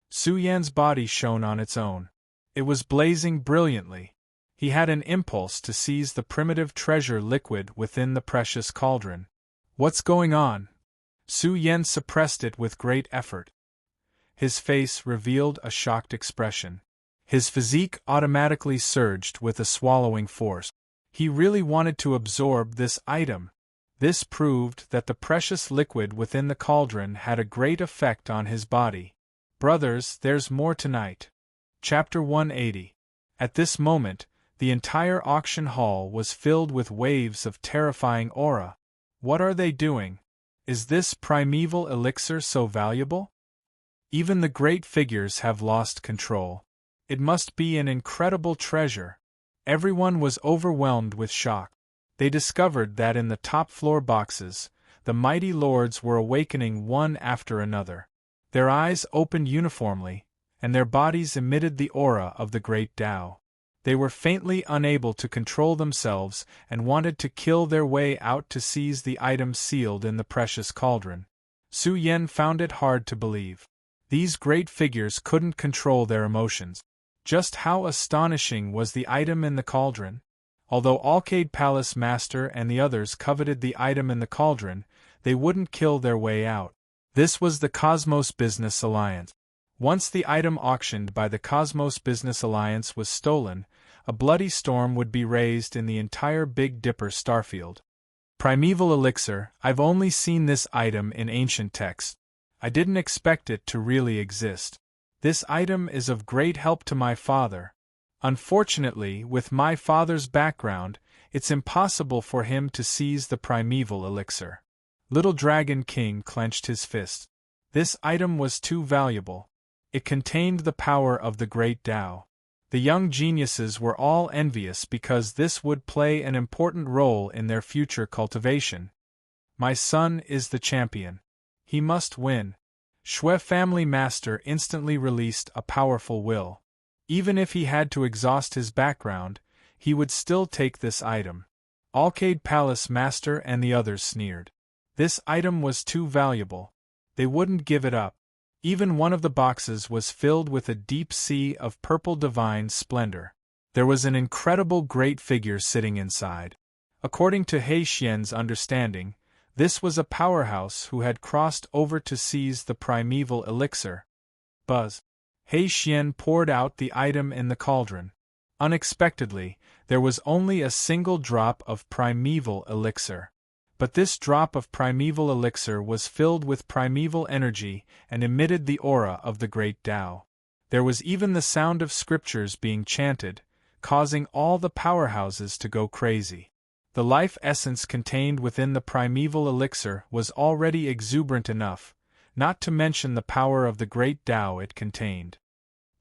S1: Su Yan's body shone on its own. It was blazing brilliantly. He had an impulse to seize the primitive treasure liquid within the precious cauldron. What's going on? Su Yan suppressed it with great effort. His face revealed a shocked expression. His physique automatically surged with a swallowing force. He really wanted to absorb this item. This proved that the precious liquid within the cauldron had a great effect on his body. Brothers, there's more tonight. Chapter 180. At this moment, the entire auction hall was filled with waves of terrifying aura. What are they doing? Is this primeval elixir so valuable? Even the great figures have lost control. It must be an incredible treasure. Everyone was overwhelmed with shock. They discovered that in the top floor boxes, the mighty lords were awakening one after another. Their eyes opened uniformly, and their bodies emitted the aura of the great Tao. They were faintly unable to control themselves and wanted to kill their way out to seize the item sealed in the precious cauldron. Su Yan found it hard to believe. These great figures couldn't control their emotions. Just how astonishing was the item in the cauldron? Although Arcade Palace Master and the others coveted the item in the cauldron, they wouldn't kill their way out. This was the Cosmos Business Alliance. Once the item auctioned by the Cosmos Business Alliance was stolen, a bloody storm would be raised in the entire Big Dipper starfield. Primeval elixir, I've only seen this item in ancient texts. I didn't expect it to really exist. This item is of great help to my father. Unfortunately, with my father's background, it's impossible for him to seize the primeval elixir. Little Dragon King clenched his fists. This item was too valuable. It contained the power of the great Tao. The young geniuses were all envious because this would play an important role in their future cultivation. My son is the champion. He must win. Shui Family Master instantly released a powerful will. Even if he had to exhaust his background, he would still take this item. Arcade Palace Master and the others sneered. This item was too valuable. They wouldn't give it up. Even one of the boxes was filled with a deep sea of purple divine splendor. There was an incredible great figure sitting inside. According to He Xian's understanding, this was a powerhouse who had crossed over to seize the primeval elixir. Buzz. He Xian poured out the item in the cauldron. Unexpectedly, there was only a single drop of primeval elixir. But this drop of primeval elixir was filled with primeval energy and emitted the aura of the great Tao. There was even the sound of scriptures being chanted, causing all the powerhouses to go crazy. The life essence contained within the primeval elixir was already exuberant enough, not to mention the power of the great Tao it contained.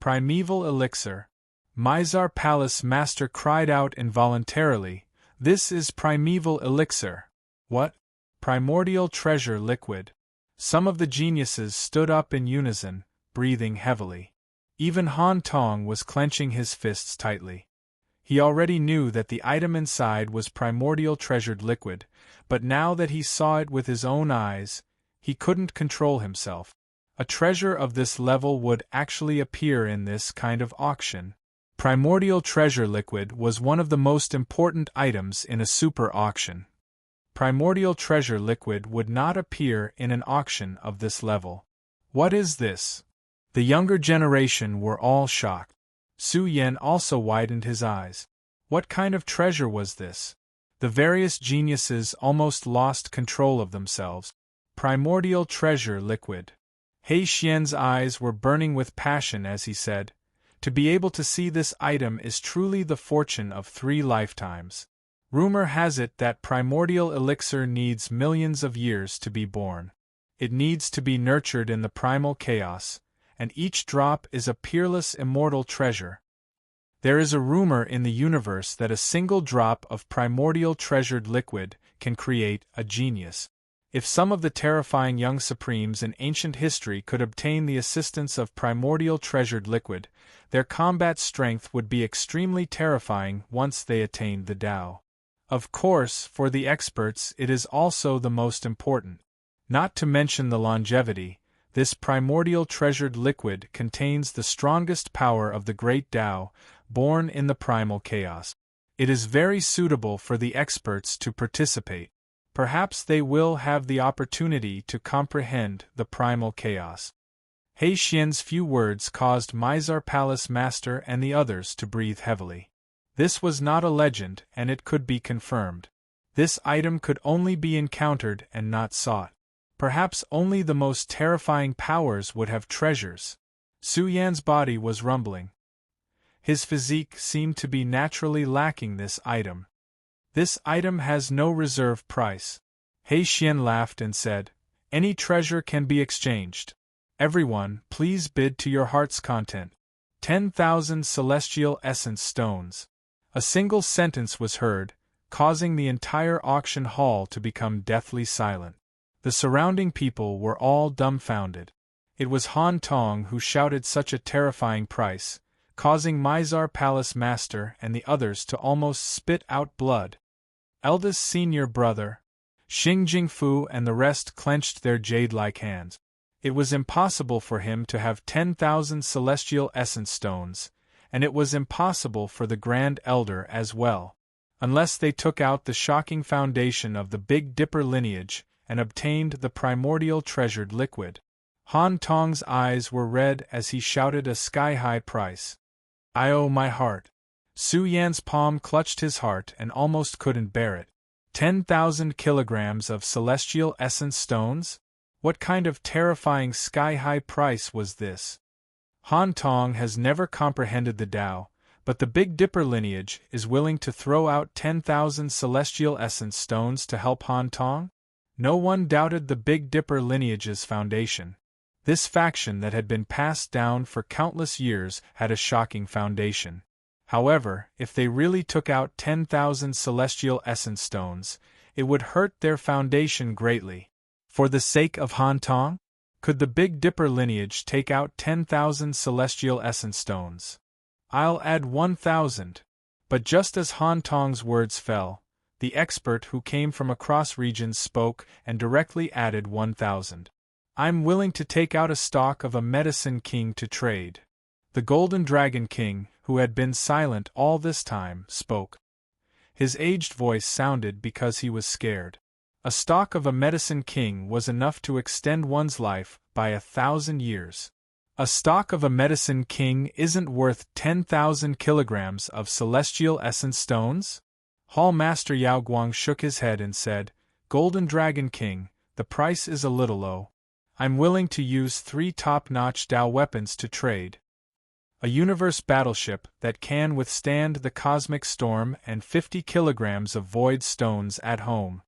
S1: Primeval elixir. Mizar Palace Master cried out involuntarily, "This is primeval elixir." What? Primordial treasure liquid. Some of the geniuses stood up in unison, breathing heavily. Even Han Tong was clenching his fists tightly. He already knew that the item inside was primordial treasured liquid, but now that he saw it with his own eyes, he couldn't control himself. A treasure of this level would actually appear in this kind of auction. Primordial treasure liquid was one of the most important items in a super auction. Primordial treasure liquid would not appear in an auction of this level. What is this? The younger generation were all shocked. Su Yan also widened his eyes. What kind of treasure was this? The various geniuses almost lost control of themselves. Primordial treasure liquid. He Xian's eyes were burning with passion as he said, "To be able to see this item is truly the fortune of 3 lifetimes. Rumor has it that primordial elixir needs millions of years to be born. It needs to be nurtured in the primal chaos, and each drop is a peerless immortal treasure. There is a rumor in the universe that a single drop of primordial treasured liquid can create a genius. If some of the terrifying young supremes in ancient history could obtain the assistance of primordial treasured liquid, their combat strength would be extremely terrifying once they attained the Tao. Of course, for the experts it is also the most important. Not to mention the longevity, this primordial treasured liquid contains the strongest power of the great Tao, born in the primal chaos. It is very suitable for the experts to participate. Perhaps they will have the opportunity to comprehend the primal chaos. He Xian's few words caused Mizar Palace Master and the others to breathe heavily. This was not a legend, and it could be confirmed. This item could only be encountered and not sought. Perhaps only the most terrifying powers would have treasures. Su Yan's body was rumbling. His physique seemed to be naturally lacking this item. This item has no reserve price. He Xian laughed and said, "Any treasure can be exchanged. Everyone, please bid to your heart's content. 10,000 celestial essence stones." A single sentence was heard, causing the entire auction hall to become deathly silent. The surrounding people were all dumbfounded. It was Han Tong who shouted such a terrifying price, causing Mizar Palace Master and the others to almost spit out blood. Eldest senior brother, Xing Jingfu and the rest clenched their jade-like hands. It was impossible for him to have 10,000 celestial essence stones, and it was impossible for the Grand Elder as well, unless they took out the shocking foundation of the Big Dipper lineage and obtained the primordial treasured liquid. Han Tong's eyes were red as he shouted a sky-high price. "I owe my heart." Su Yan's palm clutched his heart and almost couldn't bear it. 10,000 kilograms of celestial essence stones? What kind of terrifying sky-high price was this? Han Tong has never comprehended the Tao, but the Big Dipper lineage is willing to throw out 10,000 celestial essence stones to help Han Tong? No one doubted the Big Dipper lineage's foundation. This faction that had been passed down for countless years had a shocking foundation. However, if they really took out 10,000 celestial essence stones, it would hurt their foundation greatly. For the sake of Han Tong? Could the Big Dipper lineage take out 10,000 celestial essence stones? "I'll add 1,000. But just as Han Tong's words fell, the expert who came from across regions spoke and directly added 1,000. "I'm willing to take out a stock of a medicine king to trade." The Golden Dragon King, who had been silent all this time, spoke. His aged voice sounded because he was scared. A stock of a medicine king was enough to extend one's life by 1,000 years. A stock of a medicine king isn't worth 10,000 kilograms of celestial essence stones? Hall Master Yao Guang shook his head and said, "Golden Dragon King, the price is a little low. I'm willing to use 3 top-notch Tao weapons to trade. A universe battleship that can withstand the cosmic storm and 50 kilograms of void stones at home."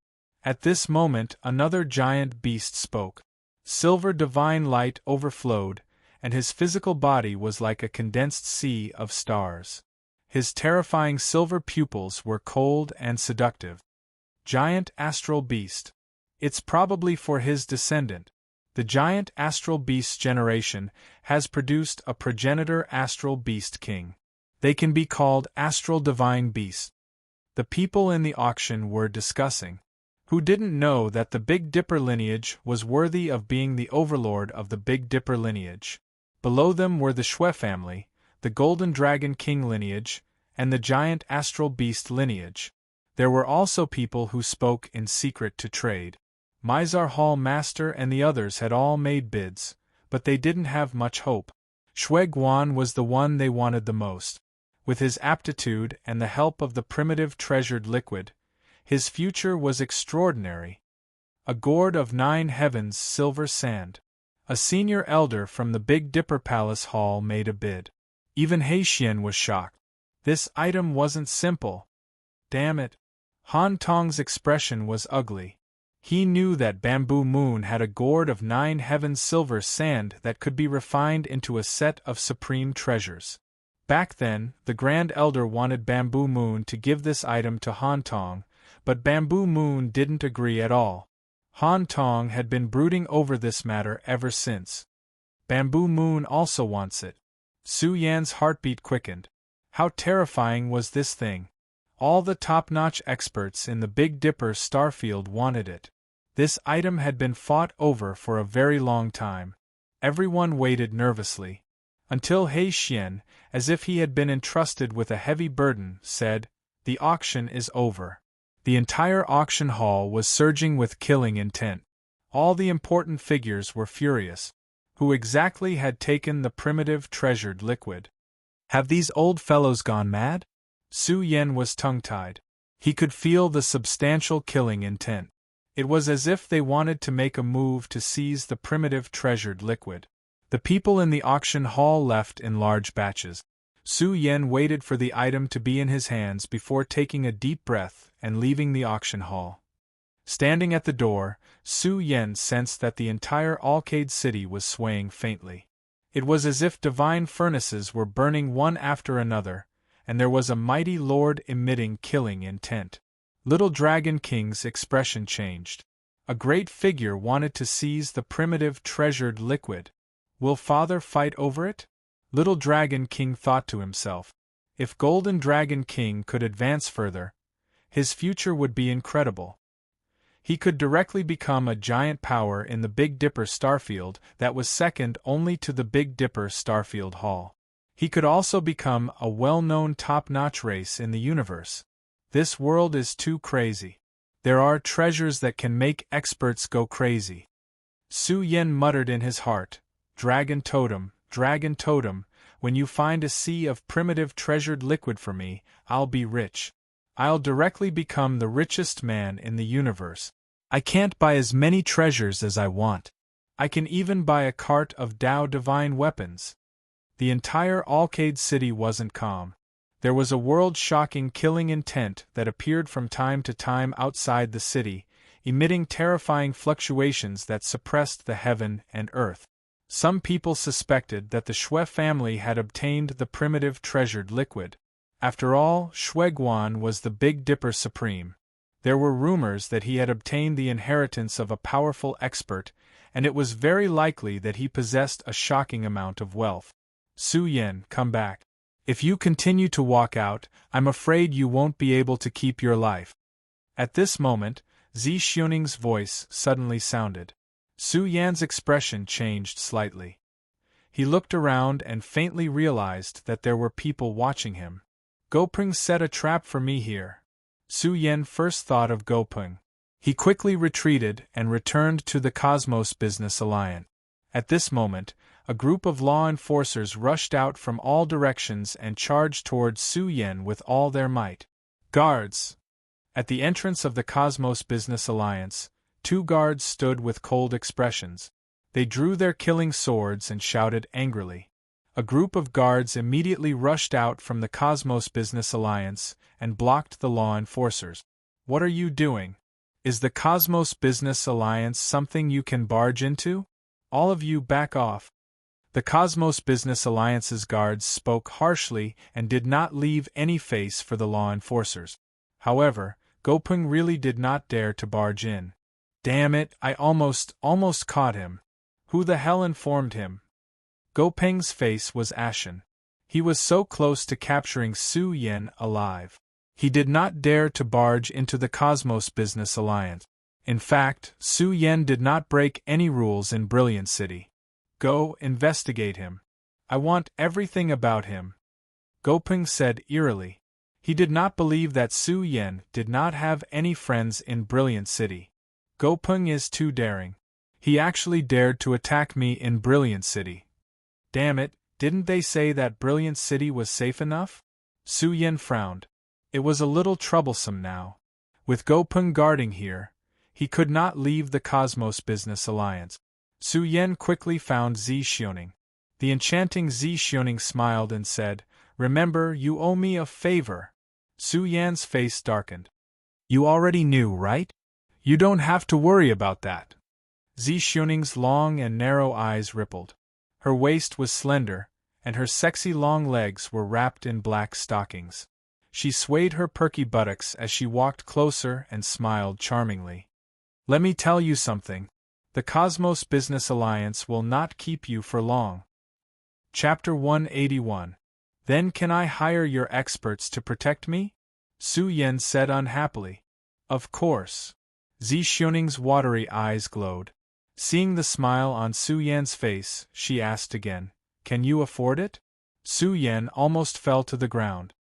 S1: At this moment another giant beast spoke. Silver divine light overflowed, and his physical body was like a condensed sea of stars. His terrifying silver pupils were cold and seductive. Giant astral beast. It's probably for his descendant. The giant astral beast generation has produced a progenitor astral beast king. They can be called astral divine beasts. The people in the auction were discussing. Who didn't know that the Big Dipper lineage was worthy of being the overlord of the Big Dipper lineage? Below them were the Shui family, the Golden Dragon King lineage, and the giant astral beast lineage. There were also people who spoke in secret to trade. Mizar Hall Master and the others had all made bids, but they didn't have much hope. Shui Guan was the one they wanted the most. With his aptitude and the help of the primitive treasured liquid, his future was extraordinary. A gourd of 9 heavens silver sand. A senior elder from the Big Dipper Palace Hall made a bid. Even He Xian was shocked. This item wasn't simple. Damn it. Han Tong's expression was ugly. He knew that Bamboo Moon had a gourd of 9 heavens silver sand that could be refined into a set of supreme treasures. Back then, the Grand Elder wanted Bamboo Moon to give this item to Han Tong, but Bamboo Moon didn't agree at all. Han Tong had been brooding over this matter ever since. Bamboo Moon also wants it. Su Yan's heartbeat quickened. How terrifying was this thing? All the top-notch experts in the Big Dipper starfield wanted it. This item had been fought over for a very long time. Everyone waited nervously. Until He Xian, as if he had been entrusted with a heavy burden, said, "The auction is over." The entire auction hall was surging with killing intent. All the important figures were furious. Who exactly had taken the primitive treasured liquid? Have these old fellows gone mad? Su Yan was tongue-tied. He could feel the substantial killing intent. It was as if they wanted to make a move to seize the primitive treasured liquid. The people in the auction hall left in large batches. Su Yan waited for the item to be in his hands before taking a deep breath and leaving the auction hall. Standing at the door, Su Yan sensed that the entire Alcade city was swaying faintly. It was as if divine furnaces were burning one after another, and there was a mighty lord emitting killing intent. Little Dragon King's expression changed. A great figure wanted to seize the primitive treasured liquid. Will father fight over it? Little Dragon King thought to himself. If Golden Dragon King could advance further, his future would be incredible. He could directly become a giant power in the Big Dipper starfield that was second only to the Big Dipper starfield hall. He could also become a well-known top-notch race in the universe. This world is too crazy. There are treasures that can make experts go crazy. Su Yan muttered in his heart, Dragon Totem, when you find a sea of primitive treasured liquid for me, I'll be rich. I'll directly become the richest man in the universe. I can't buy as many treasures as I want. I can even buy a cart of Tao divine weapons. The entire Alcade city wasn't calm. There was a world-shocking killing intent that appeared from time to time outside the city, emitting terrifying fluctuations that suppressed the heaven and earth. Some people suspected that the Shui family had obtained the primitive treasured liquid. After all, Shui Guan was the Big Dipper Supreme. There were rumors that he had obtained the inheritance of a powerful expert, and it was very likely that he possessed a shocking amount of wealth. Su Yan, come back. If you continue to walk out, I'm afraid you won't be able to keep your life. At this moment, Zi Xioning's voice suddenly sounded. Su Yan's expression changed slightly. He looked around and faintly realized that there were people watching him. Gopeng set a trap for me here. Su Yan first thought of Gopeng. He quickly retreated and returned to the Cosmos Business Alliance. At this moment, a group of law enforcers rushed out from all directions and charged towards Su Yan with all their might. Guards! At the entrance of the Cosmos Business Alliance, 2 guards stood with cold expressions. They drew their killing swords and shouted angrily. A group of guards immediately rushed out from the Cosmos Business Alliance and blocked the law enforcers. What are you doing? Is the Cosmos Business Alliance something you can barge into? All of you back off. The Cosmos Business Alliance's guards spoke harshly and did not leave any face for the law enforcers. However, Gopeng really did not dare to barge in. Damn it, I almost caught him. Who the hell informed him? Gopeng's face was ashen. He was so close to capturing Su Yan alive. He did not dare to barge into the Cosmos Business Alliance. In fact, Su Yan did not break any rules in Brilliant City. Go investigate him. I want everything about him. Gopeng said eerily. He did not believe that Su Yan did not have any friends in Brilliant City. Gopeng is too daring. He actually dared to attack me in Brilliant City. Damn it, didn't they say that Brilliant City was safe enough? Su Yan frowned. It was a little troublesome now. With Gopeng guarding here, he could not leave the Cosmos Business Alliance. Su Yan quickly found Zi Xioning. The enchanting Zi Xioning smiled and said, Remember, you owe me a favor. Su Yan's face darkened. You already knew, right? You don't have to worry about that. Zi Xioning's long and narrow eyes rippled. Her waist was slender, and her sexy long legs were wrapped in black stockings. She swayed her perky buttocks as she walked closer and smiled charmingly. Let me tell you something. The Cosmos Business Alliance will not keep you for long. Chapter 181. Then can I hire your experts to protect me? Su Yan said unhappily. Of course. Zi Xioning's watery eyes glowed. Seeing the smile on Su Yan's face, she asked again, Can you afford it? Su Yan almost fell to the ground.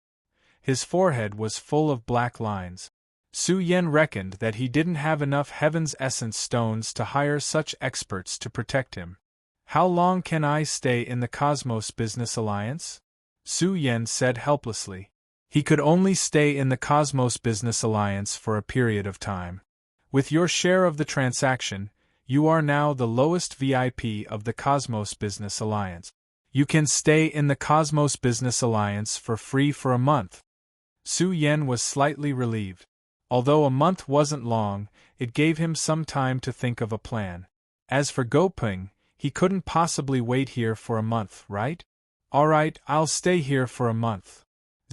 S1: His forehead was full of black lines. Su Yan reckoned that he didn't have enough Heaven's Essence stones to hire such experts to protect him. How long can I stay in the Cosmos Business Alliance? Su Yan said helplessly. He could only stay in the Cosmos Business Alliance for a period of time. With your share of the transaction, you are now the lowest VIP of the Cosmos Business Alliance. You can stay in the Cosmos Business Alliance for free for a month. Su Yan was slightly relieved. Although a month wasn't long, it gave him some time to think of a plan. As for Gopeng, he couldn't possibly wait here for a month, right? Alright, I'll stay here for a month.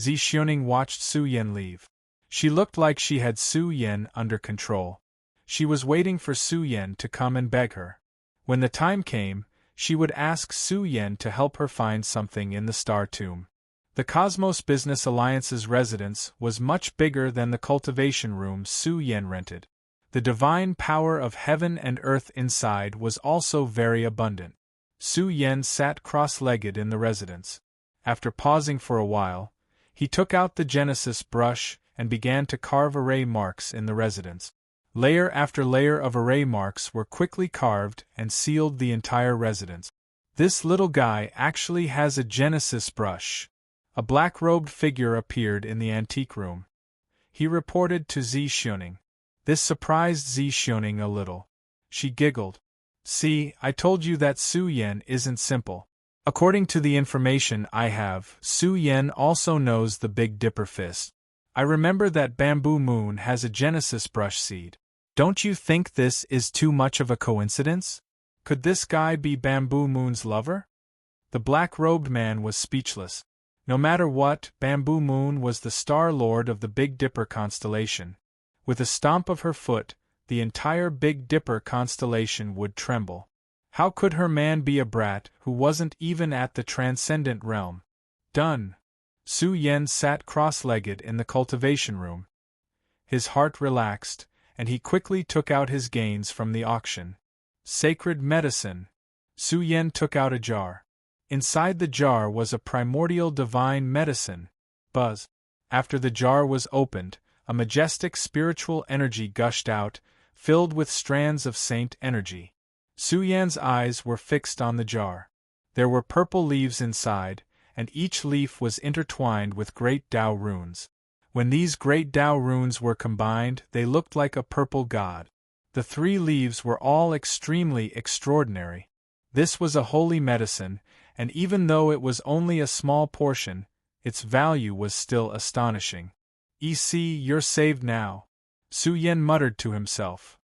S1: Zi Xioning watched Su Yan leave. She looked like she had Su Yan under control. She was waiting for Su Yan to come and beg her. When the time came, she would ask Su Yan to help her find something in the Star Tomb. The Cosmos Business Alliance's residence was much bigger than the cultivation room Su Yan rented. The divine power of heaven and earth inside was also very abundant. Su Yan sat cross-legged in the residence. After pausing for a while, he took out the Genesis brush and began to carve array marks in the residence. Layer after layer of array marks were quickly carved and sealed the entire residence. This little guy actually has a Genesis brush. A black-robed figure appeared in the antique room. He reported to Zi Xioning. This surprised Zi Xioning a little. She giggled. See, I told you that Su Yan isn't simple. According to the information I have, Su Yan also knows the Big Dipper fist. I remember that Bamboo Moon has a Genesis brush seed. Don't you think this is too much of a coincidence? Could this guy be Bamboo Moon's lover? The black-robed man was speechless. No matter what, Bamboo Moon was the Star Lord of the Big Dipper constellation. With a stomp of her foot, the entire Big Dipper constellation would tremble. How could her man be a brat who wasn't even at the transcendent realm? Done. Su Yan sat cross-legged in the cultivation room. His heart relaxed, and he quickly took out his gains from the auction. Sacred medicine. Su Yan took out a jar. Inside the jar was a primordial divine medicine. Buzz. After the jar was opened, a majestic spiritual energy gushed out, filled with strands of saint energy. Su Yan's eyes were fixed on the jar. There were purple leaves inside, and each leaf was intertwined with great Tao runes. When these great Tao runes were combined, they looked like a purple god. The 3 leaves were all extremely extraordinary. This was a holy medicine, and even though it was only a small portion, its value was still astonishing. You're saved now, Su Yan muttered to himself.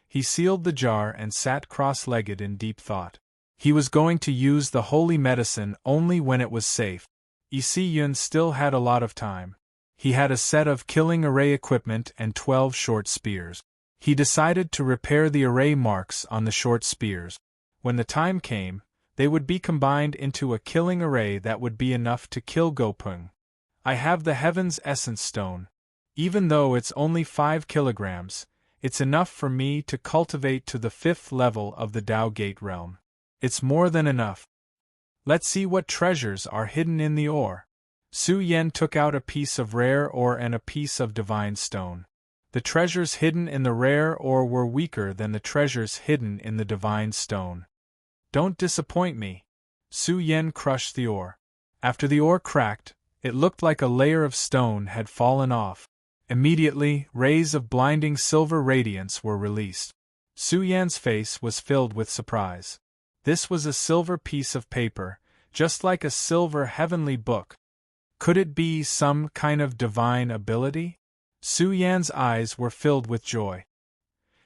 S1: He sealed the jar and sat cross-legged in deep thought. He was going to use the holy medicine only when it was safe. Yun still had a lot of time. He had a set of killing array equipment and 12 short spears. He decided to repair the array marks on the short spears. When the time came, they would be combined into a killing array that would be enough to kill Gopeng. I have the Heaven's Essence Stone. Even though it's only 5 kilograms, it's enough for me to cultivate to the 5th level of the Tao Gate realm. It's more than enough. Let's see what treasures are hidden in the ore. Su Yan took out a piece of rare ore and a piece of divine stone. The treasures hidden in the rare ore were weaker than the treasures hidden in the divine stone. Don't disappoint me. Su Yan crushed the ore. After the ore cracked, it looked like a layer of stone had fallen off. Immediately, rays of blinding silver radiance were released. Su Yan's face was filled with surprise. This was a silver piece of paper, just like a silver heavenly book. Could it be some kind of divine ability? Su Yan's eyes were filled with joy.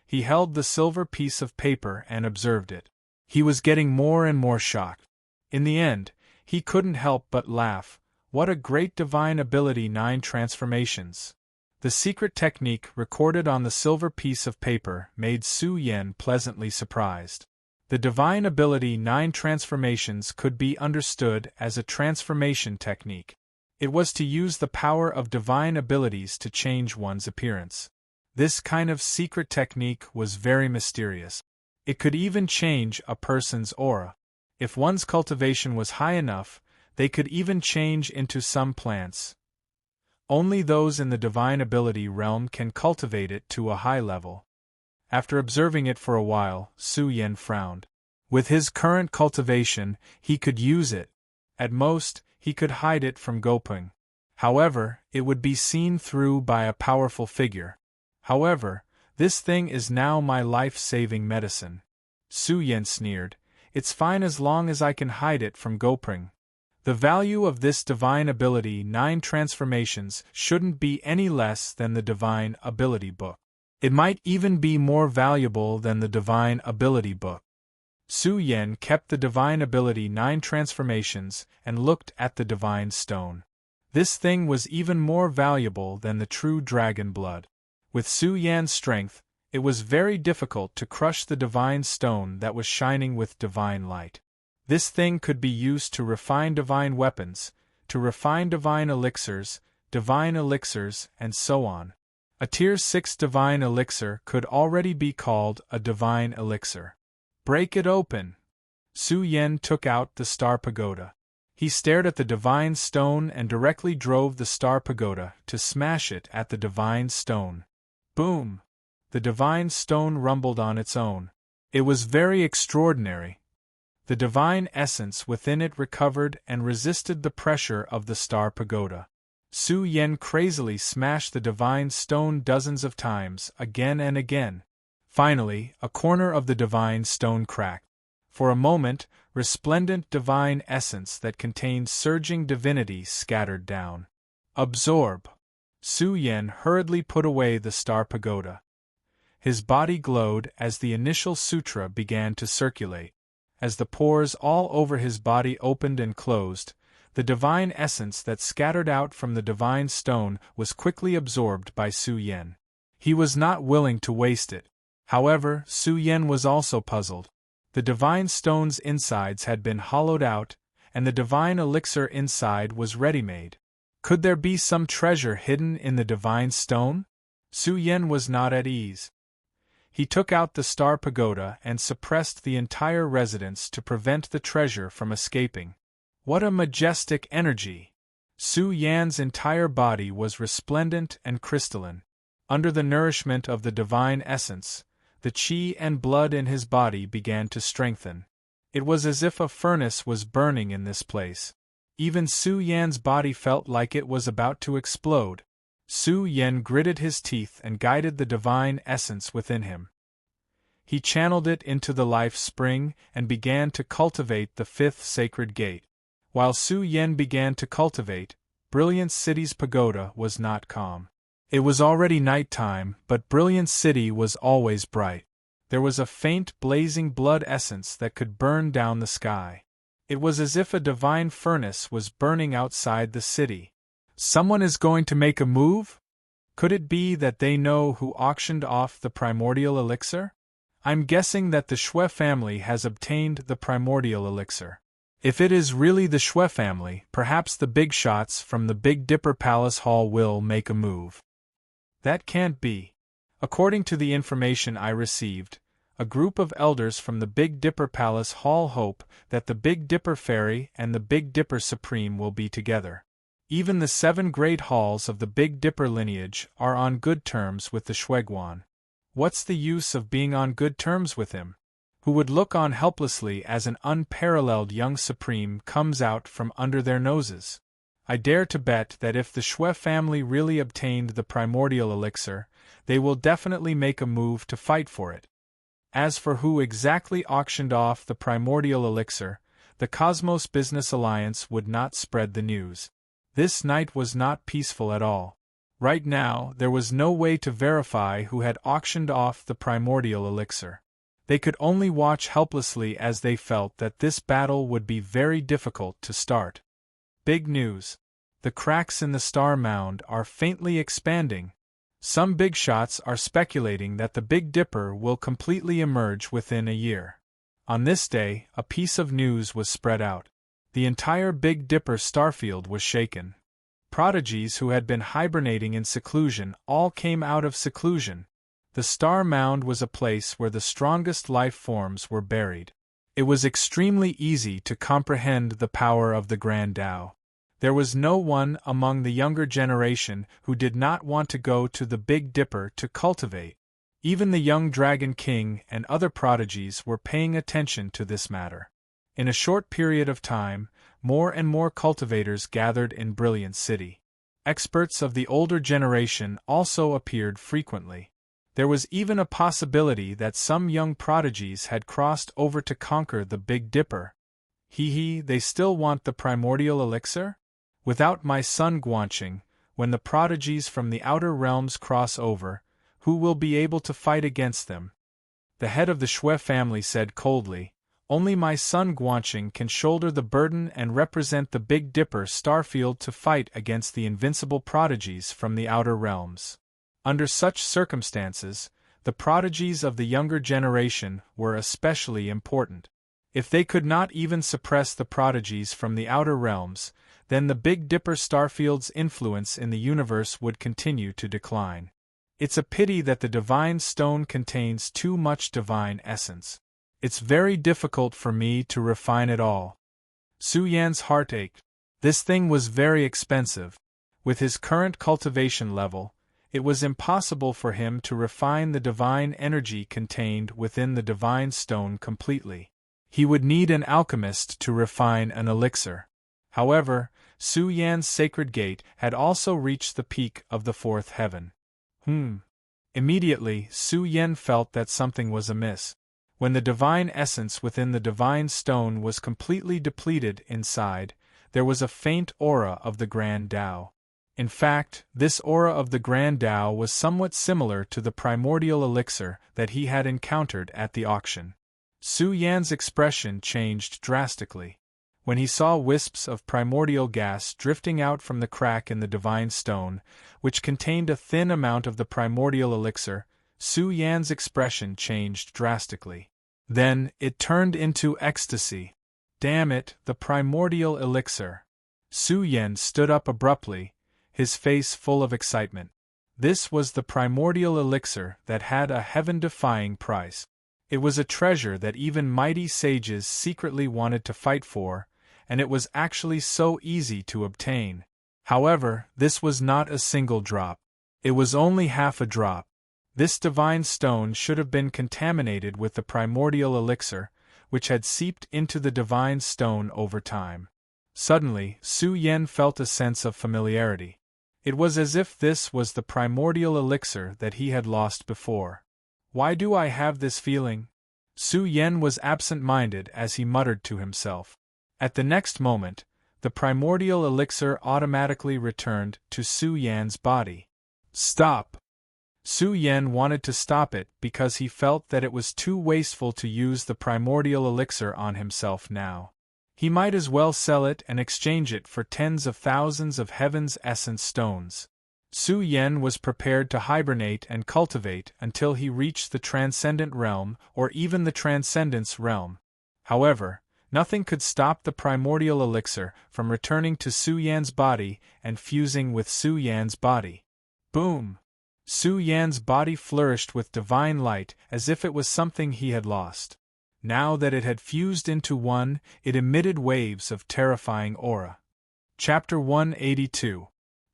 S1: He held the silver piece of paper and observed it. He was getting more and more shocked. In the end, he couldn't help but laugh. What a great divine ability! 9 transformations. The secret technique recorded on the silver piece of paper made Su Yan pleasantly surprised. The divine ability 9 transformations could be understood as a transformation technique. It was to use the power of divine abilities to change one's appearance. This kind of secret technique was very mysterious. It could even change a person's aura. If one's cultivation was high enough, they could even change into some plants. Only those in the divine ability realm can cultivate it to a high level. After observing it for a while, Su Yan frowned. With his current cultivation, he could use it. At most, he could hide it from Gopeng. However, it would be seen through by a powerful figure. However, this thing is now my life-saving medicine. Su Yan sneered. It's fine as long as I can hide it from Gopeng. The value of this divine ability 9 transformations shouldn't be any less than the divine ability book. It might even be more valuable than the divine ability book. Su Yan kept the divine ability 9 transformations and looked at the divine stone. This thing was even more valuable than the true dragon blood. With Su Yan's strength, it was very difficult to crush the divine stone that was shining with divine light. This thing could be used to refine divine weapons, to refine divine elixirs, and so on. A Tier 6 divine elixir could already be called a divine elixir. Break it open! Su Yan took out the star pagoda. He stared at the divine stone and directly drove the star pagoda to smash it at the divine stone. Boom! The divine stone rumbled on its own. It was very extraordinary. The divine essence within it recovered and resisted the pressure of the star pagoda. Su Yan crazily smashed the divine stone dozens of times, again and again. Finally, a corner of the divine stone cracked. For a moment, resplendent divine essence that contained surging divinity scattered down. Absorb! Su Yan hurriedly put away the star pagoda. His body glowed as the initial sutra began to circulate. As the pores all over his body opened and closed, the divine essence that scattered out from the divine stone was quickly absorbed by Su Yan. He was not willing to waste it. However, Su Yan was also puzzled. The divine stone's insides had been hollowed out, and the divine elixir inside was ready-made. Could there be some treasure hidden in the divine stone? Su Yan was not at ease. He took out the star pagoda and suppressed the entire residence to prevent the treasure from escaping. What a majestic energy! Su Yan's entire body was resplendent and crystalline. Under the nourishment of the divine essence, the qi and blood in his body began to strengthen. It was as if a furnace was burning in this place. Even Su Yan's body felt like it was about to explode. Su Yan gritted his teeth and guided the divine essence within him. He channeled it into the life spring and began to cultivate the 5th sacred gate. While Su Yan began to cultivate, Brilliant City's pagoda was not calm. It was already night time, but Brilliant City was always bright. There was a faint blazing blood essence that could burn down the sky. It was as if a divine furnace was burning outside the city. Someone is going to make a move? Could it be that they know who auctioned off the primordial elixir? I'm guessing that the Shui family has obtained the primordial elixir. If it is really the Shui family, perhaps the big shots from the Big Dipper Palace Hall will make a move. That can't be. According to the information I received, a group of elders from the Big Dipper Palace Hall hope that the Big Dipper Fairy and the Big Dipper Supreme will be together. Even the 7 great halls of the Big Dipper lineage are on good terms with the Shuiguan. What's the use of being on good terms with him, who would look on helplessly as an unparalleled young supreme comes out from under their noses? I dare to bet that if the Shui family really obtained the primordial elixir, they will definitely make a move to fight for it. As for who exactly auctioned off the primordial elixir, the Cosmos Business Alliance would not spread the news. This night was not peaceful at all. Right now, there was no way to verify who had auctioned off the primordial elixir. They could only watch helplessly as they felt that this battle would be very difficult to start. Big news. The cracks in the star mound are faintly expanding. Some big shots are speculating that the Big Dipper will completely emerge within a year. On this day, a piece of news was spread out. The entire Big Dipper starfield was shaken. Prodigies who had been hibernating in seclusion all came out of seclusion. The star mound was a place where the strongest life forms were buried. It was extremely easy to comprehend the power of the Grand Tao. There was no one among the younger generation who did not want to go to the Big Dipper to cultivate. Even the young Dragon King and other prodigies were paying attention to this matter. In a short period of time, more and more cultivators gathered in Brilliant City. Experts of the older generation also appeared frequently. There was even a possibility that some young prodigies had crossed over to conquer the Big Dipper. They still want the primordial elixir? Without my son Guanqing, when the prodigies from the outer realms cross over, who will be able to fight against them? The head of the Shui family said coldly, only my son Guanqing can shoulder the burden and represent the Big Dipper starfield to fight against the invincible prodigies from the outer realms. Under such circumstances, the prodigies of the younger generation were especially important. If they could not even suppress the prodigies from the outer realms, then the Big Dipper starfield's influence in the universe would continue to decline. It's a pity that the divine stone contains too much divine essence. It's very difficult for me to refine it all. Su Yan's heart ached. This thing was very expensive. With his current cultivation level, it was impossible for him to refine the divine energy contained within the divine stone completely. He would need an alchemist to refine an elixir. However, Su Yan's sacred gate had also reached the peak of the fourth heaven. Immediately, Su Yan felt that something was amiss. When the divine essence within the divine stone was completely depleted inside, there was a faint aura of the Grand Tao. In fact, this aura of the Grand Tao was somewhat similar to the primordial elixir that he had encountered at the auction. Su Yan's expression changed drastically. When he saw wisps of primordial gas drifting out from the crack in the divine stone, which contained a thin amount of the primordial elixir, Su Yan's expression changed drastically. Then, it turned into ecstasy. Damn it, the primordial elixir. Su Yan stood up abruptly, his face full of excitement. This was the primordial elixir that had a heaven-defying price. It was a treasure that even mighty sages secretly wanted to fight for, and it was actually so easy to obtain. However, this was not a single drop. It was only half a drop. This divine stone should have been contaminated with the primordial elixir, which had seeped into the divine stone over time. Suddenly, Su Yan felt a sense of familiarity. It was as if this was the primordial elixir that he had lost before. Why do I have this feeling? Su Yan was absent-minded as he muttered to himself. At the next moment, the primordial elixir automatically returned to Su Yan's body. Stop! Su Yan wanted to stop it because he felt that it was too wasteful to use the primordial elixir on himself now. He might as well sell it and exchange it for tens of thousands of heaven's essence stones. Su Yan was prepared to hibernate and cultivate until he reached the transcendent realm or even the transcendence realm. However, nothing could stop the primordial elixir from returning to Su Yan's body and fusing with Su Yan's body. Boom! Su Yan's body flourished with divine light as if it was something he had lost. Now that it had fused into one, it emitted waves of terrifying aura. Chapter 182.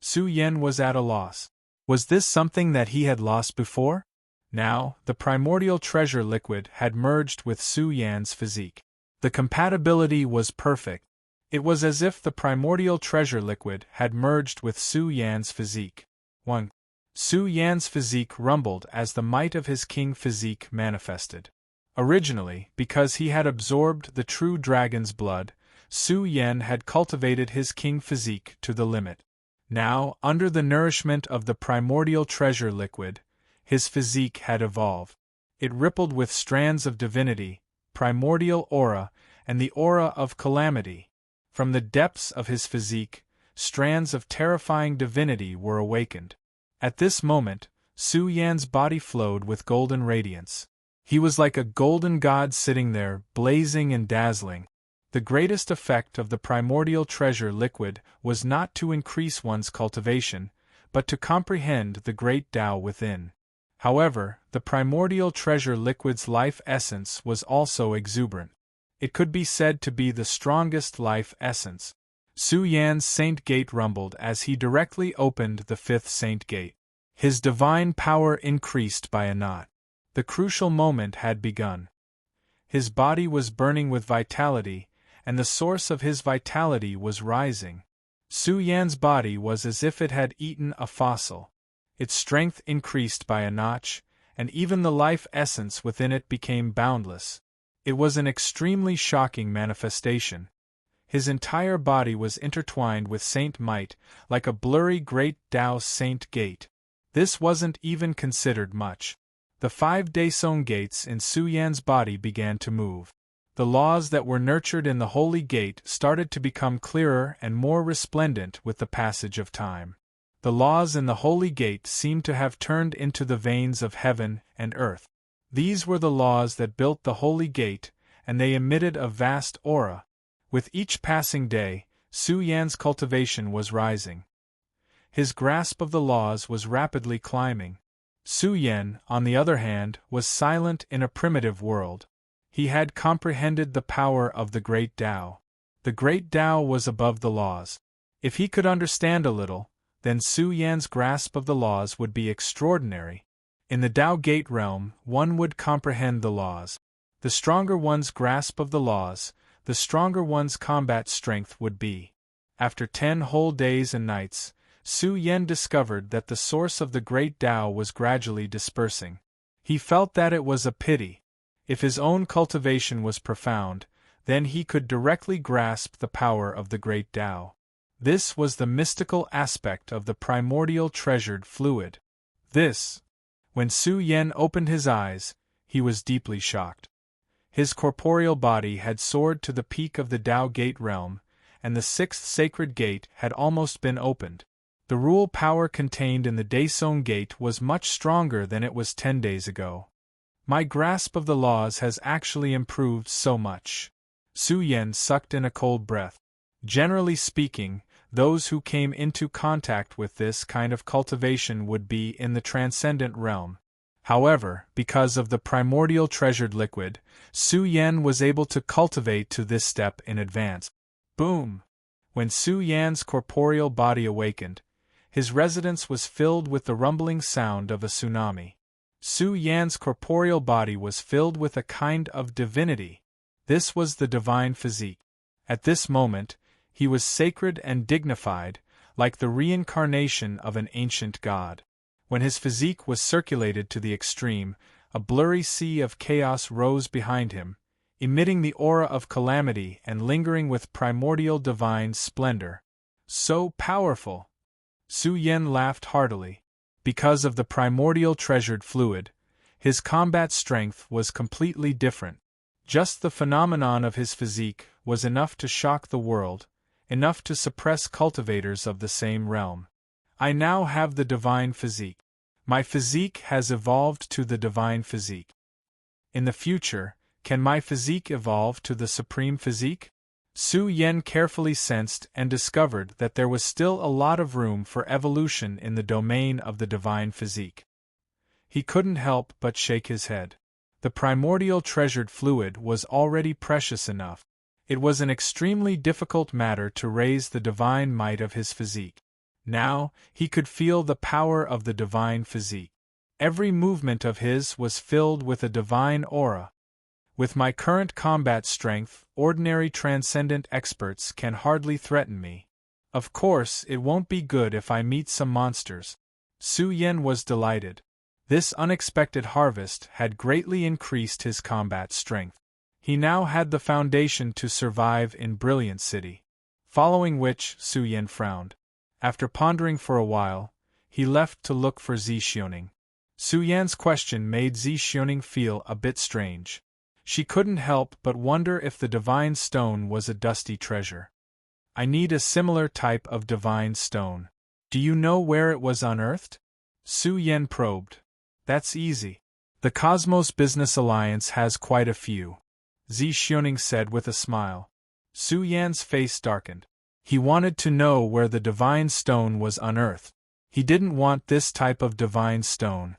S1: Su Yan was at a loss. Was this something that he had lost before? Now, the primordial treasure liquid had merged with Su Yan's physique. The compatibility was perfect. It was as if the primordial treasure liquid had merged with Su Yan's physique. 1. Su Yan's physique rumbled as the might of his king physique manifested. Originally, because he had absorbed the true dragon's blood, Su Yan had cultivated his king physique to the limit. Now, under the nourishment of the primordial treasure liquid, his physique had evolved. It rippled with strands of divinity, primordial aura, and the aura of calamity. From the depths of his physique, strands of terrifying divinity were awakened. At this moment, Su Yan's body flowed with golden radiance. He was like a golden god sitting there, blazing and dazzling. The greatest effect of the primordial treasure liquid was not to increase one's cultivation, but to comprehend the great Tao within. However, the primordial treasure liquid's life essence was also exuberant. It could be said to be the strongest life essence. Su Yan's saint gate rumbled as he directly opened the fifth saint gate. His divine power increased by a knot. The crucial moment had begun. His body was burning with vitality, and the source of his vitality was rising. Su Yan's body was as if it had eaten a fossil. Its strength increased by a notch, and even the life essence within it became boundless. It was an extremely shocking manifestation. His entire body was intertwined with Saint Might, like a blurry great Tao Saint Gate. This wasn't even considered much. The 5 Daesong gates in Su Yan's body began to move. The laws that were nurtured in the Holy Gate started to become clearer and more resplendent with the passage of time. The laws in the Holy Gate seemed to have turned into the veins of heaven and earth. These were the laws that built the Holy Gate, and they emitted a vast aura. With each passing day, Su Yan's cultivation was rising. His grasp of the laws was rapidly climbing. Su Yan, on the other hand, was silent in a primitive world. He had comprehended the power of the Great Tao. The Great Tao was above the laws. If he could understand a little, then Su Yan's grasp of the laws would be extraordinary. In the Tao Gate realm, one would comprehend the laws. The stronger one's grasp of the laws, the stronger one's combat strength would be. After 10 whole days and nights, Su Yan discovered that the source of the Great Tao was gradually dispersing. He felt that it was a pity. If his own cultivation was profound, then he could directly grasp the power of the Great Tao. This was the mystical aspect of the primordial treasured fluid. When Su Yan opened his eyes, he was deeply shocked. His corporeal body had soared to the peak of the Tao Gate realm, and the 6th sacred gate had almost been opened. The rule power contained in the Daesong Gate was much stronger than it was 10 days ago. My grasp of the laws has actually improved so much. Su Yan sucked in a cold breath. Generally speaking, those who came into contact with this kind of cultivation would be in the transcendent realm. However, because of the primordial treasured liquid, Su Yan was able to cultivate to this step in advance. Boom! When Su Yan's corporeal body awakened, his residence was filled with the rumbling sound of a tsunami. Su Yan's corporeal body was filled with a kind of divinity. This was the divine physique. At this moment, he was sacred and dignified, like the reincarnation of an ancient god. When his physique was circulated to the extreme, a blurry sea of chaos rose behind him, emitting the aura of calamity and lingering with primordial divine splendor. So powerful! Su Yan laughed heartily. Because of the primordial treasured fluid, his combat strength was completely different. Just the phenomenon of his physique was enough to shock the world, enough to suppress cultivators of the same realm. I now have the divine physique. My physique has evolved to the divine physique. In the future, can my physique evolve to the supreme physique? Su Yan carefully sensed and discovered that there was still a lot of room for evolution in the domain of the divine physique. He couldn't help but shake his head. The primordial treasured fluid was already precious enough. It was an extremely difficult matter to raise the divine might of his physique. Now, he could feel the power of the divine physique. Every movement of his was filled with a divine aura. With my current combat strength, ordinary transcendent experts can hardly threaten me. Of course, it won't be good if I meet some monsters. Su Yan was delighted. This unexpected harvest had greatly increased his combat strength. He now had the foundation to survive in Brilliant City. Following which, Su Yan frowned. After pondering for a while, he left to look for Zixioning. Su Yan's question made Zixioning feel a bit strange. She couldn't help but wonder if the divine stone was a dusty treasure. I need a similar type of divine stone. Do you know where it was unearthed? Su Yan probed. That's easy. The Cosmos Business Alliance has quite a few, Zi Xiaoning said with a smile. Su Yan's face darkened. He wanted to know where the divine stone was unearthed. He didn't want this type of divine stone.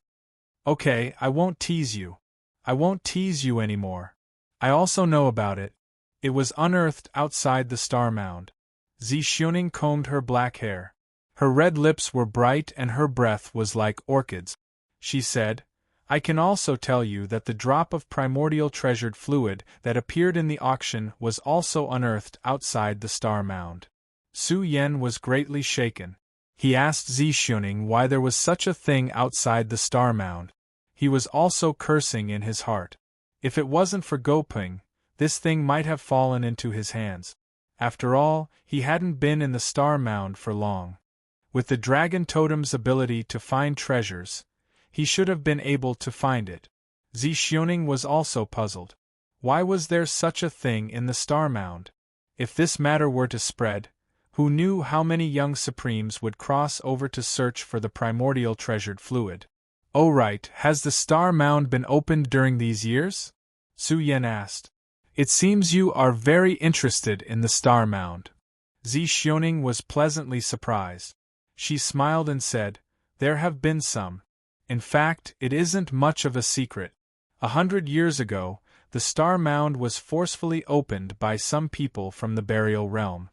S1: Okay, I won't tease you. I won't tease you anymore. I also know about it. It was unearthed outside the star mound. Zi Xiaoning combed her black hair. Her red lips were bright and her breath was like orchids. She said, I can also tell you that the drop of primordial treasured fluid that appeared in the auction was also unearthed outside the star mound. Su Yan was greatly shaken. He asked Zi Xiaoning why there was such a thing outside the star mound. He was also cursing in his heart. If it wasn't for Goping, this thing might have fallen into his hands. After all, he hadn't been in the star mound for long. With the dragon totem's ability to find treasures, he should have been able to find it. Zi Xiaoning was also puzzled. Why was there such a thing in the star mound? If this matter were to spread, who knew how many young Supremes would cross over to search for the primordial treasured fluid? Oh right, has the star mound been opened during these years? Su Yan asked. It seems you are very interested in the star mound. Zi Xiaoning was pleasantly surprised. She smiled and said, There have been some. In fact, it isn't much of a secret. 100 years ago, the star mound was forcefully opened by some people from the burial realm.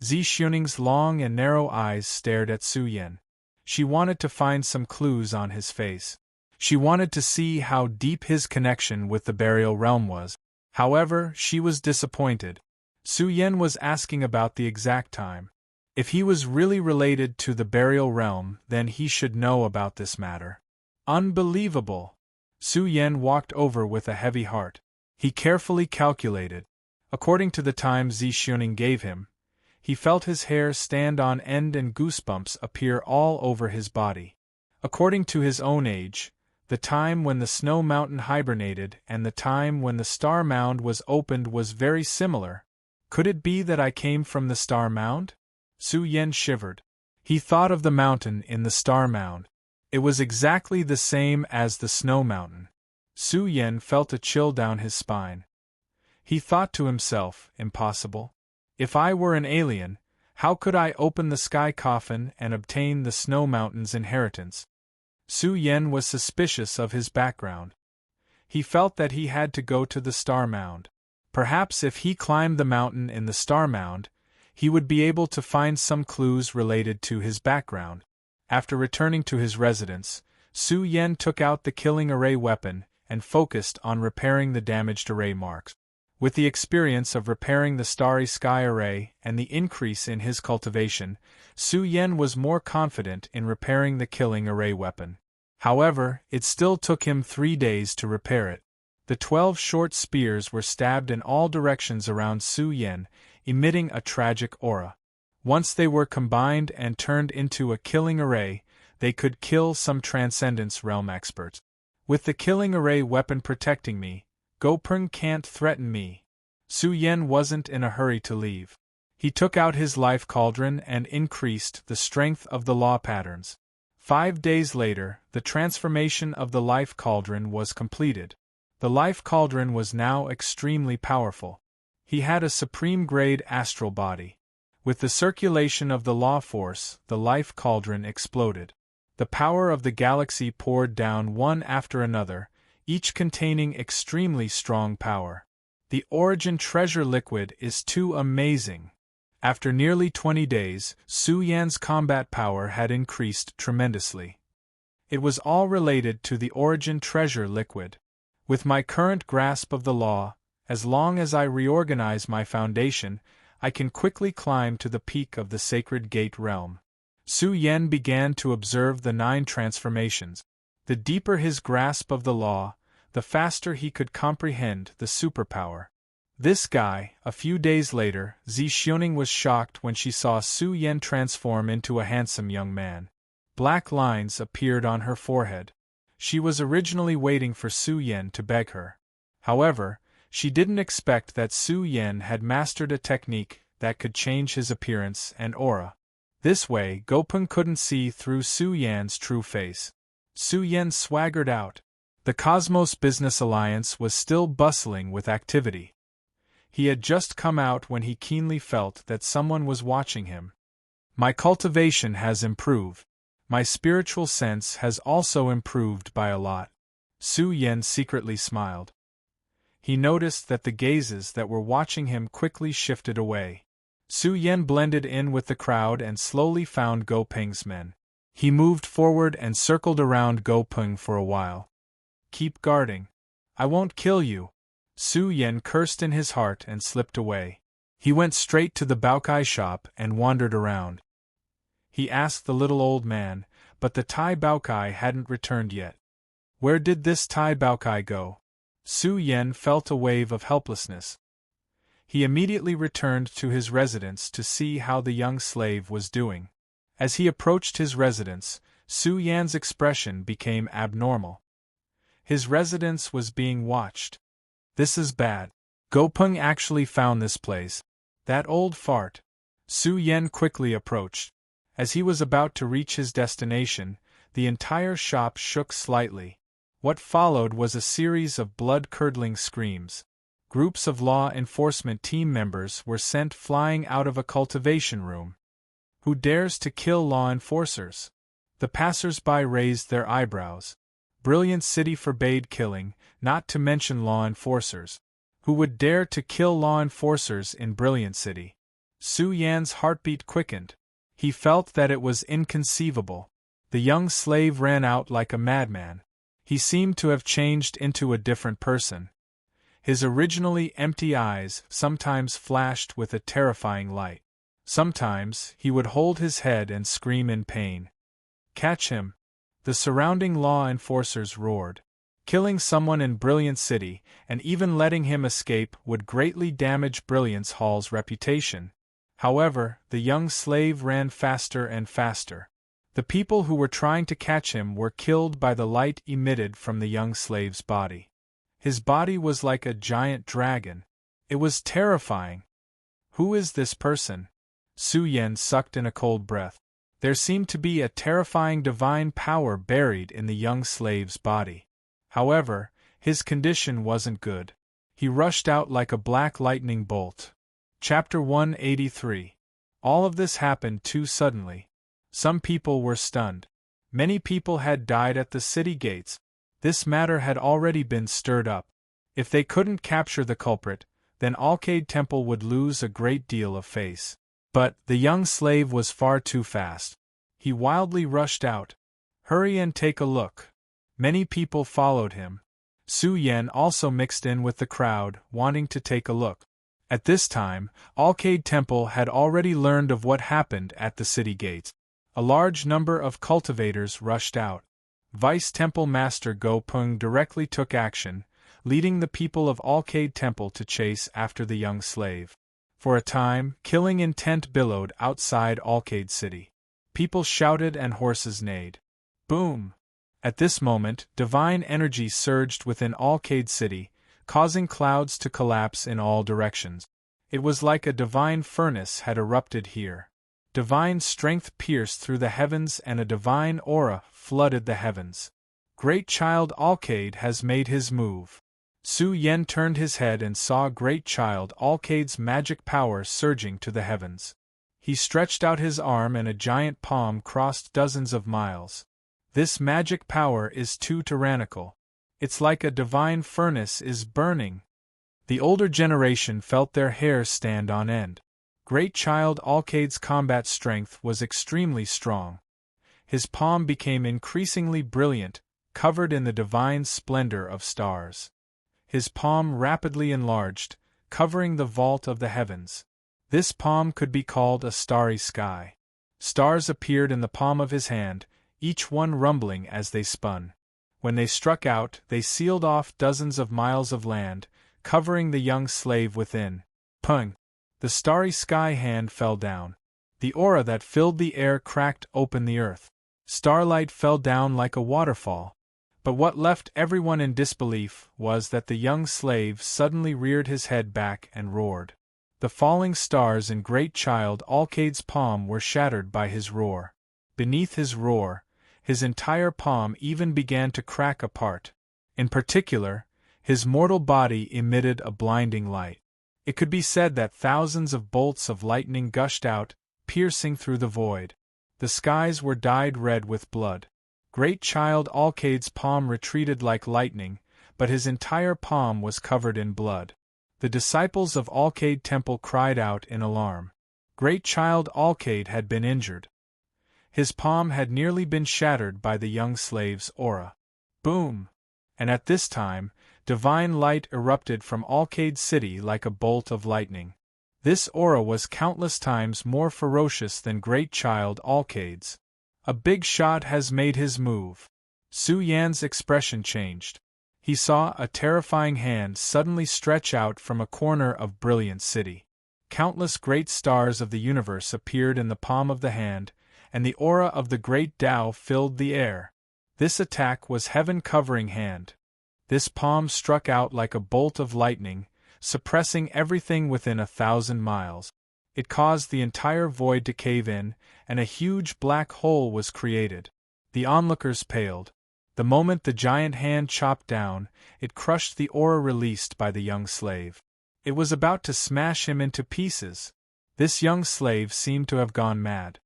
S1: Zi Xiaoning's long and narrow eyes stared at Su Yan. She wanted to find some clues on his face. She wanted to see how deep his connection with the burial realm was. However, she was disappointed. Su Yan was asking about the exact time. If he was really related to the burial realm, then he should know about this matter. Unbelievable! Su Yan walked over with a heavy heart. He carefully calculated. According to the time Zi Xiaoning gave him, he felt his hair stand on end and goosebumps appear all over his body. According to his own age, the time when the snow mountain hibernated and the time when the star mound was opened was very similar. Could it be that I came from the star mound? Su Yan shivered. He thought of the mountain in the star mound. It was exactly the same as the snow mountain. Su Yan felt a chill down his spine. He thought to himself, impossible. If I were an alien, how could I open the sky coffin and obtain the snow mountain's inheritance? Su Yan was suspicious of his background. He felt that he had to go to the star mound. Perhaps if he climbed the mountain in the star mound, he would be able to find some clues related to his background. After returning to his residence, Su Yan took out the killing array weapon and focused on repairing the damaged array marks. With the experience of repairing the Starry Sky array and the increase in his cultivation, Su Yan was more confident in repairing the killing array weapon. However, it still took him 3 days to repair it. The 12 short spears were stabbed in all directions around Su Yan, emitting a tragic aura. Once they were combined and turned into a killing array, they could kill some Transcendence Realm experts. With the killing array weapon protecting me, Gopeng can't threaten me. Su Yan wasn't in a hurry to leave. He took out his life cauldron and increased the strength of the law patterns. 5 days later, the transformation of the life cauldron was completed. The life cauldron was now extremely powerful. He had a supreme-grade astral body. With the circulation of the law force, the life cauldron exploded. The power of the galaxy poured down one after another, each containing extremely strong power. The origin treasure liquid is too amazing. After nearly 20 days, Su Yan's combat power had increased tremendously. It was all related to the origin treasure liquid. With my current grasp of the law, as long as I reorganize my foundation, I can quickly climb to the peak of the Sacred Gate realm. Su Yan began to observe the 9 transformations. The deeper his grasp of the law, the faster he could comprehend the superpower. This guy. A few days later, Zi Xiaoning was shocked when she saw Su Yan transform into a handsome young man. Black lines appeared on her forehead. She was originally waiting for Su Yan to beg her. However, she didn't expect that Su Yan had mastered a technique that could change his appearance and aura. This way, Gopeng couldn't see through Su Yan's true face. Su Yan swaggered out. The Cosmos Business Alliance was still bustling with activity. He had just come out when he keenly felt that someone was watching him. My cultivation has improved. My spiritual sense has also improved by a lot. Su Yan secretly smiled. He noticed that the gazes that were watching him quickly shifted away. Su Yan blended in with the crowd and slowly found Gopeng's men. He moved forward and circled around Gopeng for a while. Keep guarding. I won't kill you. Su Yan cursed in his heart and slipped away. He went straight to the Baokai shop and wandered around. He asked the little old man, but the Tai Baokai hadn't returned yet. Where did this Tai Baokai go? Su Yan felt a wave of helplessness. He immediately returned to his residence to see how the young slave was doing. As he approached his residence, Su Yan's expression became abnormal. His residence was being watched. This is bad. Gopeng actually found this place. That old fart. Su Yan quickly approached. As he was about to reach his destination, the entire shop shook slightly. What followed was a series of blood-curdling screams. Groups of law enforcement team members were sent flying out of a cultivation room. Who dares to kill law enforcers? The passers-by raised their eyebrows. Brilliant City forbade killing, not to mention law enforcers. Who would dare to kill law enforcers in Brilliant City? Su Yan's heartbeat quickened. He felt that it was inconceivable. The young slave ran out like a madman. He seemed to have changed into a different person. His originally empty eyes sometimes flashed with a terrifying light. Sometimes he would hold his head and scream in pain. Catch him! The surrounding law enforcers roared. Killing someone in Brilliant City, and even letting him escape, would greatly damage Brilliance Hall's reputation. However, the young slave ran faster and faster. The people who were trying to catch him were killed by the light emitted from the young slave's body. His body was like a giant dragon. It was terrifying. Who is this person? Su Yan sucked in a cold breath. There seemed to be a terrifying divine power buried in the young slave's body. However, his condition wasn't good. He rushed out like a black lightning bolt. Chapter 183. All of this happened too suddenly. Some people were stunned. Many people had died at the city gates. This matter had already been stirred up. If they couldn't capture the culprit, then Alcade Temple would lose a great deal of face. But the young slave was far too fast. He wildly rushed out. Hurry and take a look. Many people followed him. Su Yan also mixed in with the crowd, wanting to take a look. At this time, Alcade Temple had already learned of what happened at the city gates. A large number of cultivators rushed out. Vice Temple Master Gopeng directly took action, leading the people of Alcade Temple to chase after the young slave. For a time, killing intent billowed outside Alcade City. People shouted and horses neighed. Boom! At this moment, divine energy surged within Alcade City, causing clouds to collapse in all directions. It was like a divine furnace had erupted here. Divine strength pierced through the heavens and a divine aura flooded the heavens. Great Child Alcade has made his move. Su Yan turned his head and saw Great Child Alcade's magic power surging to the heavens. He stretched out his arm and a giant palm crossed dozens of miles. This magic power is too tyrannical. It's like a divine furnace is burning. The older generation felt their hair stand on end. Great Child Alcade's combat strength was extremely strong. His palm became increasingly brilliant, covered in the divine splendor of stars. His palm rapidly enlarged, covering the vault of the heavens. This palm could be called a starry sky. Stars appeared in the palm of his hand, each one rumbling as they spun. When they struck out, they sealed off dozens of miles of land, covering the young slave within. Pung! The starry sky hand fell down. The aura that filled the air cracked open the earth. Starlight fell down like a waterfall. But what left everyone in disbelief was that the young slave suddenly reared his head back and roared. The falling stars in Great Child Alcade's palm were shattered by his roar. Beneath his roar, his entire palm even began to crack apart. In particular, his mortal body emitted a blinding light. It could be said that thousands of bolts of lightning gushed out, piercing through the void. The skies were dyed red with blood. Great Child Alcade's palm retreated like lightning, but his entire palm was covered in blood. The disciples of Alcade Temple cried out in alarm. Great Child Alcade had been injured. His palm had nearly been shattered by the young slave's aura. Boom! And at this time, divine light erupted from Alcade City like a bolt of lightning. This aura was countless times more ferocious than Great Child Alcade's. A big shot has made his move. Su Yan's expression changed. He saw a terrifying hand suddenly stretch out from a corner of Brilliant City. Countless great stars of the universe appeared in the palm of the hand, and the aura of the great Tao filled the air. This attack was heaven-covering hand. This palm struck out like a bolt of lightning, suppressing everything within 1,000 miles. It caused the entire void to cave in, and a huge black hole was created. The onlookers paled. The moment the giant hand chopped down, it crushed the aura released by the young slave. It was about to smash him into pieces. This young slave seemed to have gone mad.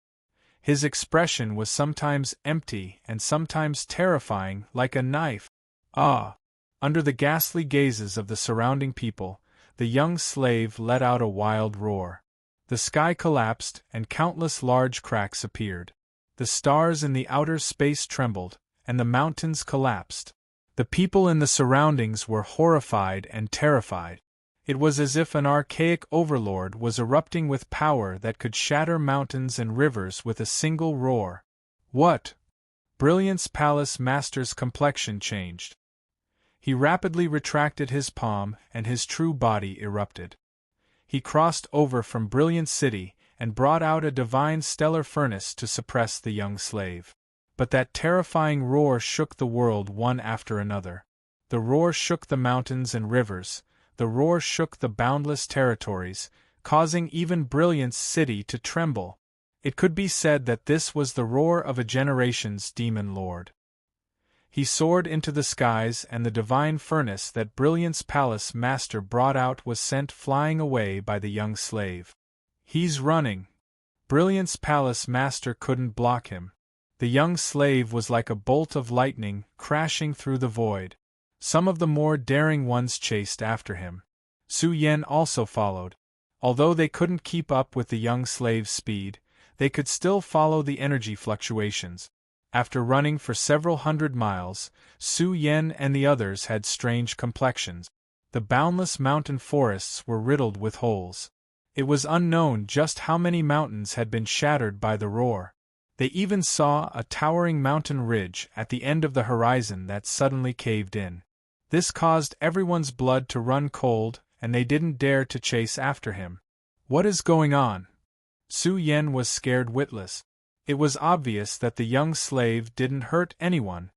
S1: His expression was sometimes empty and sometimes terrifying, like a knife. Ah! Under the ghastly gazes of the surrounding people, the young slave let out a wild roar. The sky collapsed, and countless large cracks appeared. The stars in the outer space trembled, and the mountains collapsed. The people in the surroundings were horrified and terrified. It was as if an archaic overlord was erupting with power that could shatter mountains and rivers with a single roar. What? Brilliance Palace Master's complexion changed. He rapidly retracted his palm, and his true body erupted. He crossed over from Brilliant City and brought out a divine stellar furnace to suppress the young slave. But that terrifying roar shook the world one after another. The roar shook the mountains and rivers. The roar shook the boundless territories, causing even Brilliance City to tremble. It could be said that this was the roar of a generation's demon lord. He soared into the skies, and the divine furnace that Brilliance Palace Master brought out was sent flying away by the young slave. He's running. Brilliance Palace Master couldn't block him. The young slave was like a bolt of lightning, crashing through the void. Some of the more daring ones chased after him. Su Yan also followed. Although they couldn't keep up with the young slave's speed, they could still follow the energy fluctuations. After running for several hundred miles, Su Yan and the others had strange complexions. The boundless mountain forests were riddled with holes. It was unknown just how many mountains had been shattered by the roar. They even saw a towering mountain ridge at the end of the horizon that suddenly caved in. This caused everyone's blood to run cold, and they didn't dare to chase after him. What is going on? Su Yan was scared witless. It was obvious that the young slave didn't hurt anyone.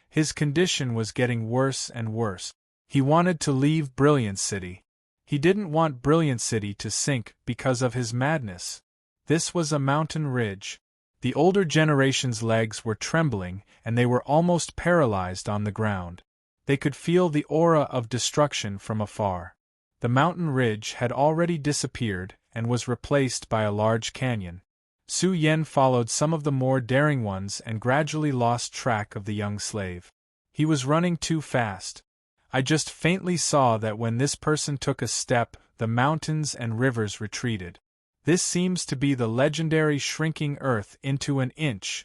S1: His condition was getting worse and worse. He wanted to leave Brilliant City. He didn't want Brilliant City to sink because of his madness. This was a mountain ridge. The older generation's legs were trembling, and they were almost paralyzed on the ground. They could feel the aura of destruction from afar. The mountain ridge had already disappeared and was replaced by a large canyon. Su Yan followed some of the more daring ones and gradually lost track of the young slave. He was running too fast. I just faintly saw that when this person took a step, the mountains and rivers retreated. This seems to be the legendary shrinking earth into an inch.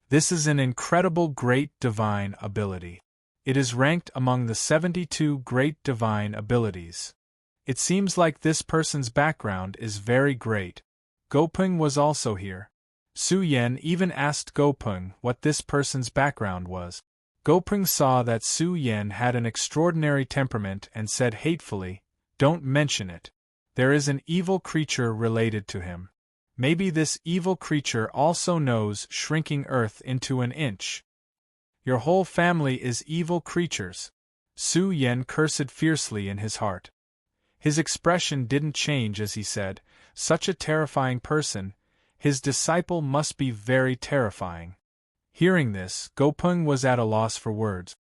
S1: This is an incredible great divine ability. It is ranked among the 72 great divine abilities. It seems like this person's background is very great. Gopeng was also here. Su Yan even asked Gopeng what this person's background was. Gopeng saw that Su Yan had an extraordinary temperament and said hatefully, "Don't mention it. There is an evil creature related to him. Maybe this evil creature also knows shrinking earth into an inch. Your whole family is evil creatures." Su Yan cursed fiercely in his heart. His expression didn't change as he said, "Such a terrifying person, his disciple must be very terrifying." Hearing this, Gopeng was at a loss for words.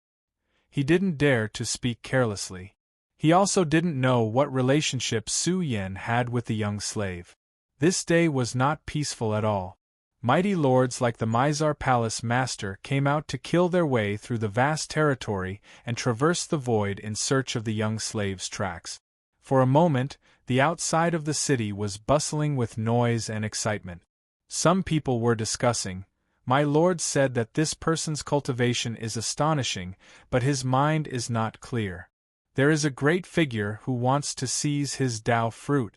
S1: He didn't dare to speak carelessly. He also didn't know what relationship Su Yan had with the young slave. This day was not peaceful at all. Mighty lords like the Mizar Palace Master came out to kill their way through the vast territory and traverse the void in search of the young slave's tracks. For a moment, the outside of the city was bustling with noise and excitement. Some people were discussing. My lord said that this person's cultivation is astonishing, but his mind is not clear. There is a great figure who wants to seize his Tao fruit.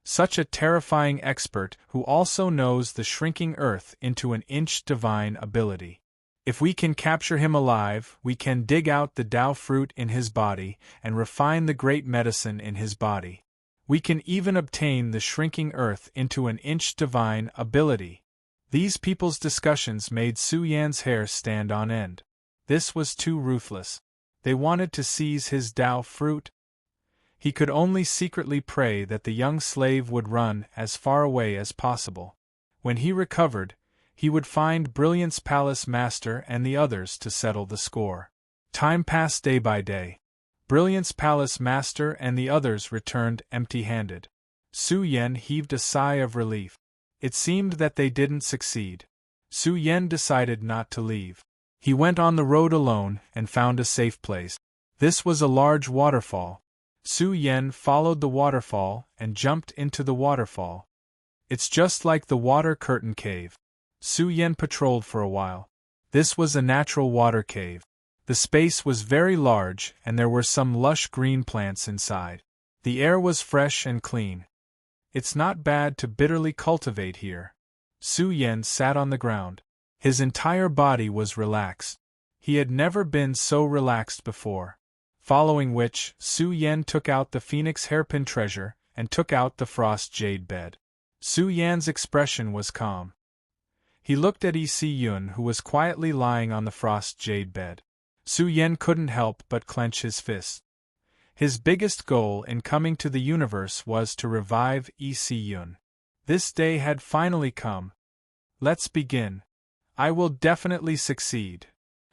S1: Such a terrifying expert who also knows the shrinking earth into an inch divine ability. If we can capture him alive, we can dig out the Tao fruit in his body and refine the great medicine in his body. We can even obtain the shrinking earth into an inch divine ability. These people's discussions made Su Yan's hair stand on end. This was too ruthless. They wanted to seize his Tao fruit. He could only secretly pray that the young slave would run as far away as possible. When he recovered, he would find Brilliant's palace master and the others to settle the score. Time passed day by day. Brilliant's palace master and the others returned empty-handed. Su Yan heaved a sigh of relief. It seemed that they didn't succeed. Su Yan decided not to leave. He went on the road alone and found a safe place. This was a large waterfall. Su Yan followed the waterfall and jumped into the waterfall. It's just like the water curtain cave. Su Yan patrolled for a while. This was a natural water cave. The space was very large and there were some lush green plants inside. The air was fresh and clean. It's not bad to bitterly cultivate here. Su Yan sat on the ground. His entire body was relaxed. He had never been so relaxed before. Following which, Su Yan took out the phoenix hairpin treasure and took out the frost jade bed. Su Yan's expression was calm. He looked at Yi Yun, who was quietly lying on the frost jade bed. Su Yan couldn't help but clench his fist. His biggest goal in coming to the universe was to revive Yi Yun. This day had finally come. Let's begin. I will definitely succeed.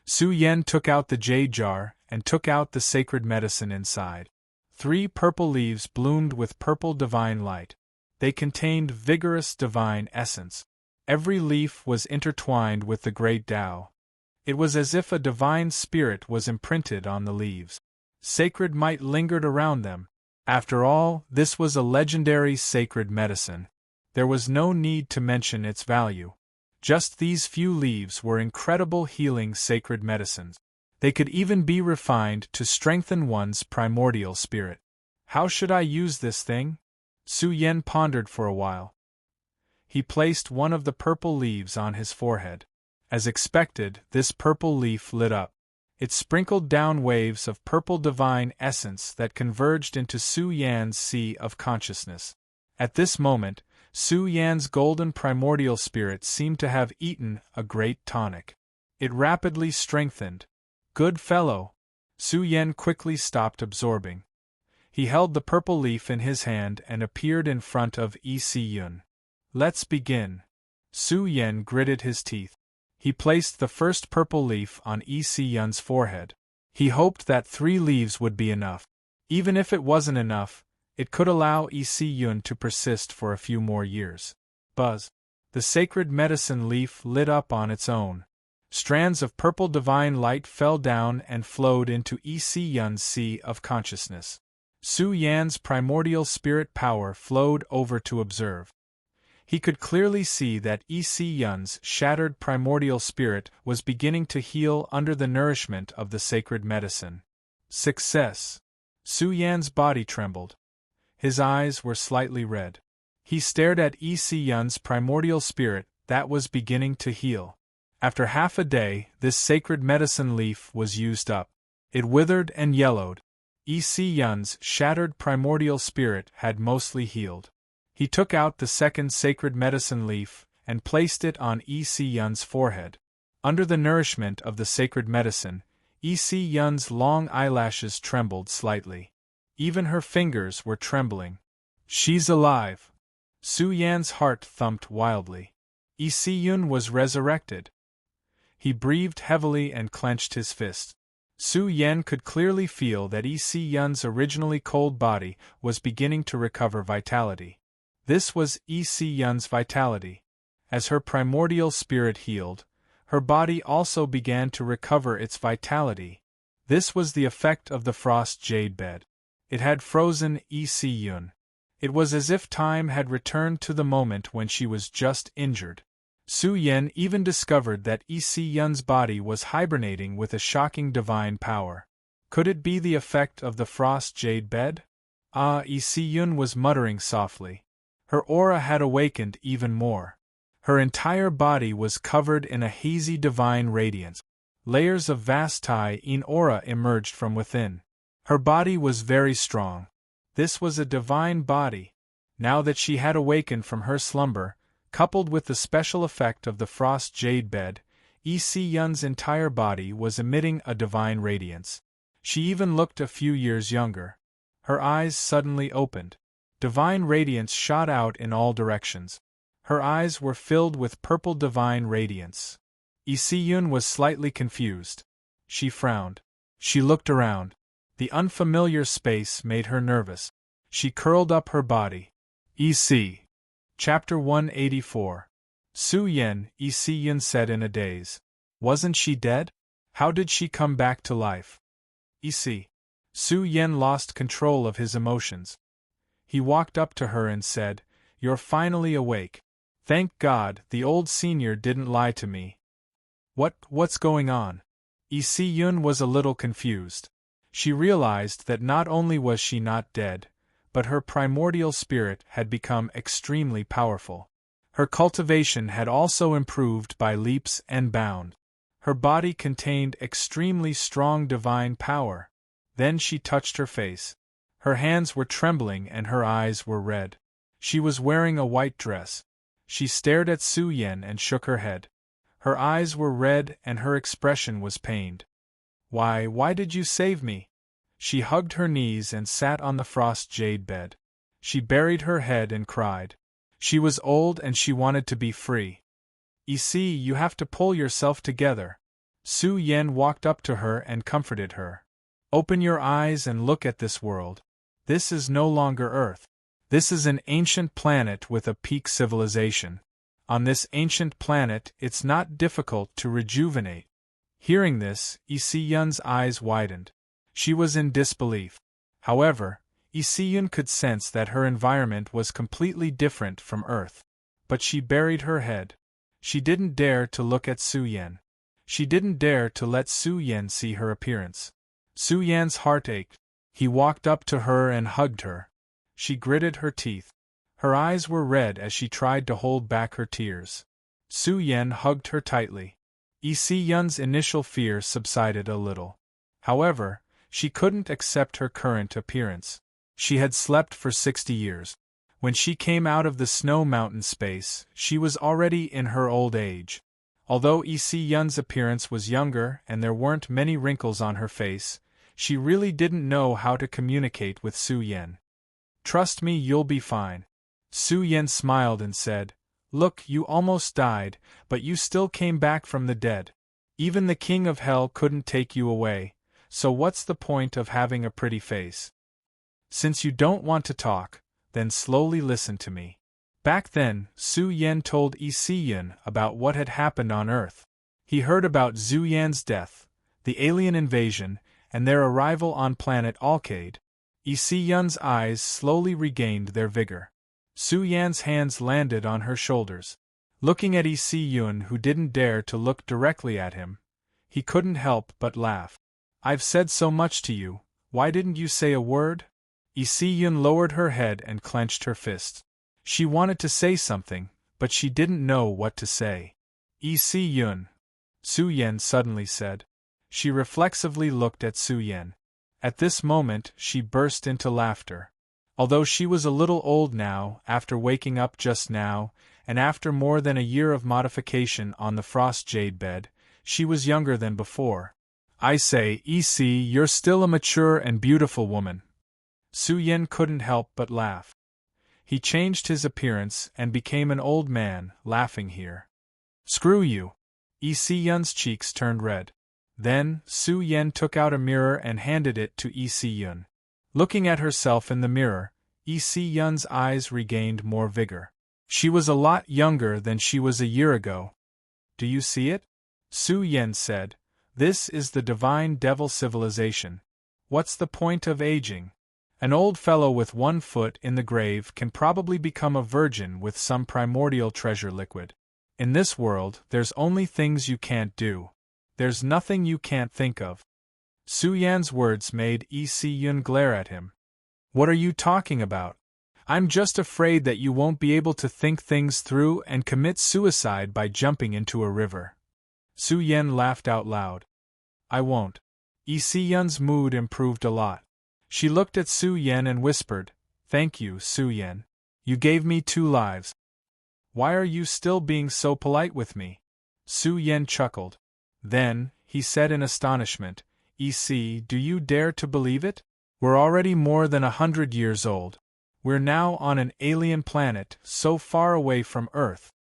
S1: Su Yan took out the jade jar and took out the sacred medicine inside. 3 purple leaves bloomed with purple divine light. They contained vigorous divine essence. Every leaf was intertwined with the great Tao. It was as if a divine spirit was imprinted on the leaves. Sacred might lingered around them. After all, this was a legendary sacred medicine. There was no need to mention its value. Just these few leaves were incredible healing sacred medicines. They could even be refined to strengthen one's primordial spirit. How should I use this thing? Su Yan pondered for a while. He placed one of the purple leaves on his forehead. As expected, this purple leaf lit up. It sprinkled down waves of purple divine essence that converged into Su Yan's sea of consciousness. At this moment, Su Yan's golden primordial spirit seemed to have eaten a great tonic. It rapidly strengthened. Good fellow! Su Yan quickly stopped absorbing. He held the purple leaf in his hand and appeared in front of Yi Yun. Let's begin. Su Yan gritted his teeth. He placed the first purple leaf on Yi Yun's forehead. He hoped that 3 leaves would be enough. Even if it wasn't enough, it could allow Yi Yun to persist for a few more years. Buzz! The sacred medicine leaf lit up on its own. Strands of purple divine light fell down and flowed into Yi Yun's sea of consciousness. Su Yan's primordial spirit power flowed over to observe. He could clearly see that Yi Yun's shattered primordial spirit was beginning to heal under the nourishment of the sacred medicine. Success! Su Yan's body trembled. His eyes were slightly red. He stared at Yi Yun's primordial spirit that was beginning to heal. After half a day, this sacred medicine leaf was used up. It withered and yellowed. Yi Yun's shattered primordial spirit had mostly healed. He took out the second sacred medicine leaf and placed it on Yi Yun's forehead. Under the nourishment of the sacred medicine, Yi Yun's long eyelashes trembled slightly. Even her fingers were trembling. She's alive. Su Yan's heart thumped wildly. Yi Si-yun was resurrected. He breathed heavily and clenched his fist. Su Yan could clearly feel that Yi Si-yun's originally cold body was beginning to recover vitality. This was Yi Si-yun's vitality. As her primordial spirit healed, her body also began to recover its vitality. This was the effect of the frost jade bed. It had frozen Yi Si-yun. It was as if time had returned to the moment when she was just injured. Su Yan even discovered that Yi Si-yun's body was hibernating with a shocking divine power. Could it be the effect of the frost jade bed? Yi Si-yun was muttering softly. Her aura had awakened even more. Her entire body was covered in a hazy divine radiance. Layers of vast Tai-in aura emerged from within. Her body was very strong. This was a divine body. Now that she had awakened from her slumber, coupled with the special effect of the frost jade bed, Yi Si-yun's entire body was emitting a divine radiance. She even looked a few years younger. Her eyes suddenly opened. Divine radiance shot out in all directions. Her eyes were filled with purple divine radiance. Yi Si-yun was slightly confused. She frowned. She looked around. The unfamiliar space made her nervous. She curled up her body. E.C. Chapter 184. Su Yan, Yi Si-yun said in a daze. Wasn't she dead? How did she come back to life? E.C. Su Yan lost control of his emotions. He walked up to her and said, "You're finally awake. Thank God, the old senior didn't lie to me." What's going on? Yi Si-yun was a little confused. She realized that not only was she not dead, but her primordial spirit had become extremely powerful. Her cultivation had also improved by leaps and bounds. Her body contained extremely strong divine power. Then she touched her face. Her hands were trembling and her eyes were red. She was wearing a white dress. She stared at Su Yan and shook her head. Her eyes were red and her expression was pained. Why did you save me?" She hugged her knees and sat on the frost jade bed. She buried her head and cried. She was old and she wanted to be free. You have to pull yourself together." Su Yan walked up to her and comforted her. "Open your eyes and look at this world. This is no longer Earth. This is an ancient planet with a peak civilization. On this ancient planet it's not difficult to rejuvenate." Hearing this, Yi Si-yun's eyes widened. She was in disbelief. However, Yi Si-yun could sense that her environment was completely different from Earth. But she buried her head. She didn't dare to look at Su Yan. She didn't dare to let Su Yan see her appearance. Su Yan's heart ached. He walked up to her and hugged her. She gritted her teeth. Her eyes were red as she tried to hold back her tears. Su Yan hugged her tightly. Yi Si-yun's initial fear subsided a little. However, she couldn't accept her current appearance. She had slept for 60 years. When she came out of the snow mountain space, she was already in her old age. Although Yi Si-yun's appearance was younger and there weren't many wrinkles on her face, she really didn't know how to communicate with Su Yan. "Trust me, you'll be fine." Su Yan smiled and said, "Look, you almost died, but you still came back from the dead. Even the king of hell couldn't take you away, so what's the point of having a pretty face? Since you don't want to talk, then slowly listen to me." Back then, Su Yan told Yi Si-yun about what had happened on Earth. He heard about Zu Yan's death, the alien invasion, and their arrival on planet Alcade. Yi Si-yun's eyes slowly regained their vigor. Su Yan's hands landed on her shoulders. Looking at Yi Si-yun, who didn't dare to look directly at him, he couldn't help but laugh. "I've said so much to you, why didn't you say a word?" Yi Si-yun lowered her head and clenched her fists. She wanted to say something, but she didn't know what to say. "Yi Si-yun," Su Yan suddenly said. She reflexively looked at Su Yan. At this moment, she burst into laughter. Although she was a little old now, after waking up just now, and after more than a year of modification on the frost jade bed, she was younger than before. "I say, EC, you're still a mature and beautiful woman." Su Yen couldn't help but laugh. He changed his appearance and became an old man, laughing here. Screw you! Yi Si Yun's cheeks turned red. Then, Su Yen took out a mirror and handed it to Yi Si Yun. Looking at herself in the mirror, Yi Si Yun's eyes regained more vigor. She was a lot younger than she was a year ago. Do you see it? Su Yen said. This is the divine devil civilization. What's the point of aging? An old fellow with 1 foot in the grave can probably become a virgin with some primordial treasure liquid. In this world, there's only things you can't do. There's nothing you can't think of. Su Yan's words made Yi Si Yun glare at him. What are you talking about? I'm just afraid that you won't be able to think things through and commit suicide by jumping into a river. Su Yen laughed out loud. I won't. Yi Si Yun's mood improved a lot. She looked at Su Yen and whispered, Thank you, Su Yen. You gave me 2 lives. Why are you still being so polite with me? Su Yen chuckled. Then, he said in astonishment, Yi Si, do you dare to believe it? We're already more than 100 years old. We're now on an alien planet, so far away from Earth.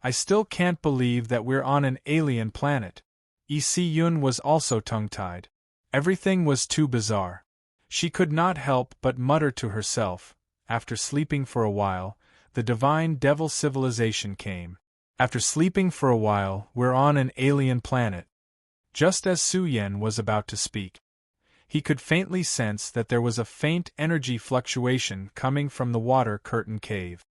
S1: I still can't believe that we're on an alien planet. Yi Si Yun was also tongue-tied. Everything was too bizarre. She could not help but mutter to herself. After sleeping for a while, the divine devil civilization came. After sleeping for a while, we're on an alien planet. Just as Su Yen was about to speak, he could faintly sense that there was a faint energy fluctuation coming from the water curtain cave.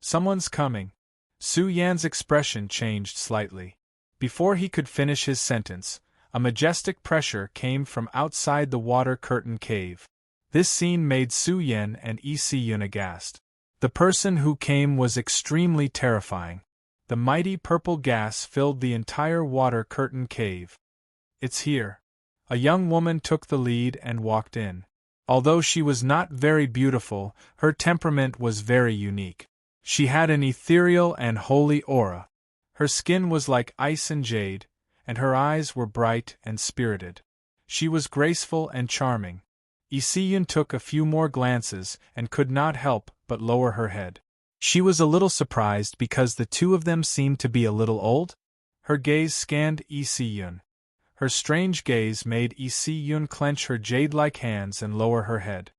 S1: Someone's coming. Su Yan's expression changed slightly. Before he could finish his sentence, a majestic pressure came from outside the water curtain cave. This scene made Su Yen and Yi Si Yun aghast. The person who came was extremely terrifying. The mighty purple gas filled the entire water curtain cave. It's here. A young woman took the lead and walked in. Although she was not very beautiful, her temperament was very unique. She had an ethereal and holy aura. Her skin was like ice and jade, and her eyes were bright and spirited. She was graceful and charming. Yi Si Yun took a few more glances and could not help but lower her head. She was a little surprised because the 2 of them seemed to be a little old. Her gaze scanned Yi Si Yun. Her strange gaze made Yi Si Yun clench her jade-like hands and lower her head.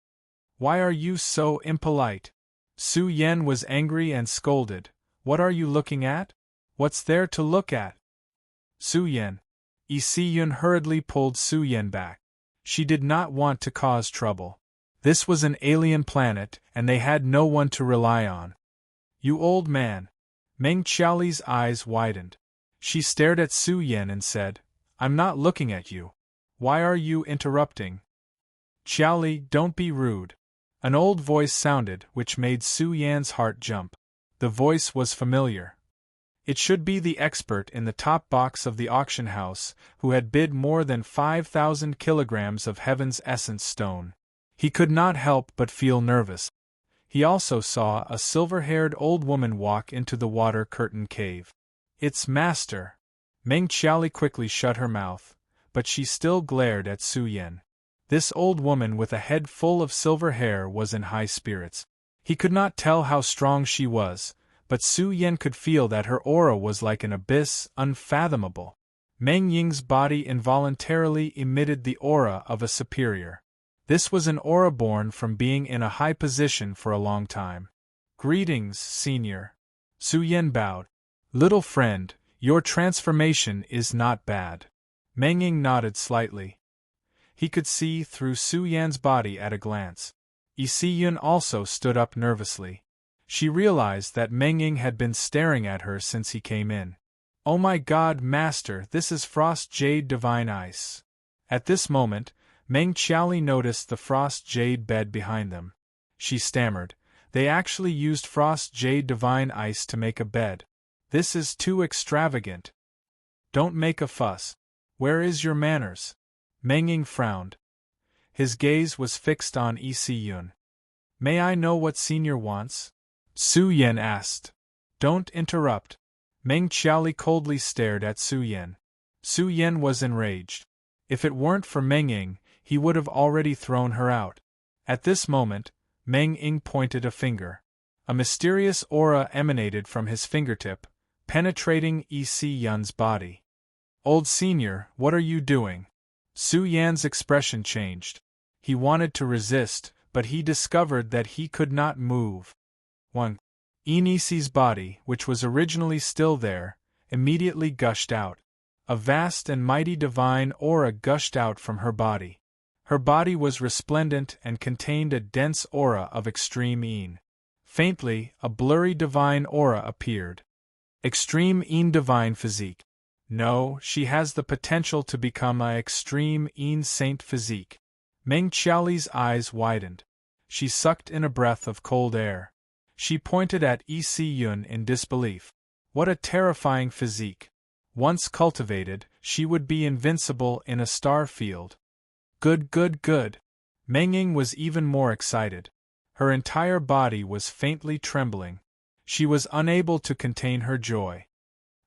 S1: Why are you so impolite? Su Yen was angry and scolded. What are you looking at? What's there to look at? Su Yen. Yi Si Yun hurriedly pulled Su Yen back. She did not want to cause trouble. This was an alien planet, and they had no one to rely on. You old man. Meng Qiaoli's eyes widened. She stared at Su Yen and said, I'm not looking at you. Why are you interrupting? Qiaoli, don't be rude. An old voice sounded, which made Su Yan's heart jump. The voice was familiar. It should be the expert in the top box of the auction house, who had bid more than 5,000 kilograms of Heaven's Essence stone. He could not help but feel nervous. He also saw a silver-haired old woman walk into the water curtain cave. It's Master. Meng Qiaoli quickly shut her mouth, but she still glared at Su Yen. This old woman with a head full of silver hair was in high spirits. He could not tell how strong she was, but Su Yen could feel that her aura was like an abyss, unfathomable. Meng Ying's body involuntarily emitted the aura of a superior. This was an aura born from being in a high position for a long time. Greetings, Senior. Su Yen bowed. Little friend, your transformation is not bad. Meng Ying nodded slightly. He could see through Su Yan's body at a glance. Yi Si Yun also stood up nervously. She realized that Meng Ying had been staring at her since he came in. Oh my God, Master, this is Frost Jade Divine Ice. At this moment, Meng Qiaoli noticed the Frost Jade bed behind them. She stammered, they actually used Frost Jade Divine Ice to make a bed. This is too extravagant. Don't make a fuss. Where is your manners? Meng Ying frowned. His gaze was fixed on Yi Si Yun. May I know what Senior wants? Su Yen asked. Don't interrupt. Meng Qiaoli coldly stared at Su Yen. Su Yen was enraged. If it weren't for Meng Ying, he would have already thrown her out. At this moment, Meng Ying pointed a finger. A mysterious aura emanated from his fingertip, penetrating Yi Yun's body. Old senior, what are you doing? Su Yan's expression changed. He wanted to resist, but he discovered that he could not move. 1. Yi body, which was originally still there, immediately gushed out. A vast and mighty divine aura gushed out from her body. Her body was resplendent and contained a dense aura of extreme Yin. Faintly, a blurry divine aura appeared. Extreme Yin divine physique. No, she has the potential to become a extreme Yin saint physique. Meng Qiaoli's eyes widened. She sucked in a breath of cold air. She pointed at Yi Yun in disbelief. What a terrifying physique! Once cultivated, she would be invincible in a star field. Good, good, good! Meng Ying was even more excited. Her entire body was faintly trembling. She was unable to contain her joy.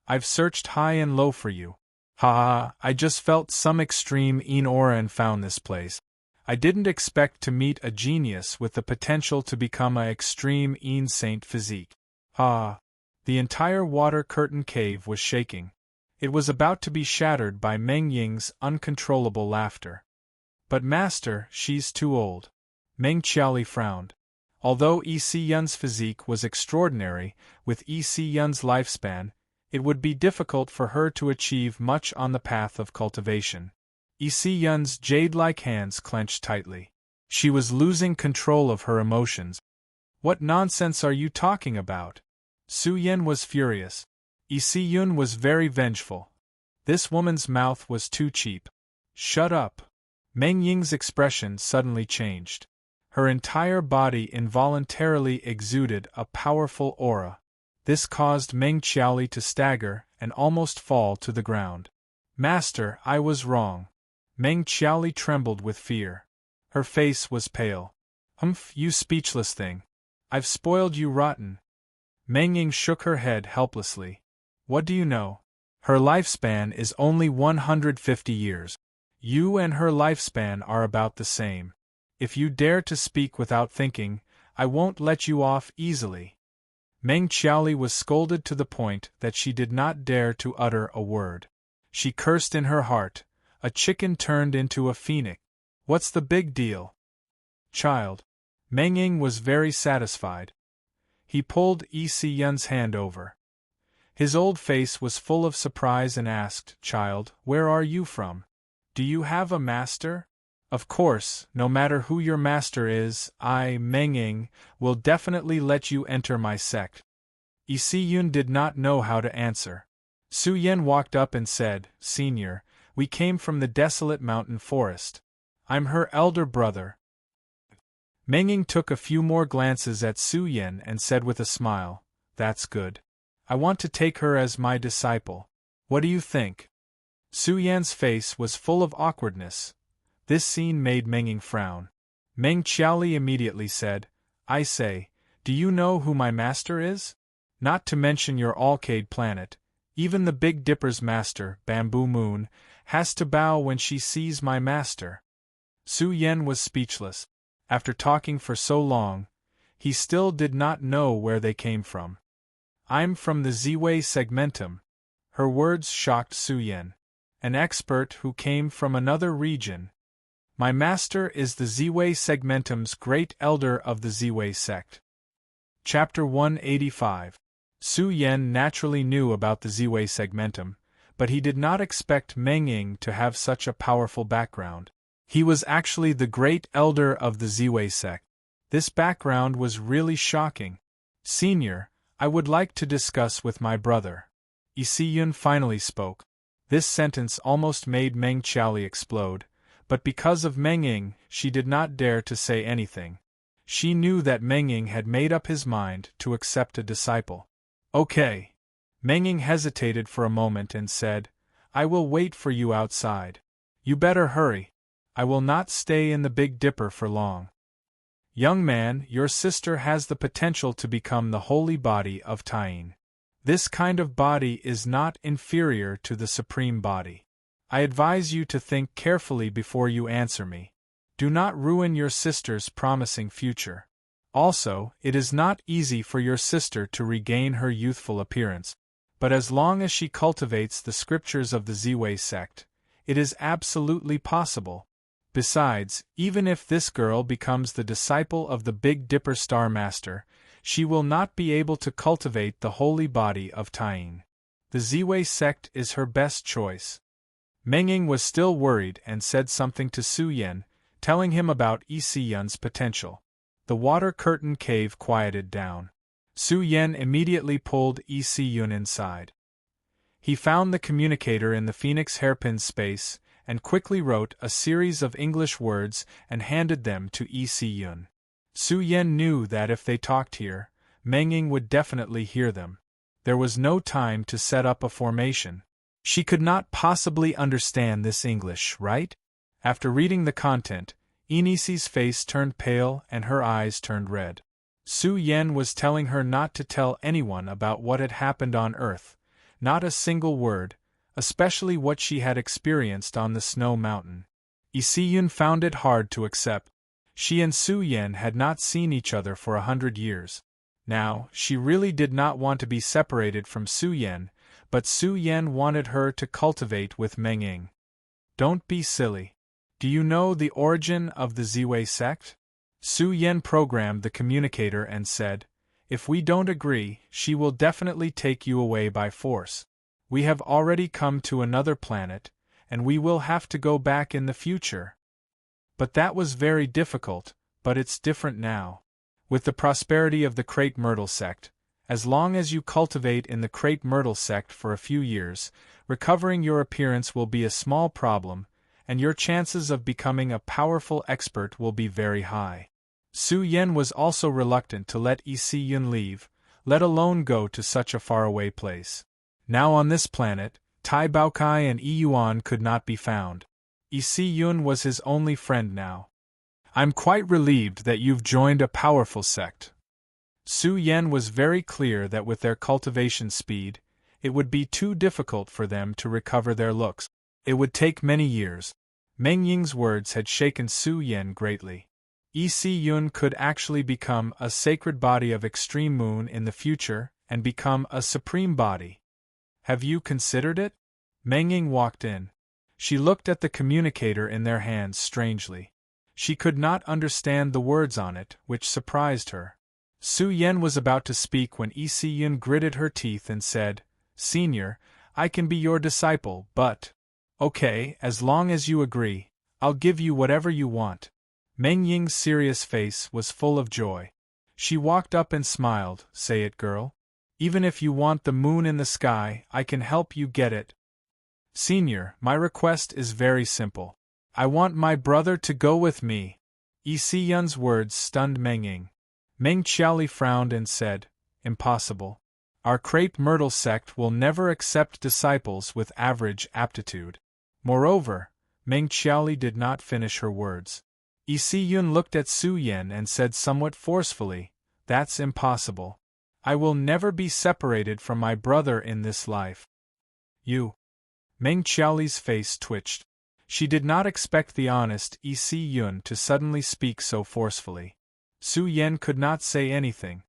S1: I've searched high and low for you. Ha ha, I just felt some extreme Yin aura and found this place. I didn't expect to meet a genius with the potential to become a extreme Yin saint physique. Ha! The entire water curtain cave was shaking. It was about to be shattered by Meng Ying's uncontrollable laughter. But master, she's too old. Meng Qiaoli frowned. Although Yi Yun's physique was extraordinary, with Yi Yun's lifespan, it would be difficult for her to achieve much on the path of cultivation. Yi Yun's jade-like hands clenched tightly. She was losing control of her emotions. What nonsense are you talking about? Su Yan was furious. Yi Yun was very vengeful. This woman's mouth was too cheap. Shut up. Meng Ying's expression suddenly changed. Her entire body involuntarily exuded a powerful aura. This caused Meng Qiaoli to stagger and almost fall to the ground. Master, I was wrong. Meng Qiaoli trembled with fear. Her face was pale. Humph, you speechless thing. I've spoiled you rotten. Meng Ying shook her head helplessly. What do you know? Her lifespan is only 150 years. You and her lifespan are about the same. If you dare to speak without thinking, I won't let you off easily. Meng Qiaoli was scolded to the point that she did not dare to utter a word. She cursed in her heart. A chicken turned into a phoenix. What's the big deal? Child. Meng Ying was very satisfied. He pulled Yi Yun's hand over. His old face was full of surprise and asked, Child, where are you from? Do you have a master? Of course, no matter who your master is, I, Meng Ying, will definitely let you enter my sect. Yi Yun did not know how to answer. Su Yan walked up and said, Senior, we came from the desolate mountain forest. I'm her elder brother. Meng Ying took a few more glances at Su Yan and said with a smile, That's good. I want to take her as my disciple. What do you think? Su Yan's face was full of awkwardness. This scene made Meng Ying frown. Meng Qiaoli immediately said, I say, do you know who my master is? Not to mention your Alcade planet, even the Big Dipper's master, Bamboo Moon, has to bow when she sees my master. Su Yan was speechless. After talking for so long, he still did not know where they came from. I'm from the Ziwei segmentum. Her words shocked Su Yan. An expert who came from another region. My master is the Ziwei segmentum's great elder of the Ziwei sect. Chapter 185. Su Yan naturally knew about the Ziwei segmentum, but he did not expect Meng Ying to have such a powerful background. He was actually the great elder of the Ziwei sect. This background was really shocking. Senior, I would like to discuss with my brother. Yi Yun finally spoke. This sentence almost made Meng Qiaoli explode, but because of Meng Ying, she did not dare to say anything. She knew that Meng Ying had made up his mind to accept a disciple. Okay. Meng Ying hesitated for a moment and said, I will wait for you outside. You better hurry. I will not stay in the Big Dipper for long. Young man, your sister has the potential to become the holy body of Tying. This kind of body is not inferior to the supreme body. I advise you to think carefully before you answer me. Do not ruin your sister's promising future. Also, it is not easy for your sister to regain her youthful appearance, but as long as she cultivates the scriptures of the Ziwei sect, it is absolutely possible. Besides, even if this girl becomes the disciple of the Big Dipper Star Master, she will not be able to cultivate the holy body of Tying. The Ziwei sect is her best choice. Meng Ying was still worried and said something to Su Yan, telling him about Yi Si Yun's potential. The water curtain cave quieted down. Su Yan immediately pulled Yi Si Yun inside. He found the communicator in the Phoenix hairpin space, and quickly wrote a series of English words and handed them to Yi Si Yun. Su Yan knew that if they talked here, Meng Ying would definitely hear them. There was no time to set up a formation. She could not possibly understand this English, right? After reading the content, Inisi's face turned pale and her eyes turned red. Su Yan was telling her not to tell anyone about what had happened on Earth, not a single word, especially what she had experienced on the snow mountain. Yi Si Yun found it hard to accept. She and Su Yan had not seen each other for 100 years. Now, she really did not want to be separated from Su Yan, but Su Yan wanted her to cultivate with Meng Ying. Don't be silly. Do you know the origin of the Ziwei sect? Su Yan programmed the communicator and said, if we don't agree, she will definitely take you away by force. We have already come to another planet, and we will have to go back in the future. But that was very difficult, but it's different now. With the prosperity of the Crepe Myrtle sect, as long as you cultivate in the Crepe Myrtle sect for a few years, recovering your appearance will be a small problem, and your chances of becoming a powerful expert will be very high. Su Yan was also reluctant to let Yi Si Yun leave, let alone go to such a faraway place. Now on this planet, Tai Baokai and Yi Yuan could not be found. Yi Si Yun was his only friend now. I'm quite relieved that you've joined a powerful sect. Su Yan was very clear that with their cultivation speed, it would be too difficult for them to recover their looks. It would take many years. Meng Ying's words had shaken Su Yan greatly. Yi Si Yun could actually become a sacred body of extreme moon in the future and become a supreme body. Have you considered it? Meng Ying walked in. She looked at the communicator in their hands strangely. She could not understand the words on it, which surprised her. Su Yan was about to speak when Yi Si Yun gritted her teeth and said, Senior, I can be your disciple, but… Okay, as long as you agree, I'll give you whatever you want. Meng Ying's serious face was full of joy. She walked up and smiled, Say it, girl. Even if you want the moon in the sky, I can help you get it. Senior, my request is very simple. I want my brother to go with me. Yi Si Yun's words stunned Meng Ying. Meng Qiaoli frowned and said, Impossible. Our Crepe Myrtle sect will never accept disciples with average aptitude. Moreover, Meng Qiaoli did not finish her words. Yi Si Yun looked at Su Yan and said somewhat forcefully, That's impossible. I will never be separated from my brother in this life. You. Meng Qiaoli's face twitched. She did not expect the honest Yi Si Yun to suddenly speak so forcefully. Su Yan could not say anything.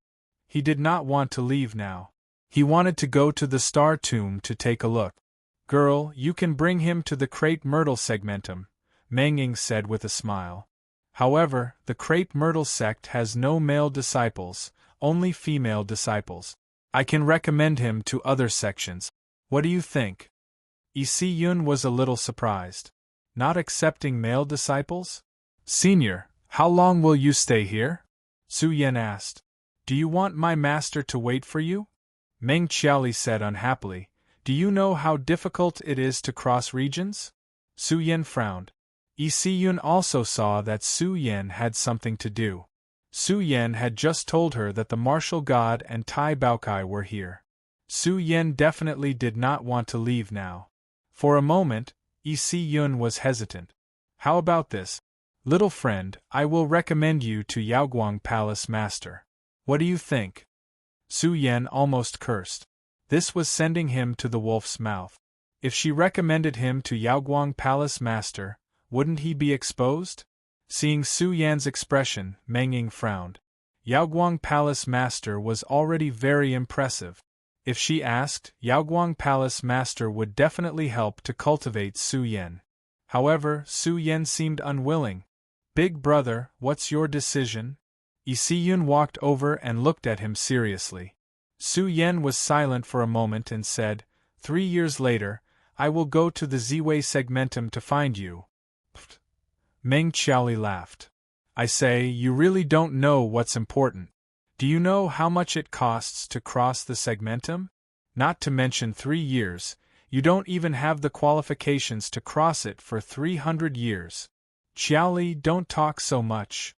S1: He did not want to leave now. He wanted to go to the Star Tomb to take a look. Girl, you can bring him to the Crepe Myrtle segmentum, Meng Ying said with a smile. However, the Crepe Myrtle sect has no male disciples, only female disciples. I can recommend him to other sections. What do you think? Yi Si Yun was a little surprised. Not accepting male disciples? Senior, how long will you stay here? Su Yan asked. Do you want my master to wait for you? Meng Qiaoli said unhappily. Do you know how difficult it is to cross regions? Su Yan frowned. Yi Si Yun also saw that Su Yan had something to do. Su Yan had just told her that the martial god and Tai Baokai were here. Su Yan definitely did not want to leave now. For a moment, Yi Si Yun was hesitant. How about this? Little friend, I will recommend you to Yaoguang Palace Master. What do you think? Su Yan almost cursed. This was sending him to the wolf's mouth. If she recommended him to Yaoguang Palace Master, wouldn't he be exposed? Seeing Su Yan's expression, Meng Ying frowned. Yaoguang Palace Master was already very impressive. If she asked, Yaoguang Palace Master would definitely help to cultivate Su Yan. However, Su Yan seemed unwilling. Big brother, what's your decision? Isiyun walked over and looked at him seriously. Su Yan was silent for a moment and said, 3 years later, I will go to the Ziwei Segmentum to find you. Pfft. Meng Qiaoli laughed. I say, you really don't know what's important. Do you know how much it costs to cross the segmentum? Not to mention 3 years, you don't even have the qualifications to cross it for 300 years. Qiaoli, don't talk so much.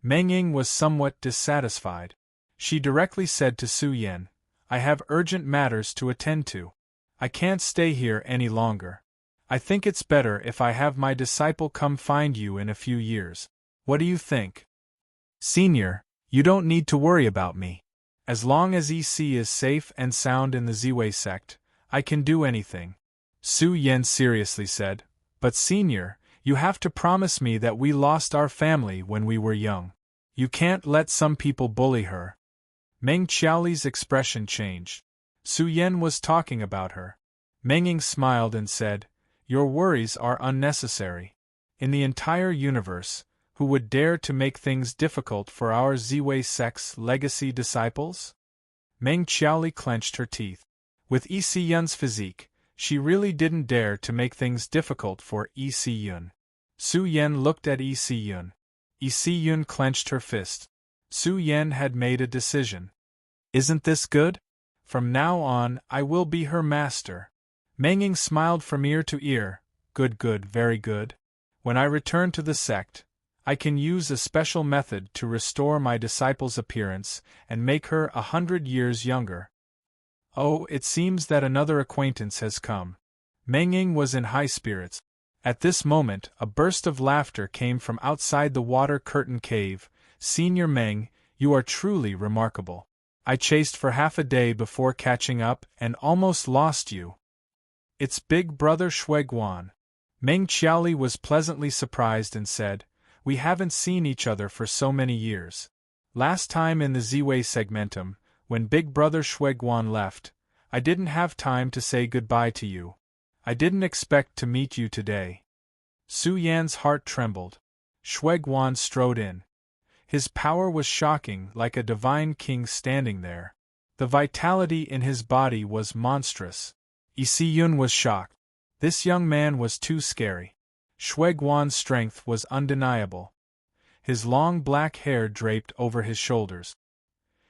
S1: Meng Ying was somewhat dissatisfied. She directly said to Su Yan, I have urgent matters to attend to. I can't stay here any longer. I think it's better if I have my disciple come find you in a few years. What do you think? Senior, you don't need to worry about me. As long as EC is safe and sound in the Ziwei sect, I can do anything. Su Yan seriously said, but Senior, you have to promise me that we lost our family when we were young. You can't let some people bully her. Meng Qiaoli's expression changed. Su Yan was talking about her. Meng Ying smiled and said, your worries are unnecessary. In the entire universe, who would dare to make things difficult for our Ziwei sect's legacy disciples? Meng Qiaoli clenched her teeth. With Isiyun's physique, she really didn't dare to make things difficult for Isiyun. Su Yan looked at Isiyun. Isiyun clenched her fist. Su Yan had made a decision. Isn't this good? From now on, I will be her master. Meng Ying smiled from ear to ear. Good, good, very good. When I return to the sect, I can use a special method to restore my disciple's appearance and make her 100 years younger. Oh, it seems that another acquaintance has come. Meng Ying was in high spirits. At this moment, a burst of laughter came from outside the water curtain cave. Senior Meng, you are truly remarkable. I chased for half a day before catching up and almost lost you. It's big brother Shueguan. Meng Qiaoli was pleasantly surprised and said, we haven't seen each other for so many years. Last time in the Ziwei Segmentum, when big brother Shueguan left, I didn't have time to say goodbye to you. I didn't expect to meet you today. Su Yan's heart trembled. Shueguan strode in. His power was shocking, like a divine king standing there. The vitality in his body was monstrous. Isiyun was shocked. This young man was too scary. Shueguan's strength was undeniable. His long black hair draped over his shoulders.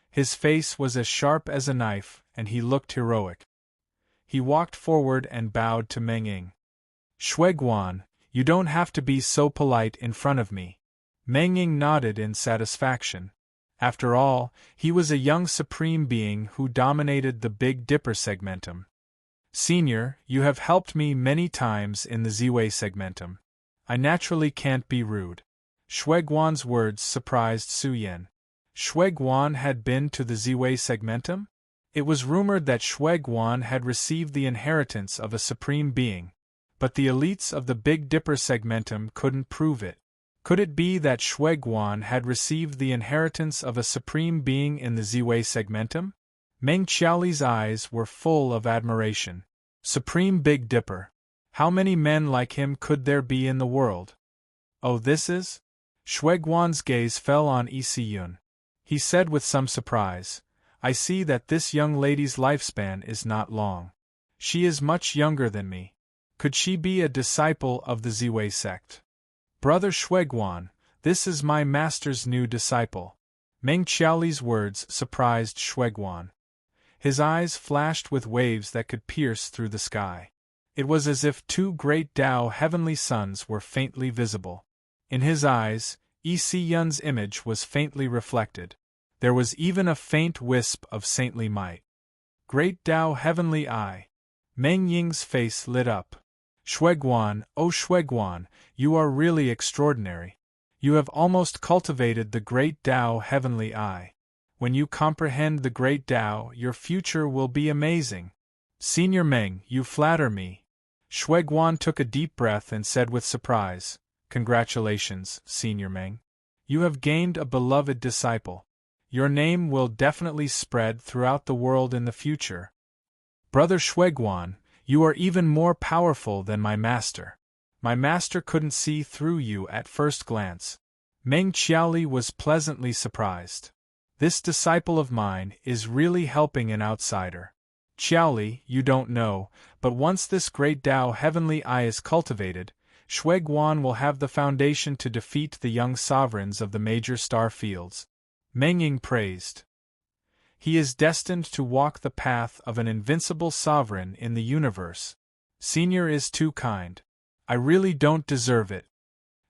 S1: His face was as sharp as a knife, and he looked heroic. He walked forward and bowed to Meng Ying. Shueguan, you don't have to be so polite in front of me. Meng Ying nodded in satisfaction. After all, he was a young supreme being who dominated the Big Dipper Segmentum. Senior, you have helped me many times in the Ziwei Segmentum. I naturally can't be rude. Shueguan's words surprised Su Yan. Shueguan had been to the Ziwei Segmentum? It was rumored that Shueguan had received the inheritance of a supreme being, but the elites of the Big Dipper Segmentum couldn't prove it. Could it be that Shueguan had received the inheritance of a supreme being in the Ziwei Segmentum? Meng Qiaoli's eyes were full of admiration. Supreme Big Dipper. How many men like him could there be in the world? Oh, this is? Shueguan's gaze fell on Isiyun. He said with some surprise, I see that this young lady's lifespan is not long. She is much younger than me. Could she be a disciple of the Ziwei sect? Brother Shueguan, this is my master's new disciple. Meng Qiaoli's words surprised Shueguan. His eyes flashed with waves that could pierce through the sky. It was as if 2 great Tao heavenly suns were faintly visible. In his eyes, Isiyun's image was faintly reflected. There was even a faint wisp of saintly might. Great Tao heavenly eye. Meng Ying's face lit up. Shueguan, oh Shueguan, you are really extraordinary. You have almost cultivated the great Tao heavenly eye. When you comprehend the great Tao, your future will be amazing. Senior Meng, you flatter me. Shueguan took a deep breath and said with surprise, Congratulations, Senior Meng. You have gained a beloved disciple. Your name will definitely spread throughout the world in the future. Brother Shuiguan, you are even more powerful than my master. My master couldn't see through you at first glance. Meng Qiaoli was pleasantly surprised. This disciple of mine is really helping an outsider. Qiaoli, you don't know, but once this great Tao Heavenly Eye is cultivated, Shuiguan will have the foundation to defeat the young sovereigns of the major star fields. Meng Ying praised. He is destined to walk the path of an invincible sovereign in the universe. Senior is too kind. I really don't deserve it.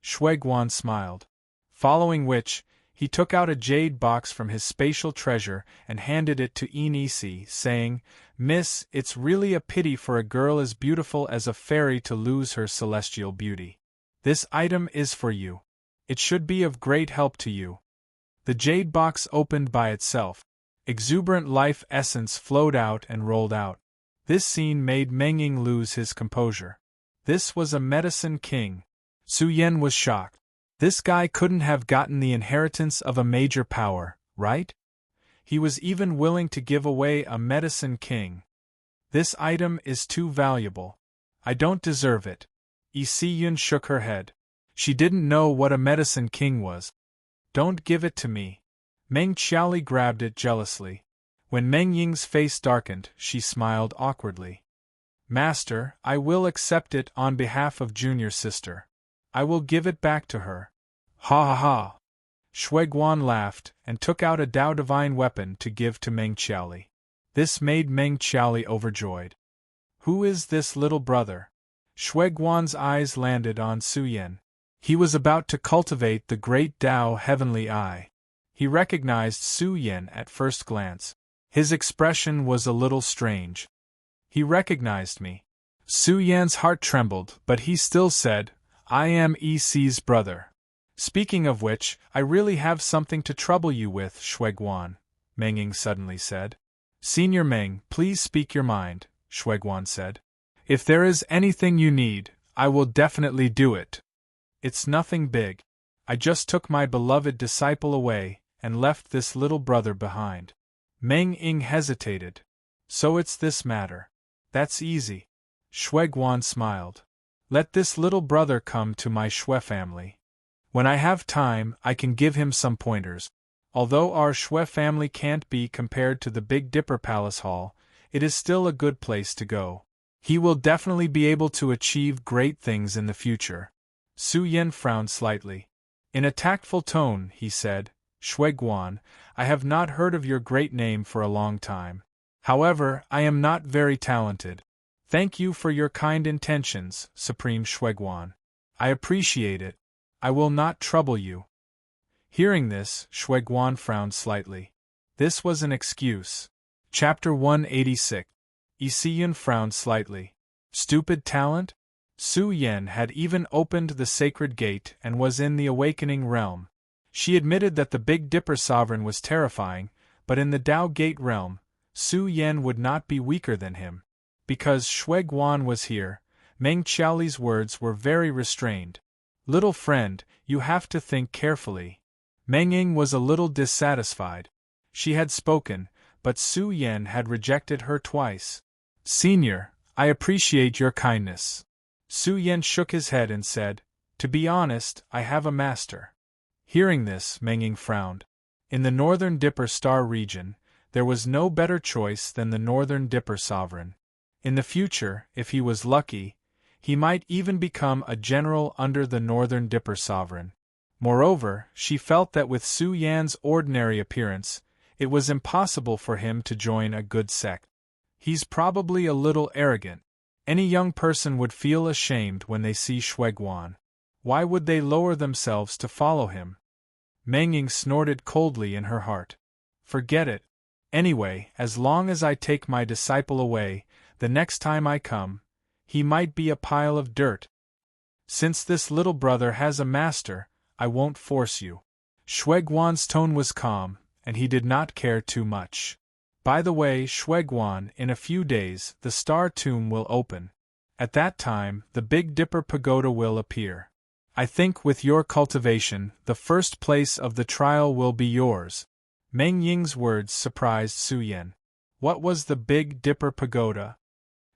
S1: Shuiguan smiled. Following which, he took out a jade box from his spatial treasure and handed it to Enisi, saying, Miss, it's really a pity for a girl as beautiful as a fairy to lose her celestial beauty. This item is for you. It should be of great help to you. The jade box opened by itself. Exuberant life essence flowed out and rolled out. This scene made Meng Ying lose his composure. This was a medicine king. Su Yan was shocked. This guy couldn't have gotten the inheritance of a major power, right? He was even willing to give away a medicine king. This item is too valuable. I don't deserve it. Yi Siyun shook her head. She didn't know what a medicine king was. Don't give it to me. Meng Qiaoli grabbed it jealously. When Meng Ying's face darkened, she smiled awkwardly. Master, I will accept it on behalf of junior sister. I will give it back to her. Ha ha ha! Shuiguan laughed and took out a Tao Divine weapon to give to Meng Qiaoli. This made Meng Qiaoli overjoyed. Who is this little brother? Shuiguan's eyes landed on Su Yan. He was about to cultivate the great Tao Heavenly Eye. He recognized Su Yan at first glance. His expression was a little strange. He recognized me. Su Yan's heart trembled, but he still said, I am Yi-Si's brother. Speaking of which, I really have something to trouble you with, Shuiguan, Meng Ying suddenly said. Senior Meng, please speak your mind, Shuiguan said. If there is anything you need, I will definitely do it. It's nothing big. I just took my beloved disciple away and left this little brother behind. Meng Ying hesitated. So it's this matter. That's easy. Shuiguan smiled. Let this little brother come to my Shui family. When I have time, I can give him some pointers. Although our Shui family can't be compared to the Big Dipper Palace Hall, it is still a good place to go. He will definitely be able to achieve great things in the future. Su Yan frowned slightly. In a tactful tone, he said, Shuiguan, I have not heard of your great name for a long time. However, I am not very talented. Thank you for your kind intentions, Supreme Shuiguan. I appreciate it. I will not trouble you. Hearing this, Shuiguan frowned slightly. This was an excuse. Chapter 186. Yi Siyun frowned slightly. Stupid talent? Su Yan had even opened the sacred gate and was in the awakening realm. She admitted that the Big Dipper sovereign was terrifying, but in the Tao Gate realm, Su Yan would not be weaker than him. Because Shuiguan was here, Meng Qiaoli's words were very restrained. Little friend, you have to think carefully. Meng Ying was a little dissatisfied. She had spoken, but Su Yan had rejected her twice. Senior, I appreciate your kindness. Su Yan shook his head and said, To be honest, I have a master. Hearing this, Meng Ying frowned. In the Northern Dipper Star region, there was no better choice than the Northern Dipper sovereign. In the future, if he was lucky, he might even become a general under the Northern Dipper sovereign. Moreover, she felt that with Su Yan's ordinary appearance, it was impossible for him to join a good sect. He's probably a little arrogant. Any young person would feel ashamed when they see Shuiguan. Why would they lower themselves to follow him? Meng Ying snorted coldly in her heart. Forget it. Anyway, as long as I take my disciple away, the next time I come, he might be a pile of dirt. Since this little brother has a master, I won't force you. Shuiguan's tone was calm, and he did not care too much. By the way, Shuiguan, in a few days, the Star Tomb will open. At that time, the Big Dipper Pagoda will appear. I think with your cultivation, the first place of the trial will be yours. Meng Ying's words surprised Su Yan. What was the Big Dipper Pagoda?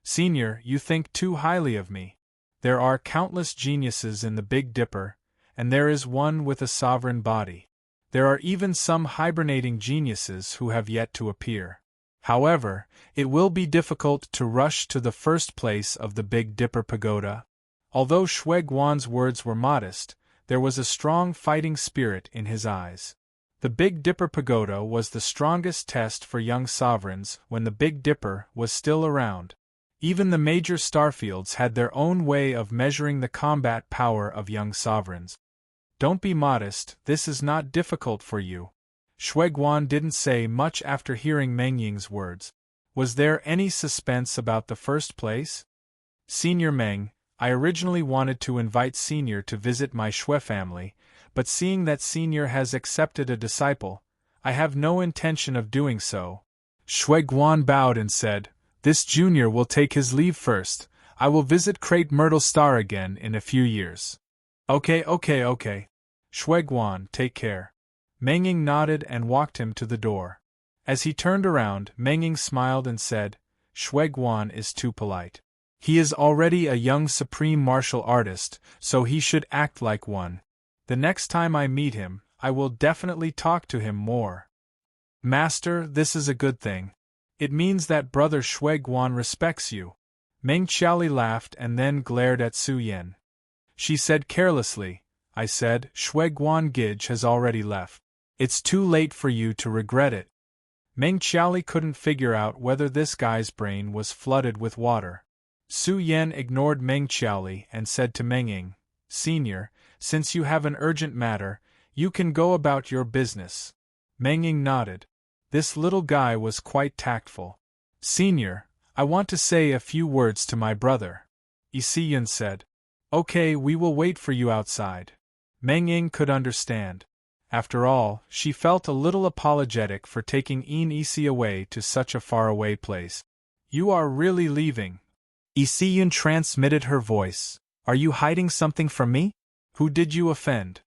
S1: Senior, you think too highly of me. There are countless geniuses in the Big Dipper, and there is one with a sovereign body. There are even some hibernating geniuses who have yet to appear. However, it will be difficult to rush to the first place of the Big Dipper Pagoda. Although Shui Guan's words were modest, there was a strong fighting spirit in his eyes. The Big Dipper Pagoda was the strongest test for young sovereigns when the Big Dipper was still around. Even the major starfields had their own way of measuring the combat power of young sovereigns. Don't be modest, this is not difficult for you. Shui Guan didn't say much after hearing Meng Ying's words. Was there any suspense about the first place? Senior Meng, I originally wanted to invite Senior to visit my Shui family, but seeing that Senior has accepted a disciple, I have no intention of doing so. Shui Guan bowed and said, This junior will take his leave first. I will visit Crate Myrtle Star again in a few years. Okay. Shui Guan, take care. Meng Ying nodded and walked him to the door. As he turned around, Meng Ying smiled and said, Shui Guan is too polite. He is already a young supreme martial artist, so he should act like one. The next time I meet him, I will definitely talk to him more. Master, this is a good thing. It means that Brother Shui Guan respects you. Meng Qiaoli laughed and then glared at Su Yan. She said carelessly, I said, Shui Guan Gij has already left. It's too late for you to regret it. Meng Qiaoli couldn't figure out whether this guy's brain was flooded with water. Su Yan ignored Meng Qiaoli and said to Meng Ying, Senior, since you have an urgent matter, you can go about your business. Meng Ying nodded. This little guy was quite tactful. Senior, I want to say a few words to my brother. Yun said. Okay, we will wait for you outside. Meng Ying could understand. After all, she felt a little apologetic for taking Isi away to such a faraway place. You are really leaving? Yun transmitted her voice. Are you hiding something from me? Who did you offend?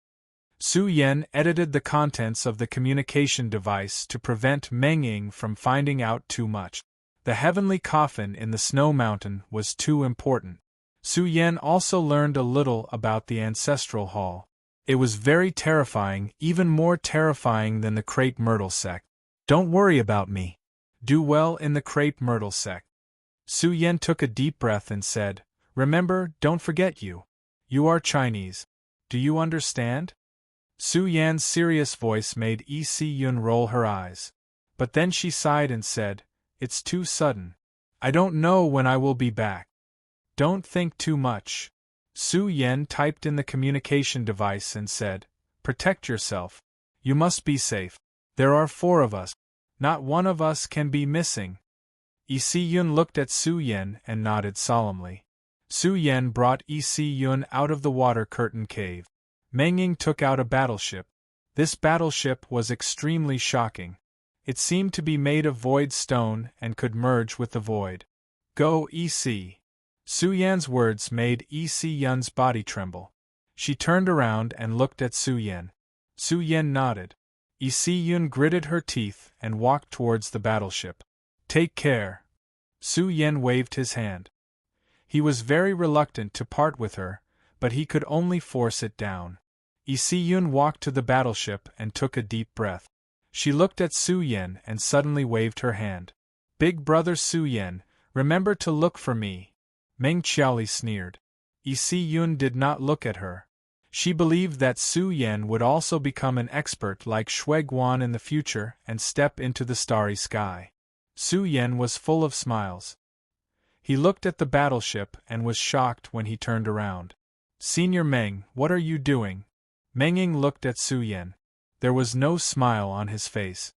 S1: Su Yan edited the contents of the communication device to prevent Meng Ying from finding out too much. The heavenly coffin in the snow mountain was too important. Su Yan also learned a little about the ancestral hall. It was very terrifying, even more terrifying than the Crepe Myrtle sect. Don't worry about me. Do well in the Crepe Myrtle sect. Su Yan took a deep breath and said, Remember, don't forget you. You are Chinese. Do you understand? Su Yan's serious voice made Yun roll her eyes. But then she sighed and said, It's too sudden. I don't know when I will be back. Don't think too much. Su Yan typed in the communication device and said, Protect yourself. You must be safe. There are 4 of us. Not one of us can be missing. Yun looked at Su Yan and nodded solemnly. Su Yan brought Yun out of the water curtain cave. Meng Ying took out a battleship. This battleship was extremely shocking. It seemed to be made of void stone and could merge with the void. Go, EC. Su Yan's words made Yun's body tremble. She turned around and looked at Su Yan. Su Yan nodded. Yun gritted her teeth and walked towards the battleship. Take care. Su Yan waved his hand. He was very reluctant to part with her, but he could only force it down. Yun walked to the battleship and took a deep breath. She looked at Su Yan and suddenly waved her hand. Big brother Su Yan, remember to look for me. Meng Qiaoli sneered. Yun did not look at her. She believed that Su Yan would also become an expert like Shui Guan in the future and step into the starry sky. Su Yan was full of smiles. He looked at the battleship and was shocked when he turned around. Senior Meng, what are you doing? Meng Ying looked at Su Yan. There was no smile on his face.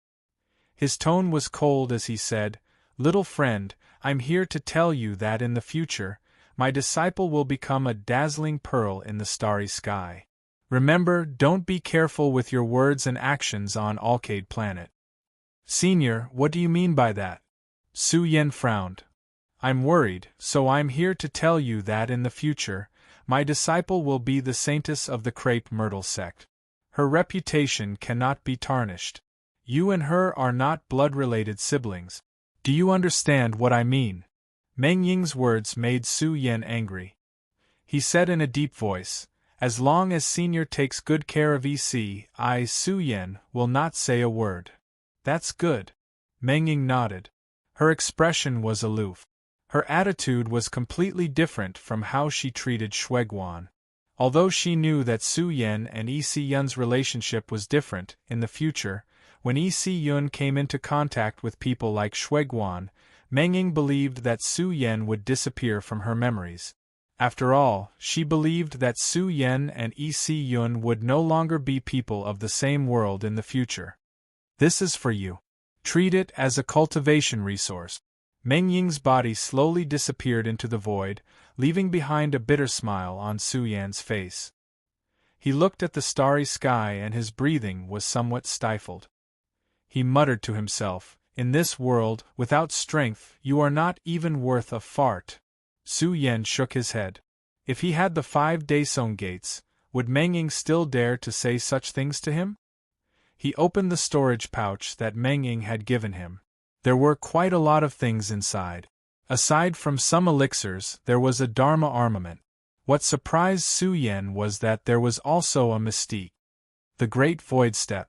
S1: His tone was cold as he said, Little friend, I'm here to tell you that in the future, my disciple will become a dazzling pearl in the starry sky. Remember, don't be careful with your words and actions on Alcade Planet. Senior, what do you mean by that? Su Yan frowned. I'm worried, so I'm here to tell you that in the future, my disciple will be the saintess of the crepe myrtle sect. Her reputation cannot be tarnished. You and her are not blood-related siblings. Do you understand what I mean? Meng Ying's words made Su Yan angry. He said in a deep voice, as long as Senior takes good care of EC, Su Yan, will not say a word. That's good. Meng Ying nodded. Her expression was aloof. Her attitude was completely different from how she treated Shueguan. Although she knew that Su Yan and EC Yun's relationship was different, in the future, when EC Yun came into contact with people like Shueguan, Meng Ying believed that Su Yan would disappear from her memories. After all, she believed that Su Yan and EC Yun would no longer be people of the same world in the future. This is for you. Treat it as a cultivation resource. Meng Ying's body slowly disappeared into the void, leaving behind a bitter smile on Su Yan's face. He looked at the starry sky and his breathing was somewhat stifled. He muttered to himself, in this world, without strength, you are not even worth a fart. Su Yan shook his head. If he had the 5 Daesong gates, would Meng Ying still dare to say such things to him? He opened the storage pouch that Meng Ying had given him. There were quite a lot of things inside. Aside from some elixirs, there was a Dharma armament. What surprised Su Yan was that there was also a mystique. The Great Void Step.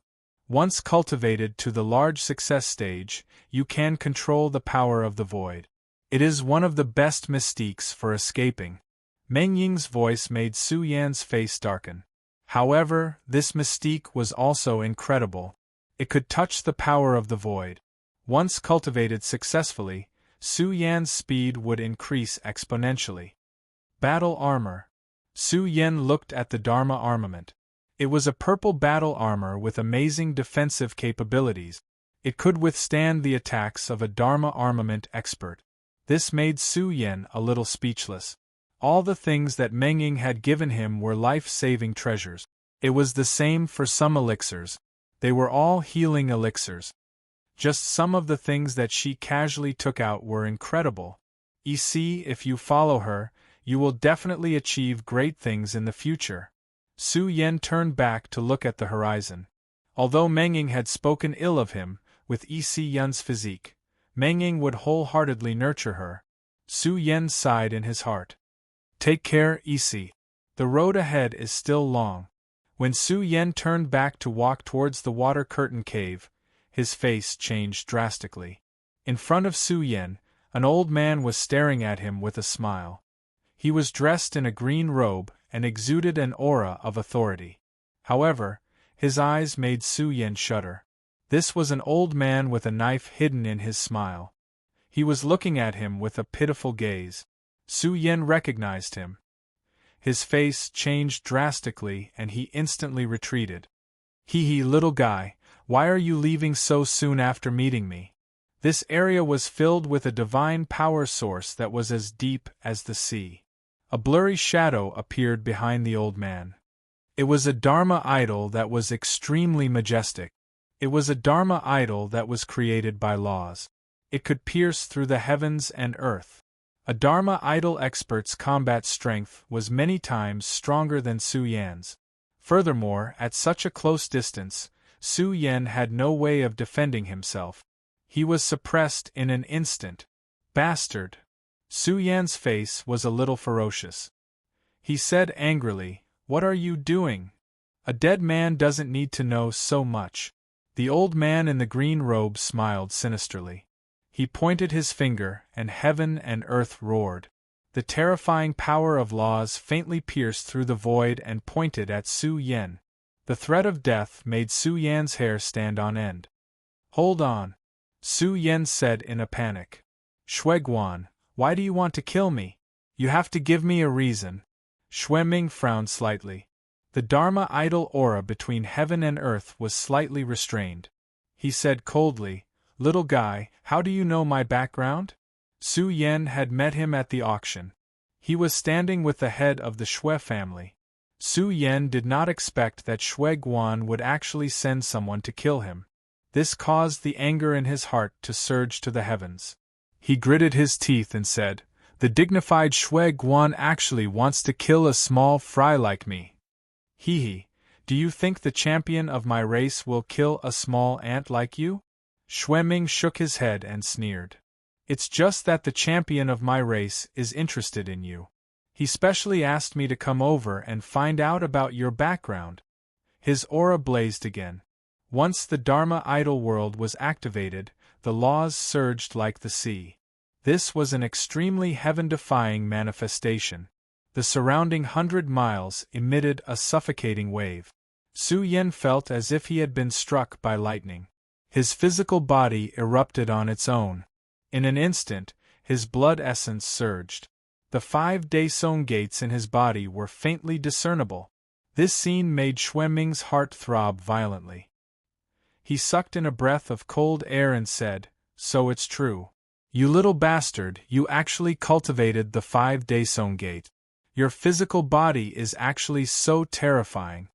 S1: Once cultivated to the large success stage, you can control the power of the void. It is one of the best mystiques for escaping. Meng Ying's voice made Su Yan's face darken. However, this mystique was also incredible. It could touch the power of the void. Once cultivated successfully, Su Yan's speed would increase exponentially. Battle armor. Su Yan looked at the Dharma armament. It was a purple battle armor with amazing defensive capabilities. It could withstand the attacks of a Dharma armament expert. This made Su Yan a little speechless. All the things that Meng Ying had given him were life-saving treasures. It was the same for some elixirs. They were all healing elixirs. Just some of the things that she casually took out were incredible. If you follow her, you will definitely achieve great things in the future. Su Yan turned back to look at the horizon. Although Meng Ying had spoken ill of him, with Yun's physique, Meng Ying would wholeheartedly nurture her. Su Yan sighed in his heart. Take care, The road ahead is still long. When Su Yan turned back to walk towards the water curtain cave, his face changed drastically. In front of Su Yan, an old man was staring at him with a smile. He was dressed in a green robe and exuded an aura of authority. However, his eyes made Su Yan shudder. This was an old man with a knife hidden in his smile. He was looking at him with a pitiful gaze. Su Yan recognized him. His face changed drastically and he instantly retreated. Little guy, why are you leaving so soon after meeting me? This area was filled with a divine power source that was as deep as the sea. A blurry shadow appeared behind the old man. It was a Dharma idol that was extremely majestic. It was a Dharma idol that was created by laws. It could pierce through the heavens and earth. A Dharma idol expert's combat strength was many times stronger than Su Yan's. Furthermore, at such a close distance, Su Yan had no way of defending himself. He was suppressed in an instant. Bastard! Su Yan's face was a little ferocious. He said angrily, "What are you doing? A dead man doesn't need to know so much." The old man in the green robe smiled sinisterly. He pointed his finger, and heaven and earth roared. The terrifying power of laws faintly pierced through the void and pointed at Su Yan. The threat of death made Su Yan's hair stand on end. "Hold on," Su Yan said in a panic. "Shueguan, why do you want to kill me? You have to give me a reason." Xue Ming frowned slightly. The Dharma idol aura between heaven and earth was slightly restrained. He said coldly, "Little guy, how do you know my background?" Su Yan had met him at the auction. He was standing with the head of the Xue family. Su Yan did not expect that Shueguan would actually send someone to kill him. This caused the anger in his heart to surge to the heavens. He gritted his teeth and said, The dignified Shui Guan actually wants to kill a small fry like me. Hee. Do you think the champion of my race will kill a small ant like you? Shui Ming shook his head and sneered. It's just that the champion of my race is interested in you. He specially asked me to come over and find out about your background. His aura blazed again. Once the Dharma idol world was activated, the laws surged like the sea. This was an extremely heaven-defying manifestation. The surrounding 100 miles emitted a suffocating wave. Su Yen felt as if he had been struck by lightning. His physical body erupted on its own. In an instant, his blood essence surged. The 5 Daesong gates in his body were faintly discernible. This scene made Shui Ming's heart throb violently. He sucked in a breath of cold air and said, "So it's true. You little bastard, you actually cultivated the 5 Daesong gate. Your physical body is actually so terrifying.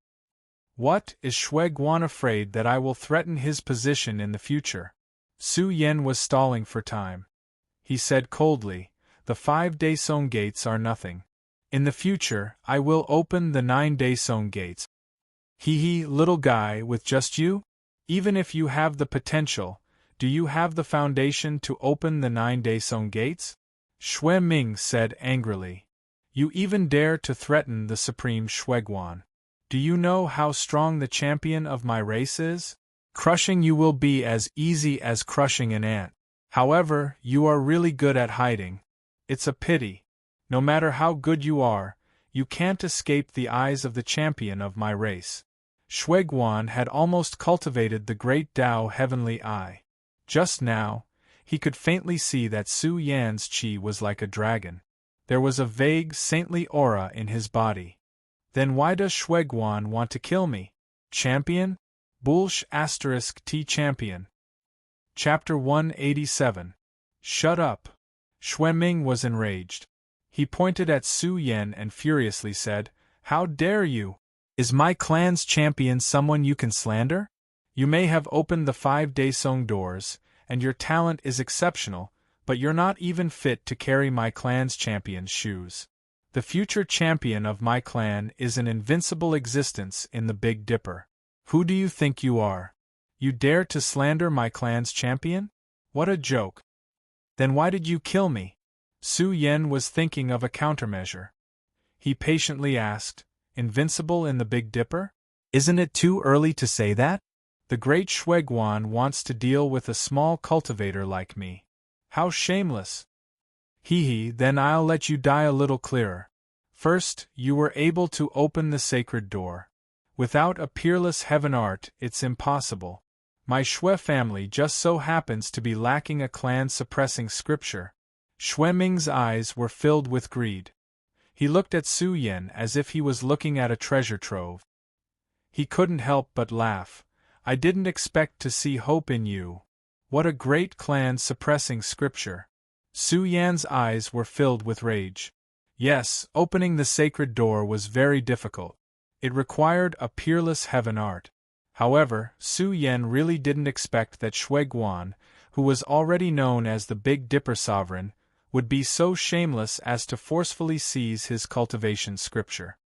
S1: What, is Shui Guan afraid that I will threaten his position in the future?" Su Yen was stalling for time. He said coldly, "The 5 Daesong gates are nothing. In the future, I will open the 9 Daesong gates." Hee, little guy, with just you? Even if you have the potential, do you have the foundation to open the 9 Daesong gates? Shui Ming said angrily. You even dare to threaten the supreme Shui Guan. Do you know how strong the champion of my race is? Crushing you will be as easy as crushing an ant. However, you are really good at hiding. It's a pity. No matter how good you are, you can't escape the eyes of the champion of my race. Shui Guan had almost cultivated the great Tao heavenly eye. Just now, he could faintly see that Su Yan's qi was like a dragon. There was a vague, saintly aura in his body. Then why does Shui Guan want to kill me? Champion? Bullsh *T champion. Chapter 187. Shut up. Shui Ming was enraged. He pointed at Su Yen and furiously said, "How dare you? Is my clan's champion someone you can slander? You may have opened the 5 Daesong doors, and your talent is exceptional, but you're not even fit to carry my clan's champion's shoes. The future champion of my clan is an invincible existence in the Big Dipper. Who do you think you are? You dare to slander my clan's champion? What a joke. Then why did you kill me?" Su Yen was thinking of a countermeasure. He patiently asked, "Invincible in the Big Dipper? Isn't it too early to say that? The great Shui Guan wants to deal with a small cultivator like me. How shameless." Hee, then I'll let you die a little clearer. First, you were able to open the sacred door. Without a peerless heaven art, it's impossible. My Shui family just so happens to be lacking a clan-suppressing scripture. Shui Ming's eyes were filled with greed. He looked at Su Yen as if he was looking at a treasure trove. He couldn't help but laugh. "I didn't expect to see hope in you. What a great clan-suppressing scripture." Su Yan's eyes were filled with rage. Yes, opening the sacred door was very difficult. It required a peerless heaven art. However, Su Yen really didn't expect that Shui Guan, who was already known as the Big Dipper sovereign, would be so shameless as to forcefully seize his cultivation scripture.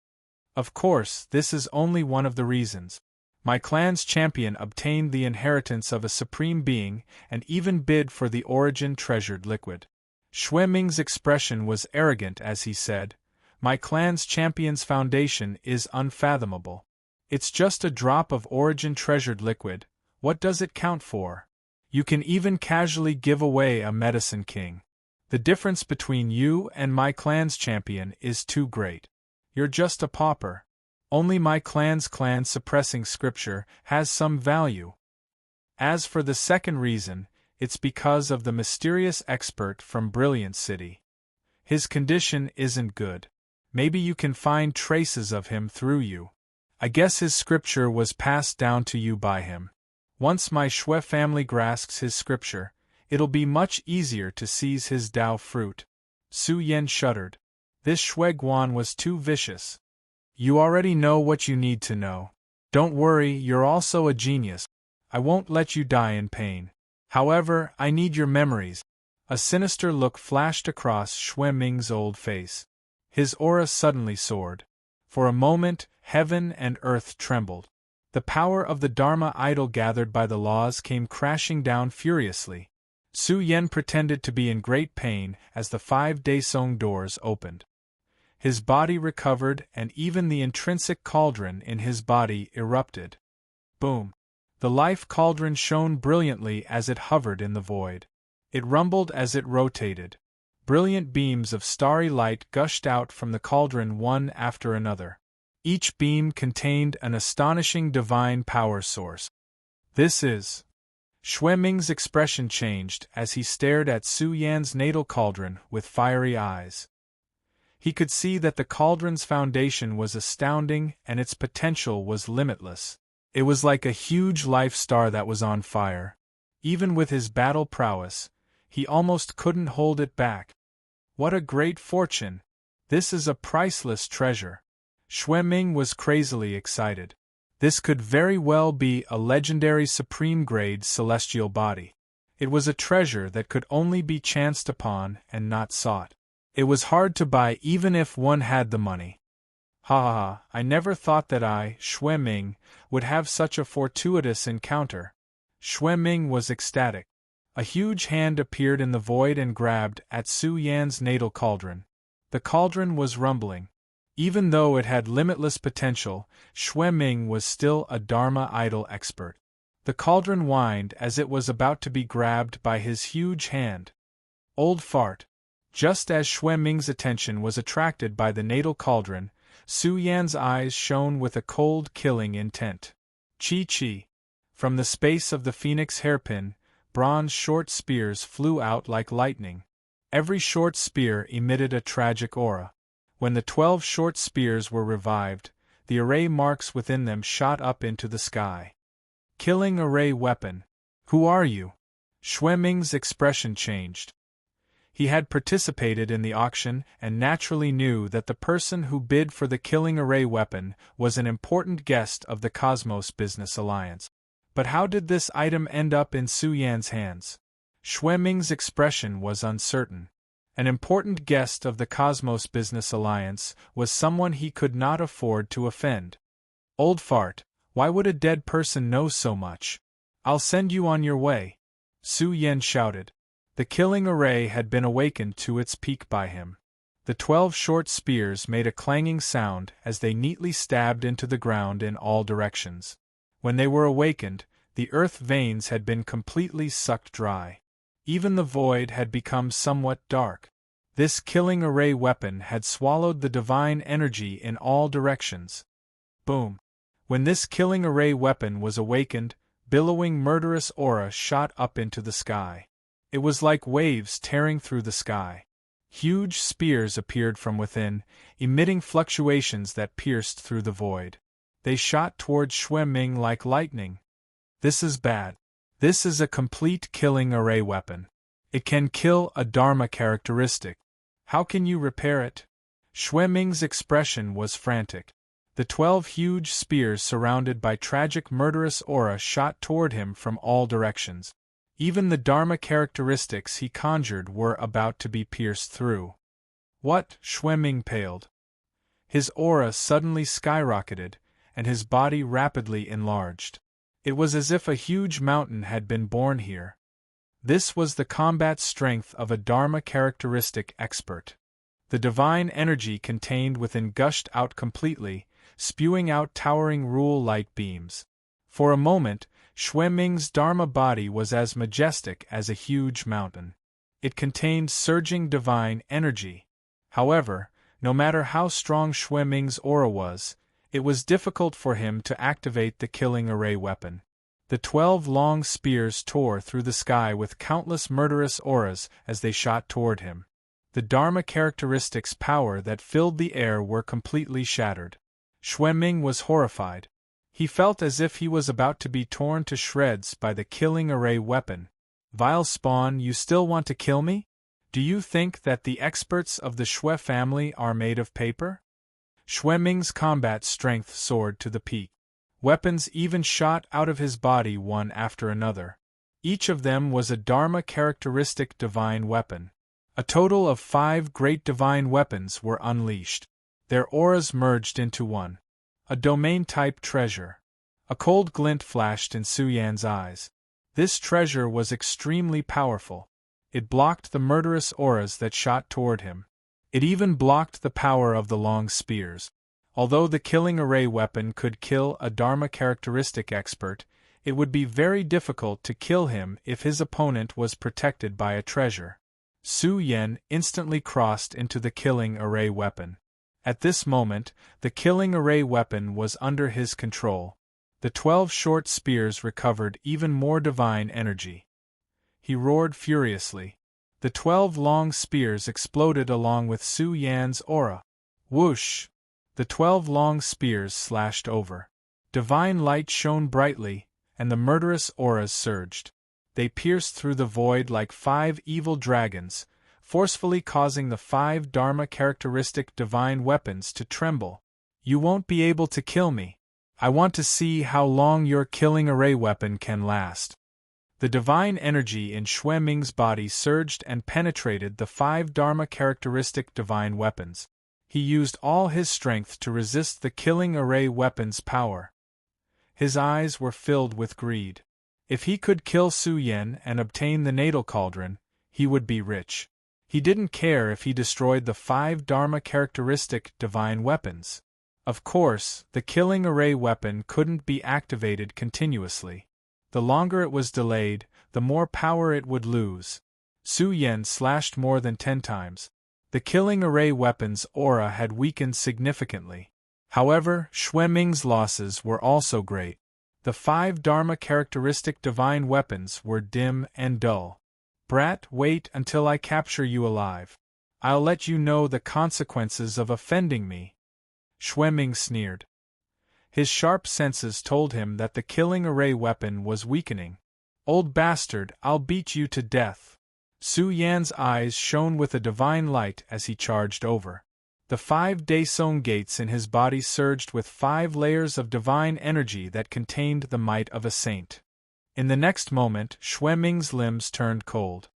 S1: Of course, this is only one of the reasons. My clan's champion obtained the inheritance of a supreme being and even bid for the origin treasured liquid. Shui Ming's expression was arrogant as he said, "My clan's champion's foundation is unfathomable. It's just a drop of origin treasured liquid. What does it count for? You can even casually give away a medicine king. The difference between you and my clan's champion is too great. You're just a pauper. Only my clan's clan-suppressing scripture has some value. As for the second reason, it's because of the mysterious expert from Brilliant City. His condition isn't good. Maybe you can find traces of him through you. I guess his scripture was passed down to you by him. Once my Shui family grasps his scripture, it'll be much easier to seize his Tao fruit." Su Yen shuddered. This Shui Guan was too vicious. "You already know what you need to know. Don't worry, you're also a genius. I won't let you die in pain. However, I need your memories. A sinister look flashed across Xue Ming's old face. His aura suddenly soared. For a moment, heaven and earth trembled. The power of the Dharma idol gathered by the laws came crashing down furiously. Su Yen pretended to be in great pain as the 5 Daesong doors opened. His body recovered and even the intrinsic cauldron in his body erupted. Boom! The life cauldron shone brilliantly as it hovered in the void. It rumbled as it rotated. Brilliant beams of starry light gushed out from the cauldron one after another. Each beam contained an astonishing divine power source. This is... Xue Ming's expression changed as he stared at Su Yan's natal cauldron with fiery eyes. He could see that the cauldron's foundation was astounding and its potential was limitless. It was like a huge life star that was on fire. Even with his battle prowess, he almost couldn't hold it back. What a great fortune! This is a priceless treasure. Xue Ming was crazily excited. This could very well be a legendary supreme-grade celestial body. It was a treasure that could only be chanced upon and not sought. It was hard to buy even if one had the money. Ha ha ha, I never thought that I, Xue Ming, would have such a fortuitous encounter. Xue Ming was ecstatic. A huge hand appeared in the void and grabbed at Su Yan's natal cauldron. The cauldron was rumbling. Even though it had limitless potential, Xue Ming was still a Dharma idol expert. The cauldron whined as it was about to be grabbed by his huge hand. Old fart! Just as Xue Ming's attention was attracted by the natal cauldron, Su Yan's eyes shone with a cold, killing intent. Chi-chi! From the space of the phoenix hairpin, bronze short spears flew out like lightning. Every short spear emitted a tragic aura. When the 12 short spears were revived, the array marks within them shot up into the sky. Killing array weapon. Who are you? Xue Ming's expression changed. He had participated in the auction and naturally knew that the person who bid for the killing array weapon was an important guest of the Cosmos Business Alliance. But how did this item end up in Su Yan's hands? Xue Ming's expression was uncertain. An important guest of the Cosmos Business Alliance was someone he could not afford to offend. Old fart, why would a dead person know so much? I'll send you on your way. Su Yan shouted. The killing array had been awakened to its peak by him. The 12 short spears made a clanging sound as they neatly stabbed into the ground in all directions. When they were awakened, the earth veins had been completely sucked dry. Even the void had become somewhat dark. This killing array weapon had swallowed the divine energy in all directions. Boom! When this killing array weapon was awakened, billowing murderous aura shot up into the sky. It was like waves tearing through the sky. Huge spears appeared from within, emitting fluctuations that pierced through the void. They shot towards Xue Ming like lightning. This is bad. This is a complete killing array weapon. It can kill a Dharma characteristic. How can you repair it? Xue Ming's expression was frantic. The 12 huge spears surrounded by tragic murderous aura shot toward him from all directions. Even the Dharma characteristics he conjured were about to be pierced through. What? Xue Ming paled. His aura suddenly skyrocketed, and his body rapidly enlarged. It was as if a huge mountain had been born here. This was the combat strength of a Dharma characteristic expert. The divine energy contained within gushed out completely, spewing out towering rule light beams. For a moment, Xue Ming's Dharma body was as majestic as a huge mountain. It contained surging divine energy. However, no matter how strong Xue Ming's aura was, it was difficult for him to activate the killing array weapon. The 12 long spears tore through the sky with countless murderous auras as they shot toward him. The Dharma characteristics' power that filled the air were completely shattered. Xue Ming was horrified. He felt as if he was about to be torn to shreds by the killing array weapon. Vile spawn, you still want to kill me? Do you think that the experts of the Xue family are made of paper? Xue Ming's combat strength soared to the peak. Weapons even shot out of his body one after another. Each of them was a Dharma characteristic divine weapon. A total of 5 great divine weapons were unleashed. Their auras merged into one. A domain-type treasure. A cold glint flashed in Su Yan's eyes. This treasure was extremely powerful. It blocked the murderous auras that shot toward him. It even blocked the power of the long spears. Although the killing array weapon could kill a Dharma characteristic expert, it would be very difficult to kill him if his opponent was protected by a treasure. Su Yan instantly crossed into the killing array weapon. At this moment, the killing array weapon was under his control. The 12 short spears recovered even more divine energy. He roared furiously. The 12 long spears exploded along with Su Yan's aura. Whoosh! The 12 long spears slashed over. Divine light shone brightly, and the murderous auras surged. They pierced through the void like 5 evil dragons, forcefully causing the 5 Dharma characteristic divine weapons to tremble. You won't be able to kill me. I want to see how long your killing array weapon can last. The divine energy in Xue Ming's body surged and penetrated the 5 Dharma characteristic divine weapons. He used all his strength to resist the killing array weapon's power. His eyes were filled with greed. If he could kill Su Yan and obtain the natal cauldron, he would be rich. He didn't care if he destroyed the 5 Dharma characteristic divine weapons. Of course, the killing array weapon couldn't be activated continuously. The longer it was delayed, the more power it would lose. Su Yan slashed more than 10 times. The killing array weapon's aura had weakened significantly. However, Xue Ming's losses were also great. The 5 Dharma characteristic divine weapons were dim and dull. Brat, wait until I capture you alive. I'll let you know the consequences of offending me. Xue Ming sneered. His sharp senses told him that the killing array weapon was weakening. Old bastard, I'll beat you to death. Su Yan's eyes shone with a divine light as he charged over. The 5 Daesong gates in his body surged with 5 layers of divine energy that contained the might of a saint. In the next moment, Xue Ming's limbs turned cold.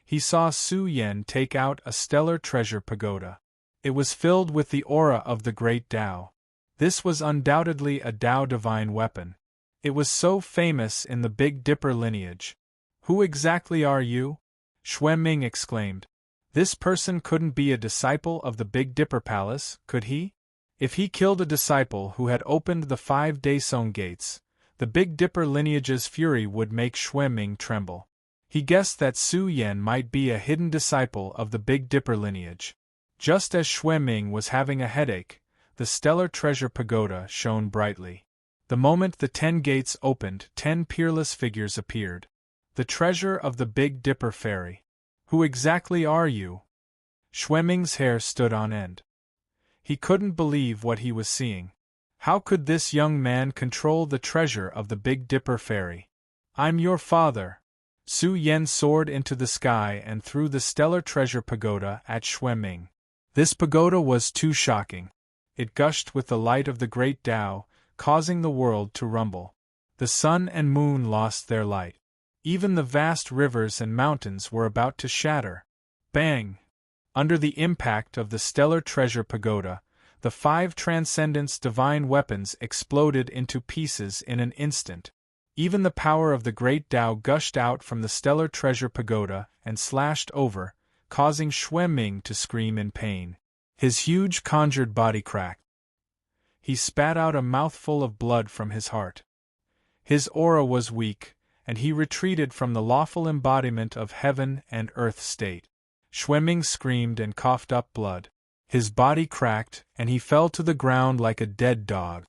S1: He saw Su Yan take out a stellar treasure pagoda. It was filled with the aura of the great Tao. This was undoubtedly a Tao divine weapon. It was so famous in the Big Dipper lineage. Who exactly are you? Xue Ming exclaimed. This person couldn't be a disciple of the Big Dipper Palace, could he? If he killed a disciple who had opened the 5 Daesong gates, the Big Dipper lineage's fury would make Xue Ming tremble. He guessed that Su Yan might be a hidden disciple of the Big Dipper lineage. Just as Xue Ming was having a headache, the stellar treasure pagoda shone brightly. The moment the 10 gates opened, 10 peerless figures appeared. The treasure of the Big Dipper fairy. Who exactly are you? Xue Ming's hair stood on end. He couldn't believe what he was seeing. How could this young man control the treasure of the Big Dipper fairy? I'm your father. Su Yan soared into the sky and threw the stellar treasure pagoda at Xue Ming. This pagoda was too shocking. It gushed with the light of the great Tao, causing the world to rumble. The sun and moon lost their light. Even the vast rivers and mountains were about to shatter. Bang! Under the impact of the stellar treasure pagoda, the 5 Transcendence divine weapons exploded into pieces in an instant. Even the power of the great Tao gushed out from the stellar treasure pagoda and slashed over, causing Xue Ming to scream in pain. His huge conjured body cracked. He spat out a mouthful of blood from his heart. His aura was weak, and he retreated from the lawful embodiment of heaven and earth state. Xue Ming screamed and coughed up blood. His body cracked, and he fell to the ground like a dead dog.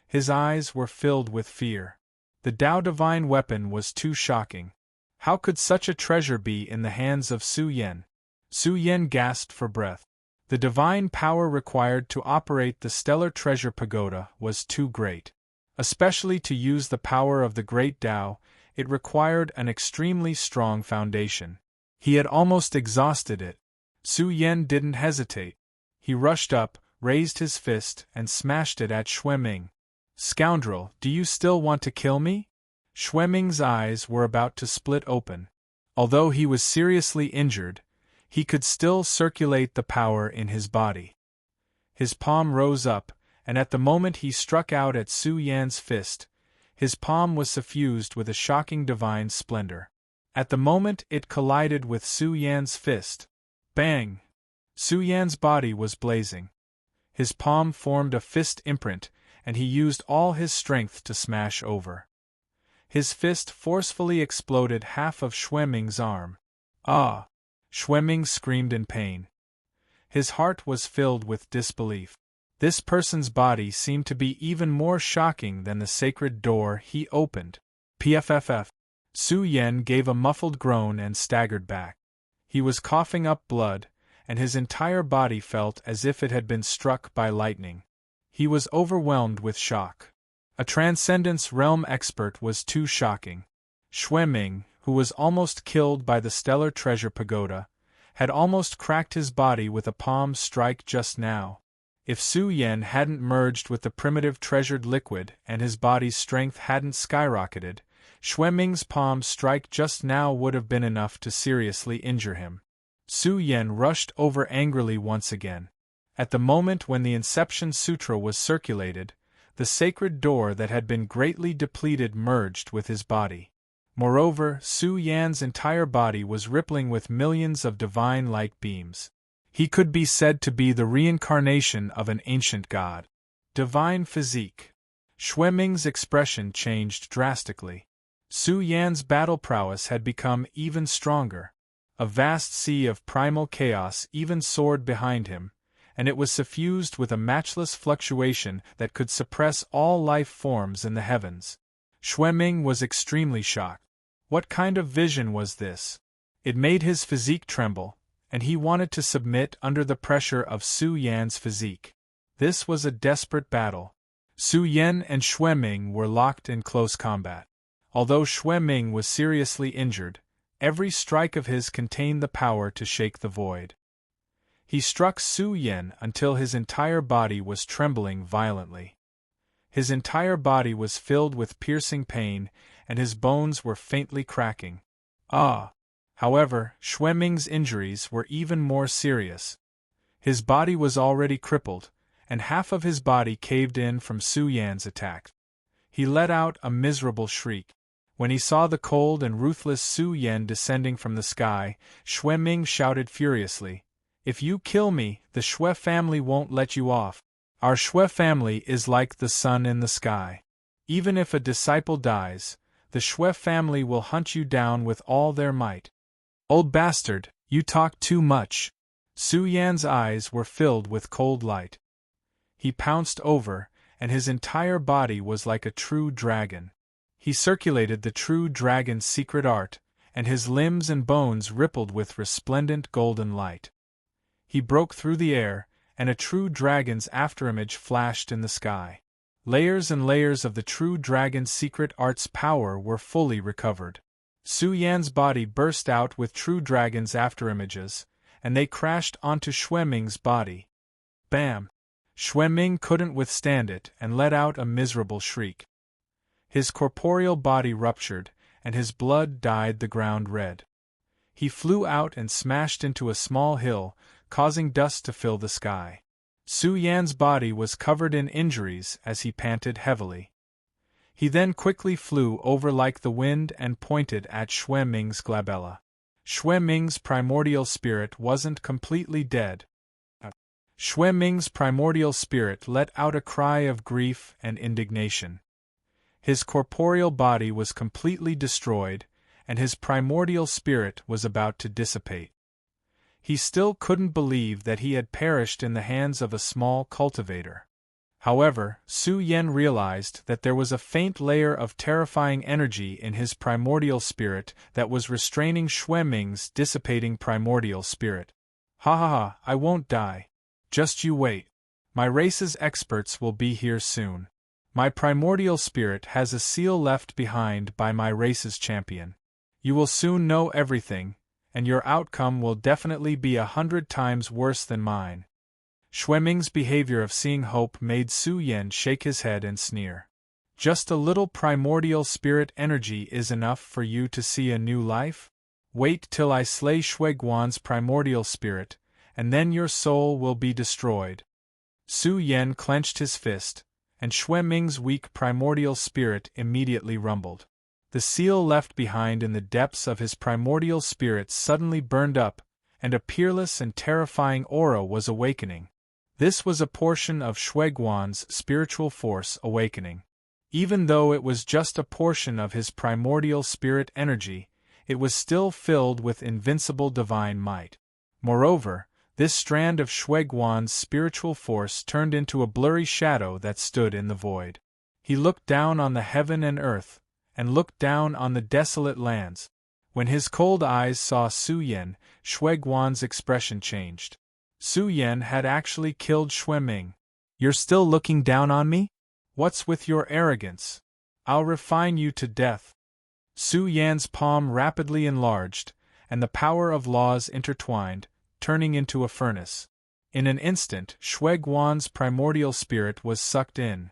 S1: His eyes were filled with fear. The Tao divine weapon was too shocking. How could such a treasure be in the hands of Su Yan? Su Yan gasped for breath. The divine power required to operate the stellar treasure pagoda was too great. Especially to use the power of the great Tao, it required an extremely strong foundation. He had almost exhausted it. Su Yan didn't hesitate. He rushed up, raised his fist, and smashed it at Xue Ming. Scoundrel, do you still want to kill me? Schwemming's eyes were about to split open. Although he was seriously injured, he could still circulate the power in his body. His palm rose up, and at the moment he struck out at Su Yan's fist, his palm was suffused with a shocking divine splendor. At the moment it collided with Su Yan's fist. Bang! Su Yan's body was blazing. His palm formed a fist imprint, and he used all his strength to smash over. His fist forcefully exploded half of Schwemming's arm. Ah! Schwemming screamed in pain. His heart was filled with disbelief. This person's body seemed to be even more shocking than the sacred door he opened. PFFF. Su Yan gave a muffled groan and staggered back. He was coughing up blood, and his entire body felt as if it had been struck by lightning. He was overwhelmed with shock. A Transcendence Realm expert was too shocking. Schwemming, who was almost killed by the Stellar Treasure Pagoda, had almost cracked his body with a palm strike just now. If Su Yan hadn't merged with the primitive treasured liquid and his body's strength hadn't skyrocketed, Schwemming's palm strike just now would have been enough to seriously injure him. Su Yan rushed over angrily once again. At the moment when the Inception Sutra was circulated, the sacred door that had been greatly depleted merged with his body. Moreover, Su Yan's entire body was rippling with millions of divine light beams. He could be said to be the reincarnation of an ancient god. Divine physique. Schwemming's expression changed drastically. Su Yan's battle prowess had become even stronger. A vast sea of primal chaos even soared behind him, and it was suffused with a matchless fluctuation that could suppress all life forms in the heavens. Schwemming was extremely shocked. What kind of vision was this? It made his physique tremble, and he wanted to submit under the pressure of Su Yan's physique. This was a desperate battle. Su Yan and Schwemming were locked in close combat. Although Schwemming was seriously injured, every strike of his contained the power to shake the void. He struck Su Yan until his entire body was trembling violently. His entire body was filled with piercing pain, and his bones were faintly cracking. Ah! However, Schwemming's injuries were even more serious. His body was already crippled, and half of his body caved in from Su Yan's attack. He let out a miserable shriek. When he saw the cold and ruthless Su Yan descending from the sky, Schwemming shouted furiously, "If you kill me, the Xue family won't let you off. Our Xue family is like the sun in the sky. Even if a disciple dies, the Xue family will hunt you down with all their might." "Old bastard, you talk too much." Su Yan's eyes were filled with cold light. He pounced over, and his entire body was like a true dragon. He circulated the true dragon's secret art, and his limbs and bones rippled with resplendent golden light. He broke through the air, and a true dragon's afterimage flashed in the sky. Layers and layers of the true dragon's secret art's power were fully recovered. Su Yan's body burst out with true dragon's afterimages, and they crashed onto Schwemming's body. Bam! Schwemming couldn't withstand it and let out a miserable shriek. His corporeal body ruptured, and his blood dyed the ground red. He flew out and smashed into a small hill, causing dust to fill the sky. Su Yan's body was covered in injuries as he panted heavily. He then quickly flew over like the wind and pointed at Schwemming's glabella. Schwemming's primordial spirit wasn't completely dead. Schwemming's primordial spirit let out a cry of grief and indignation. His corporeal body was completely destroyed, and his primordial spirit was about to dissipate. He still couldn't believe that he had perished in the hands of a small cultivator. However, Su Yan realized that there was a faint layer of terrifying energy in his primordial spirit that was restraining Schwemming's dissipating primordial spirit. "Ha ha ha, I won't die. Just you wait. My race's experts will be here soon. My primordial spirit has a seal left behind by my race's champion. You will soon know everything, and your outcome will definitely be 100 times worse than mine." Schwemming's behavior of seeing hope made Su Yan shake his head and sneer. Just a little primordial spirit energy is enough for you to see a new life? Wait till I slay Shuiguan's primordial spirit, and then your soul will be destroyed. Su Yan clenched his fist, and Xue Ming's weak primordial spirit immediately rumbled. The seal left behind in the depths of his primordial spirit suddenly burned up, and a peerless and terrifying aura was awakening. This was a portion of Shuiguan's spiritual force awakening. Even though it was just a portion of his primordial spirit energy, it was still filled with invincible divine might. Moreover, this strand of Shuiguan's spiritual force turned into a blurry shadow that stood in the void. He looked down on the heaven and earth, and looked down on the desolate lands. When his cold eyes saw Su Yan, Shuiguan's expression changed. Su Yan had actually killed Xue Ming. You're still looking down on me? What's with your arrogance? I'll refine you to death. Su Yan's palm rapidly enlarged, and the power of laws intertwined, turning into a furnace. In an instant, Shuiguan's primordial spirit was sucked in,